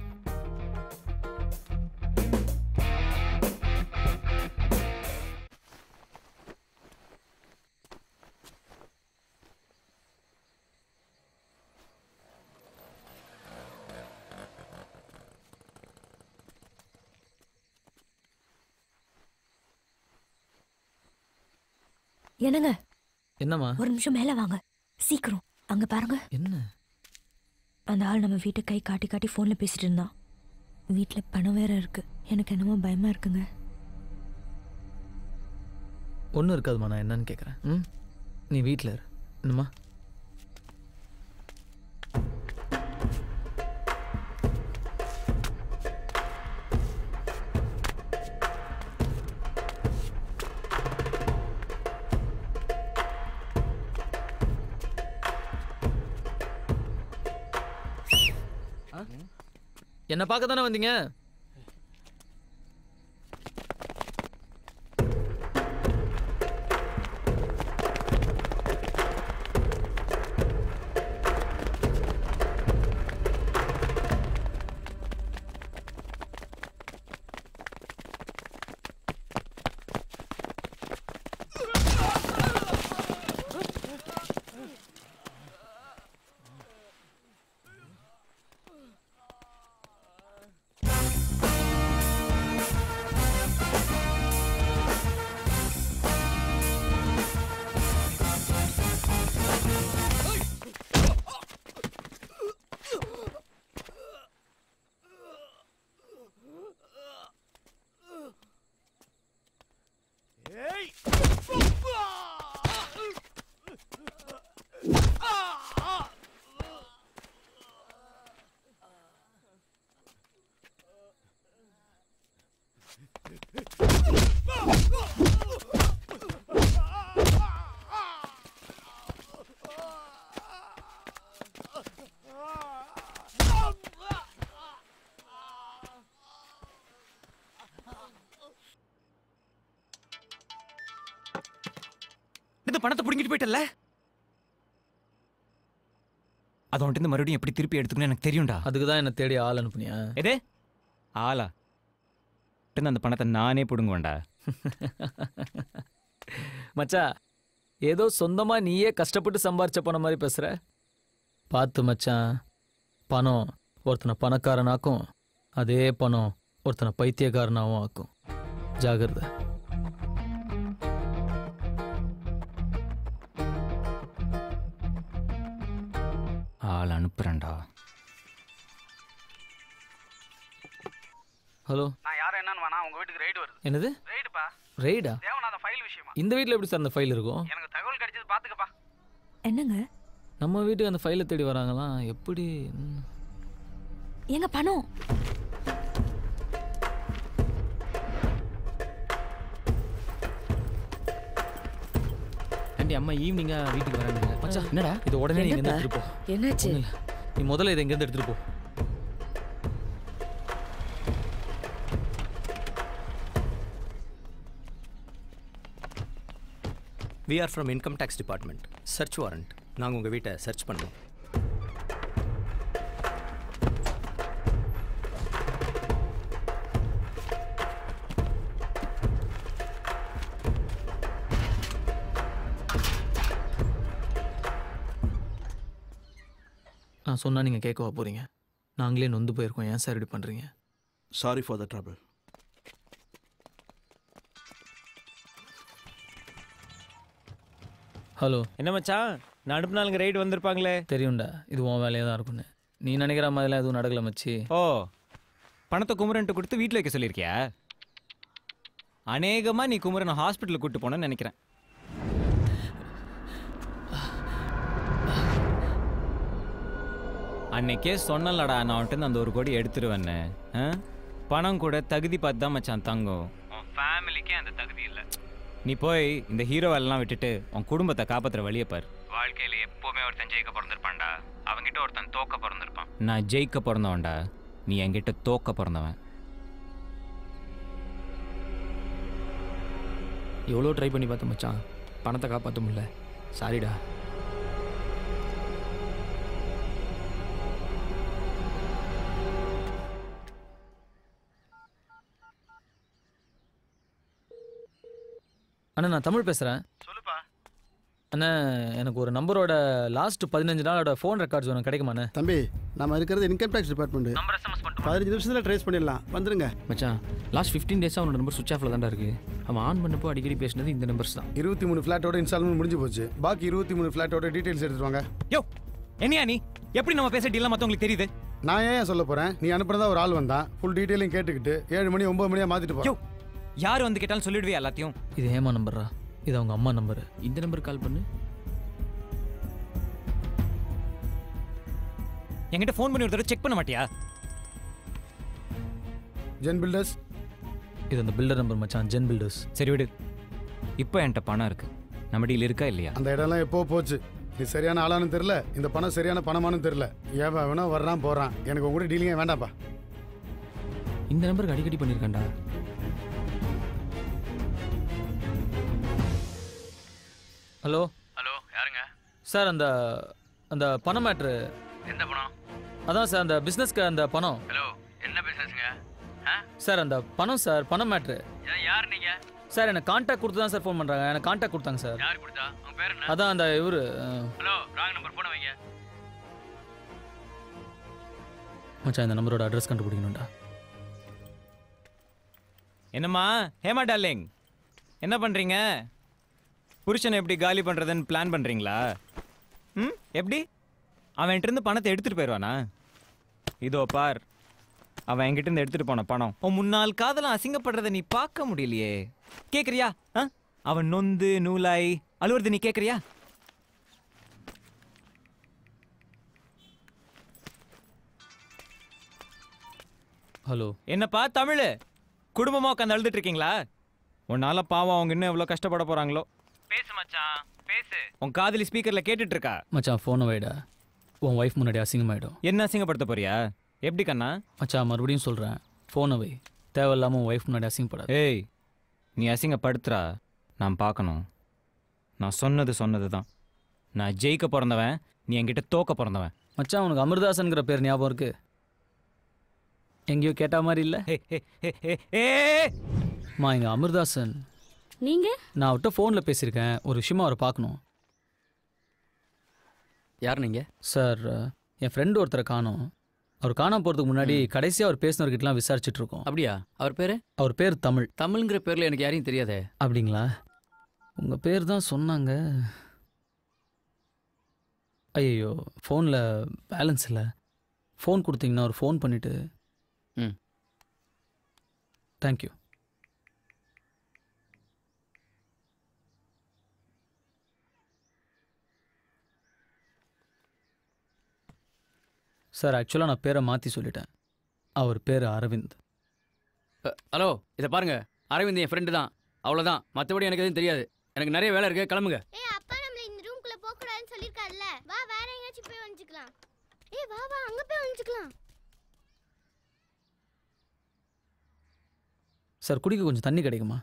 என்னங்க? என்னம்மா? ஒரு நிமிஷம் மேலே வாங்க, சீக்கிரம். அங்கே பாருங்க. என்ன? அந்த ஆள் நம்ம வீட்டை கை காட்டி காட்டி ஃபோனில் பேசிட்டு இருந்தான். வீட்டில் பணம் வேற இருக்கு. எனக்கு என்னமோ பயமாக இருக்குங்க. ஒன்றும் இருக்காதுமா, நான் என்னன்னு கேட்குறேன். நீ வீட்டில் இரு. என்னம்மா? என்ன பார்க்க தானே வந்தீங்க? இந்த பணத்தை பிடிங்கிட்டு போயிட்டல. அது வந்துட்டு மறுபடியும் எப்படி திருப்பி எடுத்துக்கணும் எனக்கு தெரியும்டா. அதுக்கு தான் என்ன தேடி ஆள் அனுப்புனியா? எதே ஆளா? அந்த பணத்தை நானே பிடுங்குவேன்டா. மச்சா, ஏதோ சொந்தமா நீயே கஷ்டப்பட்டு சம்பாரிச்ச பணம் மாதிரி பேசுற. பார்த்து மச்சான், பணம் ஒருத்தனை பணக்காரனாக்கும், அதே பணம் ஒருத்தனை பைத்தியக்காரனாகவும் ஆக்கும். ஜாகிரதை. ஆள் அனுப்புறேன்டா. ஹலோ, நான் யாரும் என்னன்னு வேணா உங்க வீட்டுக்கு ரைடு வருது. என்னது ரைடுப்பா? ரெய்டா? தேவநாதன் ஃபைல் விஷயமா. இந்த வீட்டில் எப்படி சார் அந்த ஃபைல் இருக்கும்? எனக்கு தகவல் கிடைச்சது, பாத்துக்கப்பா. என்னங்க? நம்ம வீட்டுக்கு அந்த ஃபைலை தேடி வராங்களாம். எப்படி? எங்க பணம்? ஆண்டி, அம்மா ஈவினிங்கா வீட்டுக்கு வராங்க. மச்சான், என்னடா இது? உடனே நீங்க இங்க எடுத்துட்டு போ. என்னாச்சு? நீ முதல்ல இதை இங்க இருந்து எடுத்துட்டு போ. We are from Income Tax Department. Search warrant. நாங்கள் உங்கள் வீட்டை சர்ச் பண்ணோம். நான் சொன்னா நீங்கள் கேட்கவா போகிறீங்க? நாங்களே நொந்து போயிருக்கோம். ஏன் சார் இப்படி பண்ணுறீங்க? Sorry for the trouble. Hello, என்ன மச்சான், நான் அனுப்புனாலுங்க ரைடு வந்திருப்பாங்களே. தெரியும்டா, இது உன் வேலையாக தான் இருக்குன்னு. நீ நினைக்கிற மாதிரிலாம் எதுவும் நடக்கல மச்சி. ஓ, பணத்தை குமரன்ட்டு கொடுத்து வீட்டில் வைக்க சொல்லியிருக்கியா? அநேகமாக நீ குமரனை ஹாஸ்பிட்டலுக்கு கூப்பிட்டு போனேன்னு நினைக்கிறேன். அன்னைக்கே சொன்னலடா, நான் வந்துட்டு அந்த 1 கோடி எடுத்துருவேன்னு. பணம் கூட தகுதி பார்த்து தான் மச்சான் தங்கும். உன் ஃபேமிலிக்கே அந்த தகுதி இல்லை. நீ போய் இந்த ஹீரோவெல்லாம் விட்டுட்டு உன் குடும்பத்தை காப்பாற்றுற வழியை பார். வாழ்க்கையில் எப்போவுமே ஒருத்தன் ஜெயிக்க பிறந்திருப்பான்டா, அவங்ககிட்ட ஒருத்தன் தோக்க பிறந்திருப்பான். நான் ஜெயிக்க பிறந்தவன்டா, நீ என்கிட்ட தோக்க பிறந்தவன். எவ்வளோ ட்ரை பண்ணி பார்த்தேன் மச்சான், பணத்தை காப்பாற்ற முடியல. சாரிடா. அண்ணா, நான் தமிழ் பேசுகிறேன். சொல்லுப்பா. அண்ணா, எனக்கு ஒரு நம்பரோட லாஸ்ட் 15 நாளோட ஃபோன் ரெக்கார்ட்ஸ் வேணும், கிடைக்குமாண்ணே? தம்பி, நம்ம இருக்கிறது இன்கம் டேக்ஸ் டிபார்ட்மெண்ட். 15 நிமிஷத்தில் ட்ரேஸ் பண்ணிடலாம், வந்துருங்க. மச்சான், லாஸ்ட் 15 டேஸாக அவனோட நம்பர் சுவிச் ஆஃபில் தான்டா இருக்குது. அவன் ஆன் பண்ணப்போ அடிக்கடி பேசினது இந்த நம்பர்ஸ் தான். 23 ஃப்ளாட்டோட இன்ஸ்டால்மெண்ட் முடிஞ்சு போச்சு. பாக்கி 23 ஃப்ளாட்டோட டீட்டெயில்ஸ் எடுத்துட்டு வாங்க. யோ, என்னையா நீ? எப்படி நம்ம பேச டீலாம் மற்றவங்களுக்கு தெரியுது? நான் ஏன் சொல்ல போகிறேன்? நீ அனுப்புறதா ஒரு ஆள் வந்தான், ஃபுல் டீட்டெயிலையும் கேட்டுக்கிட்டு 7 மணி 9 மணியாக மாற்றிட்டு போ. யார் வந்து கேட்டாலும் சொல்லிடுவே எல்லாத்தையும். இது ஏமா நம்பரா? இது அவங்க அம்மா நம்பரு. இந்த நம்பருக்கு கால் பண்ணு. என்கிட்ட ஃபோன் பண்ணி ஒரு தடவை செக் பண்ண மாட்டியா? Zen builders. இது அந்த பில்டர் நம்பர் மச்சான், ஜென் பில்டர்ஸ். சரி விடு. இப்போ என்கிட்ட பணம் இருக்கு, நம்ம டீல் இருக்கா இல்லையா? அந்த இடம்லாம் எப்போ போச்சு. நீ சரியான ஆளானு தெரியல, இந்த பணம் சரியான பணமானு தெரியல. ஏன் வேணா வர்றான் போகிறான், எனக்கு உங்க கூட டீலிங்கே வேண்டாம்ப்பா. இந்த நம்பருக்கு அடிக்கடி பண்ணியிருக்கேன்டா. ஹலோ. ஹலோ, யாருங்க? சார், அந்த அந்த பணம் மேட்ரு. எந்த பணம்? அதான் சார், அந்த பிஸ்னஸ்க்கு அந்த பணம். ஹலோ, என்ன பிசினஸ்ங்க? சார், அந்த பணம் சார், பணம் மேட்ரு. யார் நீங்க? சார், எனக்கு கான்டாக்ட் கொடுத்து தான் சார் ஃபோன் பண்ணுறாங்க. எனக்கு கான்டாக்ட் கொடுத்தாங்க சார். யார் கொடுத்தா? உங்க பேர் என்ன? அதான் அந்த இவரு. ஹலோ, ராங் நம்பர், போன வைங்க. மச்சான், இந்த நம்பரோட அட்ரஸ் கண்டுபிடிக்கணும்டா. என்னம்மா ஹேமா டார்லிங், என்ன பண்ணுறீங்க? புருஷனை எப்படி காலி பண்ணுறதுன்னு பிளான் பண்ணுறீங்களா? எப்படி? அவன் என்கிட்ட பணத்தை எடுத்துகிட்டு போயிடுவானா? இதோ பார், அவன் என்கிட்ட இருந்து எடுத்துகிட்டு போன பணம். உன் முன்னாள் காதலாம் அசிங்கப்படுறதை நீ பார்க்க முடியலையே. கேட்குறியா? அவன் நொந்து நூலாய் அழுவுறது நீ கேட்குறியா? ஹலோ. என்னப்பா தமிழ், குடும்பமாக உட்காந்து அழுதுட்டு இருக்கீங்களா? உன்னால பாவம் அவங்க இன்னும் எவ்வளோ கஷ்டப்பட போகிறாங்களோ. பேசு மச்சான், பேசு. உன் காதலி ஸ்பீக்கரில் கேட்டுட்டு இருக்கா. மச்சான், ஃபோனை வைடா. உன் ஒய்ஃப் முன்னாடி அசிங்கமாயிடும். என்ன அசிங்கப்படுத்த போறியா? எப்படி கண்ணா? மச்சான், மறுபடியும் சொல்கிறேன், ஃபோனை வை. தேவையில்லாமல் உன் ஒய்ஃப் முன்னாடி அசிங்கப்படாது. ஏய், நீ அசிங்கப்படுத்துறா, நான் பார்க்கணும். நான் சொன்னது தான். நான் ஜெயிக்க பிறந்தவன், நீ என்கிட்ட தோக்க பிறந்தவன். மச்சான் உனக்கு அமிர்தாசன்கிற பேர் ஞாபகம் இருக்கு? எங்கேயோ கேட்ட மாதிரி இல்லை? இங்க அமிர்தாசன். நீங்க? நான் அவர்கிட்ட ஃபோனில் பேசியிருக்கேன். ஒரு விஷயமா அவரை பார்க்கணும். யார் நீங்கள்? சார், என் ஃப்ரெண்டு ஒருத்தரை காணோம். அவர் காணாம போகிறதுக்கு முன்னாடி கடைசியாக அவர் பேசினவர்கிட்டலாம் விசாரிச்சுட்டு இருக்கோம். அப்படியா? அவர் பேர்? அவர் பேர் தமிழ். தமிழ்ங்கிற பேரில் எனக்கு யாரையும் தெரியாதே. அப்படிங்களா? உங்கள் பேர் தான் சொன்னாங்க. ஐயோ, ஃபோனில் பேலன்ஸ் இல்லை. ஃபோன் கொடுத்தீங்கன்னா ஒரு ஃபோன் பண்ணிவிட்டு. ம், தேங்க்யூ. சார், ஆக்சுவலாக நான் பேரை மாற்றி சொல்லிட்டேன். அவர் பேர் அரவிந்த். ஹலோ, இதை பாருங்க, அரவிந்த் என் ஃப்ரெண்டு தான், அவ்வளோதான். மற்றபடி எனக்கு எதுவும் தெரியாது. எனக்கு நிறைய வேலை இருக்கு, கிளம்புங்க. அப்பா நம்மள இந்த ரூம்க்குள்ள போக கூடாதுன்னு சொல்லிருக்காருல. வா, வேற எங்கயாச்சும் போய் ஒளிஞ்சுக்கலாம். வா வா, அங்க போய் ஒளிஞ்சுக்கலாம். சார், குடிக்க கொஞ்சம் தண்ணி கிடைக்குமா?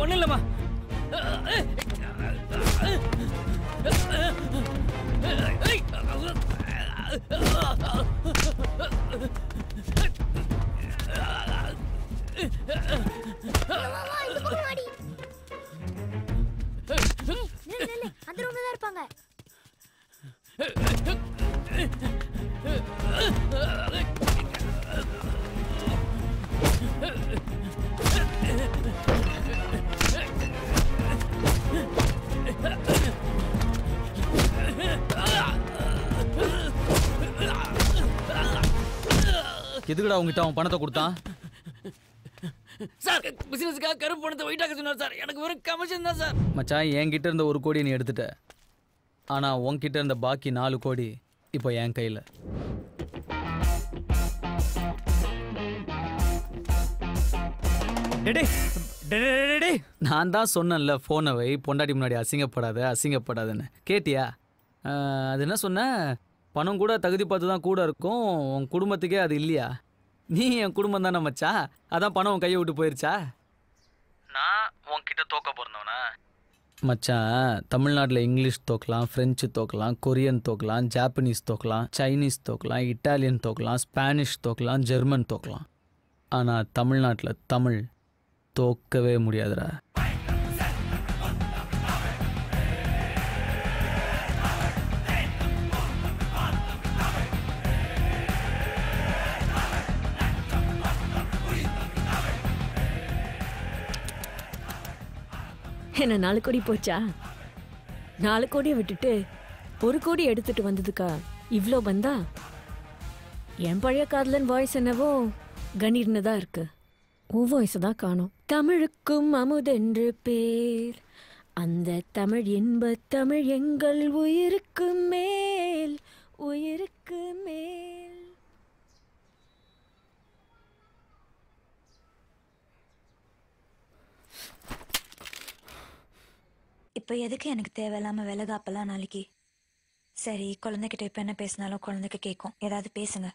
ஒன்றும் இல்லைம்மா. அந்த ரூம்ல தான் இருப்பாங்க. எதுக்குடா உங்ககிட்ட அவன் பணத்தை கொடுத்தான்? சார், பிசினஸ்க்காக கருப்பு பணத்தை ஒயிட்டாக்க சொன்னார் சார். எனக்கு வெறும் கமிஷன் தான் சார். மச்சான், என்கிட்ட இருந்த 1 கோடி நீ எடுத்துட்ட. ஆனால் உன்கிட்ட இருந்த பாக்கி 4 கோடி இப்போ என் கையில். நான் தான் சொன்னேன்ல, ஃபோனை வை, பொண்டாட்டி முன்னாடி அசிங்கப்படாதுன்னு. கேட்டியா? அது என்ன சொன்ன? பணம் கூட தகுதி பார்த்து தான் கூட இருக்கும். உன் குடும்பத்துக்கே அது இல்லையா? நீ என் குடும்பம் தானே மச்சா. அதான் பணம் உன் கையை விட்டு போயிருச்சா? நான் உன்கிட்ட தோக்க போறேன்னா மச்சான், தமிழ்நாட்டில் இங்கிலீஷ் தோக்கலாம், ஃப்ரெஞ்சு தோக்கலாம், கொரியன் தோக்கலாம், ஜாப்பனீஸ் தோக்கலாம், சைனீஸ் தோக்கலாம், இட்டாலியன் தோக்கலாம், ஸ்பானிஷ் தோக்கலாம், ஜெர்மன் தோக்கலாம். ஆனால் தமிழ்நாட்டில் தமிழ் தோக்கவே முடியாதுடா. என்ன 4 கோடி போச்சா? 4 கோடியை விட்டுட்டு 1 கோடி எடுத்துட்டு வந்ததுக்கா இவ்வளோ பந்தா? என் பழைய காதலன் வாய்ஸ் என்னவோ கணீர்னு தான் இருக்கு. உன் வாய்ஸ் தான் காணோம். தமிழுக்கும் அமுதென்று பேர், அந்த தமிழ் இன்ப தமிழ் எங்கள் உயிருக்கு மேல், உயிருக்கு மேல். இப்போ எதுக்கு எனக்கு தேவையில்லாம விலகாப்பெல்லாம் நாளைக்கு? சரி, குழந்தைகிட்ட இப்போ என்ன பேசினாலும் குழந்தைக்கு கேட்கும். ஏதாவது பேசுங்க.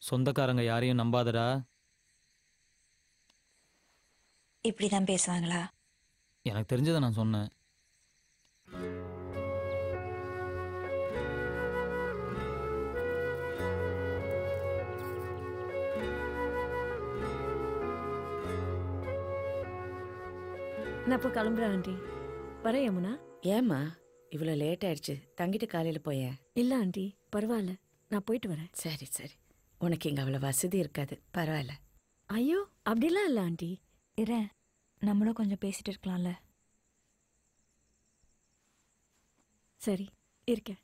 சொந்தக்காரங்க யாரையும் நம்பாதடா. இப்படிதான் பேசுவாங்களா? எனக்கு தெரிஞ்சதை நான் சொன்னேன். நான் இப்போ கிளம்புறேன் ஆண்டி. வரேன் யமுனா. ஏம்மா இவ்வளோ லேட் ஆயிடுச்சு? தங்கிட்டு காலையில் போயேன். இல்லை ஆண்டி, பரவாயில்ல, நான் போயிட்டு வரேன். சரி சரி, உனக்கு இங்கே அவ்வளோ வசதி இருக்காது, பரவாயில்ல. ஐயோ, அப்படிலாம் இல்லை ஆண்டி. இரேன், நம்மளும் கொஞ்சம் பேசிட்டு இருக்கலாம்ல. சரி, இருக்கேன்.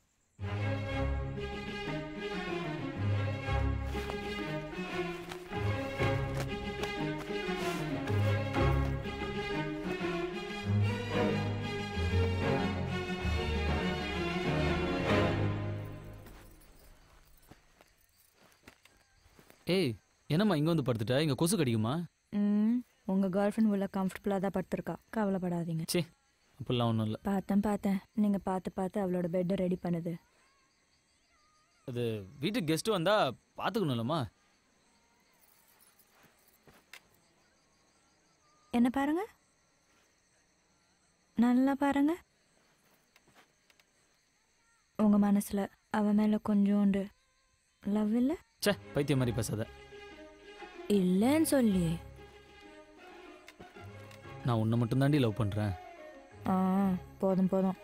ஏய் என்னம்மா இங்கே வந்து படுத்துட்டா இங்கே கொசு கடிக்குமா? உங்கள் கேர்ள் ஃப்ரெண்ட் உள்ள கம்ஃபர்டபுளாக தான் படுத்துருக்கா, கவலைப்படாதீங்க. சே அப்படிலாம் ஒன்றும் இல்லை. பார்த்தேன் நீங்கள் பார்த்து அவளோட பெட்டை ரெடி பண்ணுது. அது வீட்டுக்கு கெஸ்ட்டு வந்தால் பார்த்துக்கணும்லம்மா. என்ன பாருங்க, நல்லா பாருங்க. உங்கள் மனசில் அவன் மேலே கொஞ்சோண்டு லவ் இல்லை? சே பைத்தியம் மாதிரி பேசாத. இல்லைன்னு சொல்லி நான் உன்னை மட்டும்தாண்டி லவ் பண்ணுறேன். போதும்.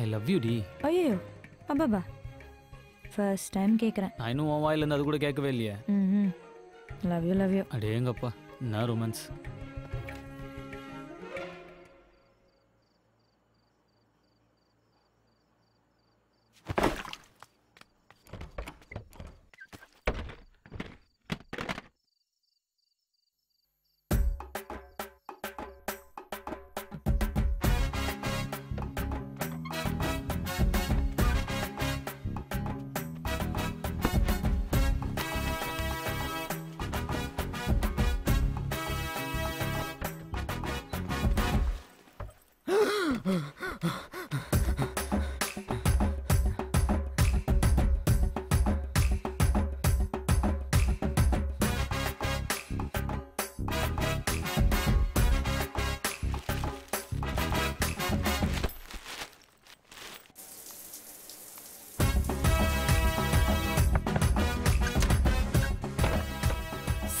ஐ லவ் யூ டி. ஐயோ அப்பாபா, ஃபர்ஸ்ட் டைம் கேட்குறேன். நான் இன்னும் உன் வாயிலேருந்து அது கூட கேட்கவே இல்லையே. Love you. அடேங்கப்பா என்ன ரொமான்ஸ்.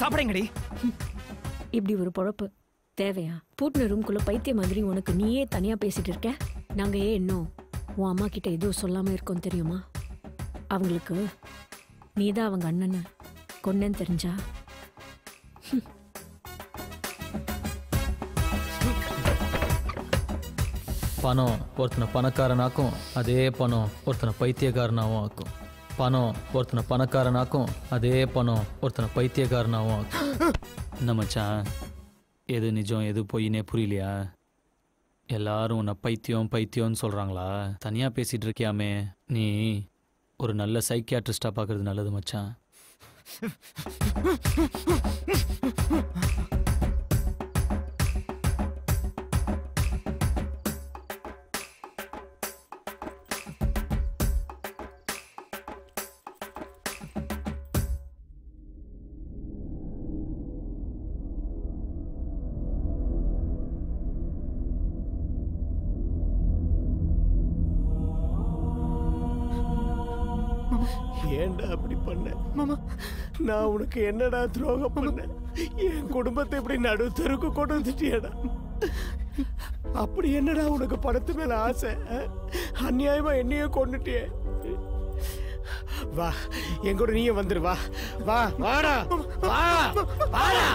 சாப்பிடுங்கடி. இப்படி ஒரு பொழப்பு தேவையா? பூட்டின ரூம்குள்ள பைத்திய மாதிரி உனக்கு நீயே தனியா பேசிட்டு இருக்க. நாங்க ஏன் இன்னும் உன் அம்மா கிட்ட எதுவும் சொல்லாம இருக்கோம் தெரியுமா? அவங்களுக்கு நீதான் அவங்க அண்ணனை கொன்னேன்னு தெரிஞ்சா பணம் ஒருத்தனை பணக்காரனாக்கும், அதே பணம் ஒருத்தனை பைத்தியக்காரனாகவும் ஆக்கும். பணம் ஒருத்தனை பணக்காரனாக்கும், அதே பணம் ஒருத்தனை பைத்தியக்காரனாகவும் ஆக்கும். என்ன மச்சான், எது நிஜம் எது பொய்னே புரியலையா? எல்லாரும் உன்னை பைத்தியம்னு சொல்கிறாங்களா? தனியாக பேசிகிட்டு இருக்கியாமே, நீ ஒரு நல்ல சைக்கியாட்ரிஸ்டாக பார்க்குறது நல்லது மச்சான். ஏன்டா அப்படி பண்ண மாமா? நான் உனக்கு என்னடா துரோகம் பண்ணேன்? என் குடும்பத்தை இப்படி நடுத்தருக்கு கொண்டு வந்துட்டியடா. அப்படி என்னடா உனக்கு பணத்து மேல ஆசை? அநியாயமா என்னையே கொண்டுட்டியே. வா என் கூட நீயே வந்துரு. வா வா வாடா வா வாடா.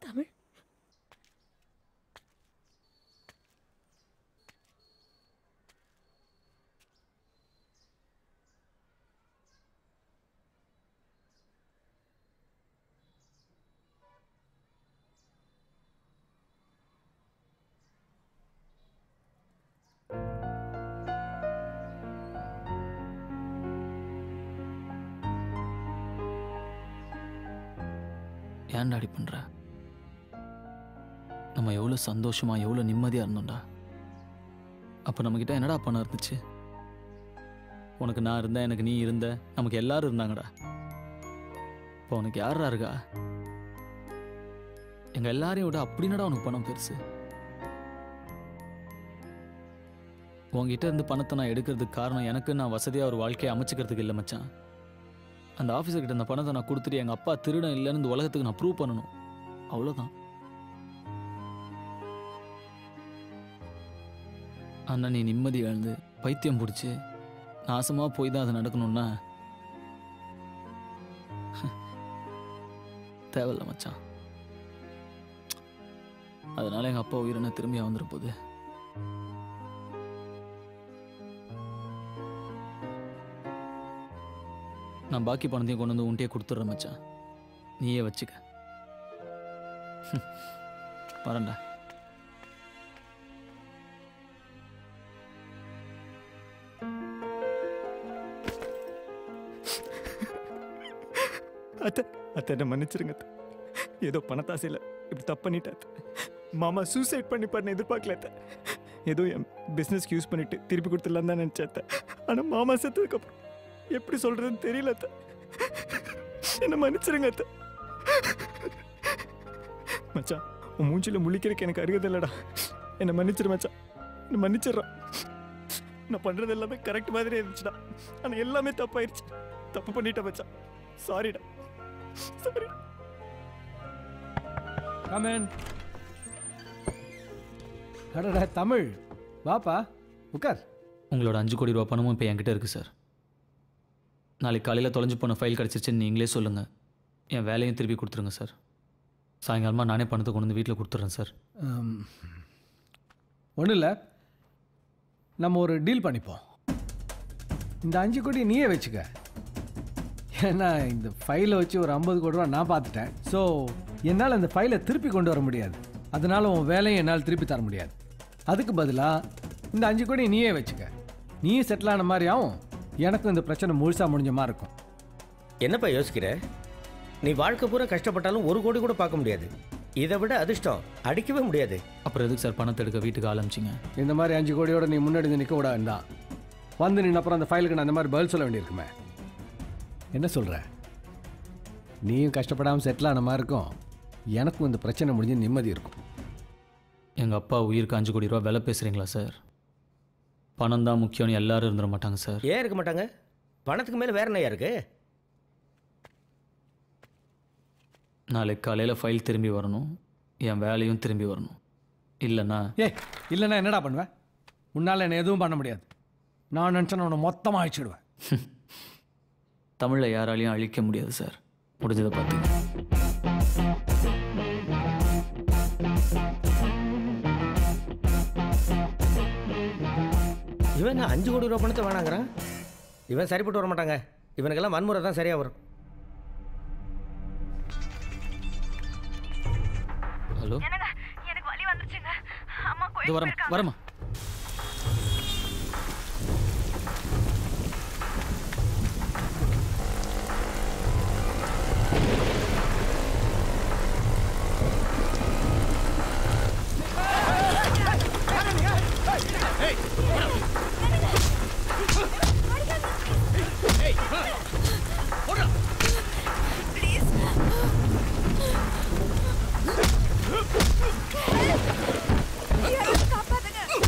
தமிழ் ஏன்டா அடி பண்ணுற? நம்ம எவ்வளோ சந்தோஷமா எவ்வளோ நிம்மதியாக இருந்தோம்டா. அப்போ நம்மக்கிட்ட என்னடா பணம் இருந்துச்சு? உனக்கு நான் இருந்தேன், எனக்கு நீ இருந்த, நமக்கு எல்லாரும் இருந்தாங்கடா. இப்போ உனக்கு யாரா இருக்கா? எங்கள் எல்லாரையும் விட அப்படின்னடா உனக்கு பணம் பெருசு. உங்ககிட்ட இருந்து பணத்தை நான் எடுக்கிறதுக்கு காரணம் எனக்கு நான் வசதியாக ஒரு வாழ்க்கையை அமைச்சிக்கிறதுக்கு இல்லை மச்சான். அந்த ஆஃபீஸர்கிட்ட அந்த பணத்தை நான் கொடுத்துட்டு எங்கள் அப்பா திருடன் இல்லைன்னு இந்த உலகத்துக்கு நான் ப்ரூவ் பண்ணணும், அவ்வளோதான். ஆனால் நீ நிம்மதி இழந்து பைத்தியம் பிடிச்சி நாசமாக போய் தான் அது நடக்கணும்னா தேவையில்ல மச்சான். அதனால எங்கள் அப்பா உயிரின திரும்பியா வந்துட போகுது. நான் பாக்கி பணத்தையும் கொண்டு வந்து உன்கிட்டயே கொடுத்துட்றேன் மச்சான், நீயே வச்சுக்க. வரேன்டா. அத்தை என்ன மன்னிச்சிருங்க அத்தை. ஏதோ பணத்தாசையில் இப்படி தப்பு பண்ணிட்டேன். மாமா சூசைட் பண்ணிப்பாருன்னு எதிர்பார்க்கல அத்தை. ஏதோ என் பிஸ்னஸ்க்கு யூஸ் பண்ணிட்டு திருப்பி கொடுத்துடலாம் தான் நினச்சேன். ஆனால் மாமா செத்ததுக்கப்புறம் எப்படி சொல்கிறதுன்னு தெரியல அத்தை. என்ன மன்னிச்சிருங்க அத்தை. மச்சான், உன் மூஞ்சியில் முழிக்கிறதுக்கு எனக்கு அருகதை இல்லைடா. என்னை மன்னிச்சிரு மச்சான், என்னை மன்னிச்சிடுறான். நான் பண்ணுறது எல்லாமே கரெக்ட் மாதிரி இருந்துச்சுடா, ஆனால் எல்லாமே தப்பாயிருச்சு. தப்பு பண்ணிட்டேன் மச்சான், சாரிடா. சாரி. கமன். அடடா தமிழ், வாப்பா உட்கார். உங்களோட 5 கோடி ரூபா பணமும் இப்போ என்கிட்ட இருக்குது சார். நாளைக்கு காலையில் தொலைஞ்சு போன ஃபைல் கிடச்சிருச்சுன்னு நீங்களே சொல்லுங்கள். என் வேலையும் திருப்பி கொடுத்துருங்க சார். சாயங்காலமாக நானே பணத்தை கொண்டு வந்து வீட்டில் கொடுத்துட்றேன் சார். ஒன்றும் இல்லை, நம்ம ஒரு டீல் பண்ணிப்போம். இந்த 5 கோடி நீயே வச்சுக்க. ஏன்னா இந்த ஃபைலை வச்சு ஒரு 50 கோடி ரூபா நான் பார்த்துட்டேன். ஸோ என்னால் அந்த ஃபைலை திருப்பி கொண்டு வர முடியாது. அதனால் உன் வேலையை என்னால் திருப்பி தர முடியாது. அதுக்கு பதிலாக இந்த 5 கோடி நீயே வச்சுக்க. நீயும் செட்டில் ஆன மாதிரி ஆகும், எனக்கும் இந்த பிரச்சனை முழுசாக முடிஞ்ச மாதிரி இருக்கும். என்னப்பா யோசிக்கிற? நீ வாழ்க்கை பூரா கஷ்டப்பட்டாலும் 1 கோடி கூட பார்க்க முடியாது. இதை விட அதிர்ஷ்டம் அடிக்கவே முடியாது. அப்புறம் எதுக்கு சார் பணத்தை எடுக்க வீட்டுக்கு ஆரம்பிச்சிங்க? இந்த மாதிரி 5 கோடியோட நீ முன்னாடி நிற்க விட வேண்டாம். வந்து நின்று அப்புறம் அந்த ஃபைலுக்கு நான் அந்த மாதிரி பதில் சொல்ல வேண்டியிருக்குமே. என்ன சொல்கிற? நீயும் கஷ்டப்படாமல் செட்டில் ஆன மாதிரி இருக்கும், எனக்கும் இந்த பிரச்சனை முடிஞ்சு நிம்மதி இருக்கும். எங்கள் அப்பா உயிருக்கு 5 கோடி ரூபா விலை பேசுகிறீங்களா சார்? பணம் தான் முக்கியம்னு எல்லாரும் இருந்துட மாட்டாங்க சார். ஏன் இருக்க மாட்டாங்க? பணத்துக்கு மேலே வேற என்ன இருக்கு? நாளைக்கு காலையில் ஃபைல் திரும்பி வரணும், என் வேலையும் திரும்பி வரணும். இல்லைண்ணா இல்லைண்ணா என்னடா பண்ணுவேன்? உன்னால் என்ன எதுவும் பண்ண முடியாது. நான் நினச்சேன் உன்னை மொத்தமாக அழிச்சிடுவேன். தமிழை யாராலையும் அழிக்க முடியாது சார். முடிஞ்சதை பார்த்தீங்க. இவன் 5 கோடி ரூபா பணத்தை வேணாங்கிறான். இவன் சரிப்பட்டு வர மாட்டாங்க. இவனுக்கெல்லாம் வன்முறை தான் சரியாக வரும். ஹலோ, எனக்கு வலி வந்துருச்சுங்க. அம்மா இது வரமா. காப்பாத்துங்க.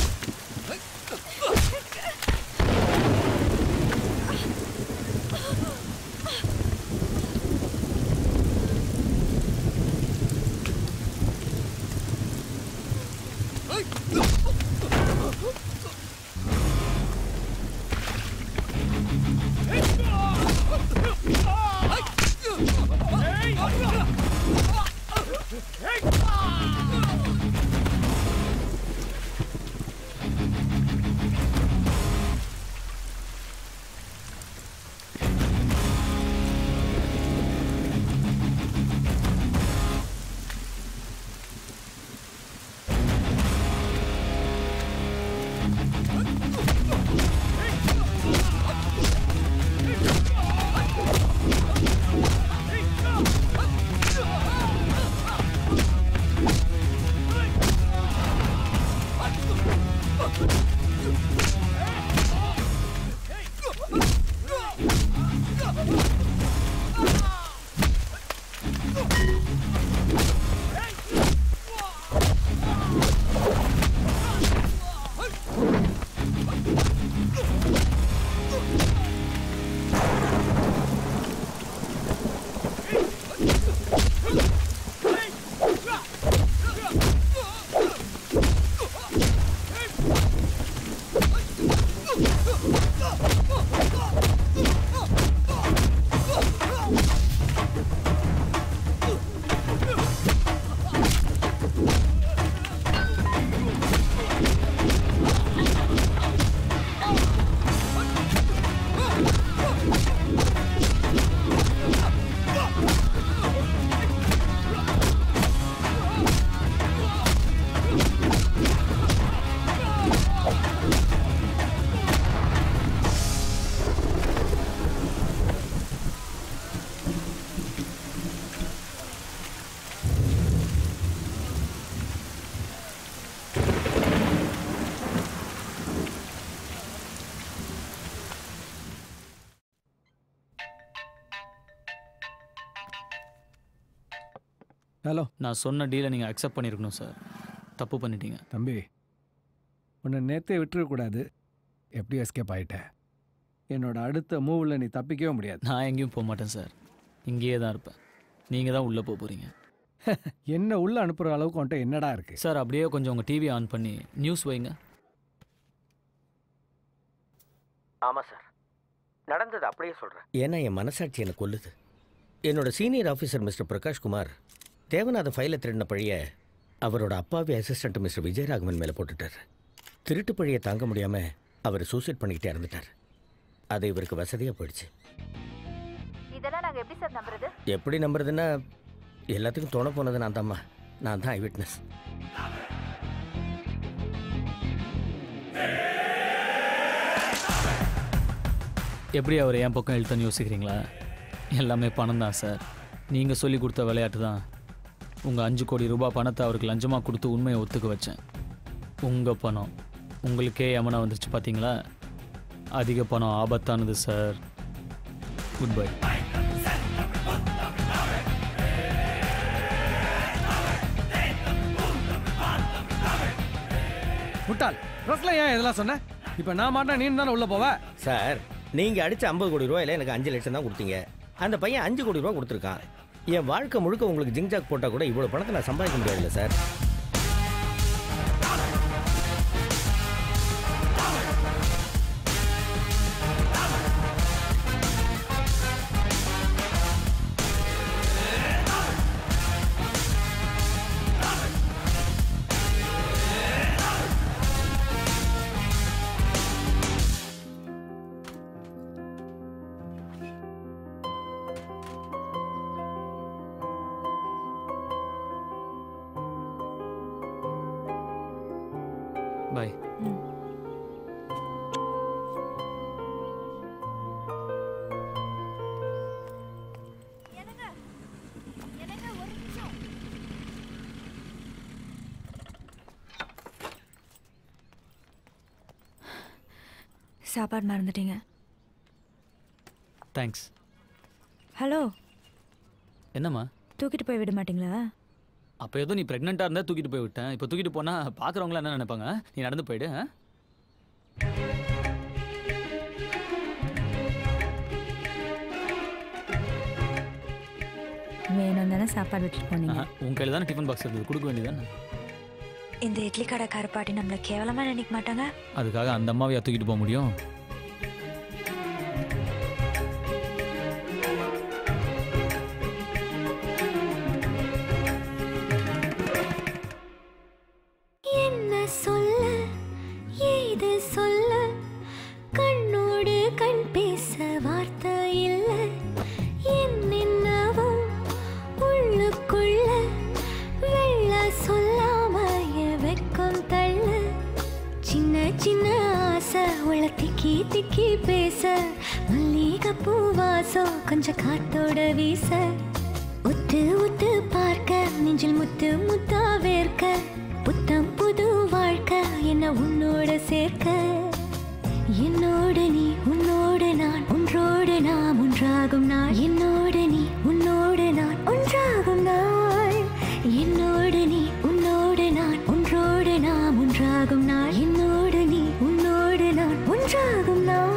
ஹலோ. நான் சொன்ன டீலை நீங்கள் அக்செப்ட் பண்ணியிருக்கணும் சார். தப்பு பண்ணிட்டீங்க. தம்பி, உன்னை நேற்றே விட்டுறக்கூடாது. எப்படி எஸ்கேப் ஆகிட்டேன். என்னோட அடுத்த மூவில் நீ தப்பிக்கவே முடியாது. நான் எங்கேயும் போக மாட்டேன் சார். இங்கேயே தான் இருப்பேன். நீங்கள் தான் உள்ளே போகிறீங்க. என்ன உள்ளே அனுப்புகிற அளவுக்கு உன்ட்ட என்னடா இருக்குது? சார் அப்படியே கொஞ்சம் உங்கள் டிவி ஆன் பண்ணி நியூஸ் வைங்க. ஆமாம் சார், நடந்தது அப்படியே சொல்கிறேன். ஏன்னா என் மனசாட்சி என்னை கொல்லுது. என்னோட senior officer mister Prakash Kumar Devanatha ஃபைலை திருடின பழிய அவரோட அப்பாவி அசிஸ்டண்ட் மிஸ்டர் விஜயராகவன் மேலே போட்டுட்டார். திருட்டு பழியை தாங்க முடியாமல் அவர் சூசைட் பண்ணிக்கிட்டே இறந்துட்டார். அது இவருக்கு வசதியாக போயிடுச்சு. இதெல்லாம் நாங்கள் எப்படி சார் நம்புறது? எப்படி நம்புறதுன்னா, எல்லாத்துக்கும் தோண போனது நான் தான்மா. நான் தான் ஐ விட்னஸ். எப்படி அவர் என் பக்கம் இழுத்தன்னு யோசிக்கிறீங்களா? எல்லாமே பணம் தான் சார். நீங்கள் சொல்லி கொடுத்த விளையாட்டு தான். உங்கள் 5 கோடி ரூபாய் பணத்தை அவருக்கு லஞ்சமாக கொடுத்து உண்மையை ஒத்துக்க வச்சேன். உங்கள் பணம் உங்களுக்கே யமனா வந்துருச்சு பார்த்தீங்களா? அதிக பணம் ஆபத்தானது சார். Good bye. முட்டாள், ப்ரெஸ்ல ஏன் இதெல்லாம் சொன்ன? இப்போ நான் மாட்டேன், நீ தானே உள்ளே போவ. சார், நீங்கள் அடித்த 50 கோடி ரூபாயில் எனக்கு 5 லட்சம் தான் கொடுத்தீங்க. அந்த பையன் 5 கோடி ரூபா கொடுத்துருக்கான். என் வாழ்க்கை முழுக்க உங்களுக்கு ஜிங்ஜாக் போட்டால் கூட இவ்வளோ பணத்தை நான் சம்பாதிக்க முடியாதுல்ல சார். பாய். சாப்பாடு மறந்துட்டீங்க. தேங்க்ஸ். ஹலோ. என்னம்மா? தூக்கிட்டு போய் விட மாட்டீங்களா? அப்போ ஏதோ நீ ப்ரெக்னெண்ட்டாக இருந்தால் தூக்கிட்டு போய் விட்டேன். இப்போ தூக்கிட்டு போனால் பார்க்குறவங்களாம் என்ன நினைப்பாங்க? நீ நடந்து போயிடு. வேணும் தானே சாப்பாடு விட்டுட்டு போனீங்க. உன் கையில் தானே டிஃபன் பாக்ஸ் இருந்தது, கொடுக்க வேண்டியதானே? இந்த இட்லி கடைக்கார பாட்டி நம்மளை கேவலமாக நினைக்க மாட்டாங்க? அதுக்காக அந்த அம்மாவையா தூக்கிட்டு போக முடியும்? திக்கி பேச மல்லிகைப்பூ வாசம் கொஞ்சம் காத்தோட வீச உத்து உத்து பார்க்க நெஞ்சில் முத்து முத்தா வேர்க்க புத்தம் புது வாழ்க்கை என்ன உன்னோட சேர்க்க என்னோடு நீ உன்னோடு நான் ஒன்றோடு நாம் ஒன்றாகும் நாள் என்னோடு நீ உன்னோடு நான் ஒன்றாகும் நாள் என்னோடு நீ உன்னோடு நான் ஒன்றோடு நாம் ஒன்றாகும் நாள் என்னோடு நீ உன்னோடு நான் ஒன்றாகும் நாள்.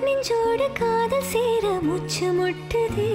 நெஞ்சோடு காதல் சேர மூச்சு முட்டுதே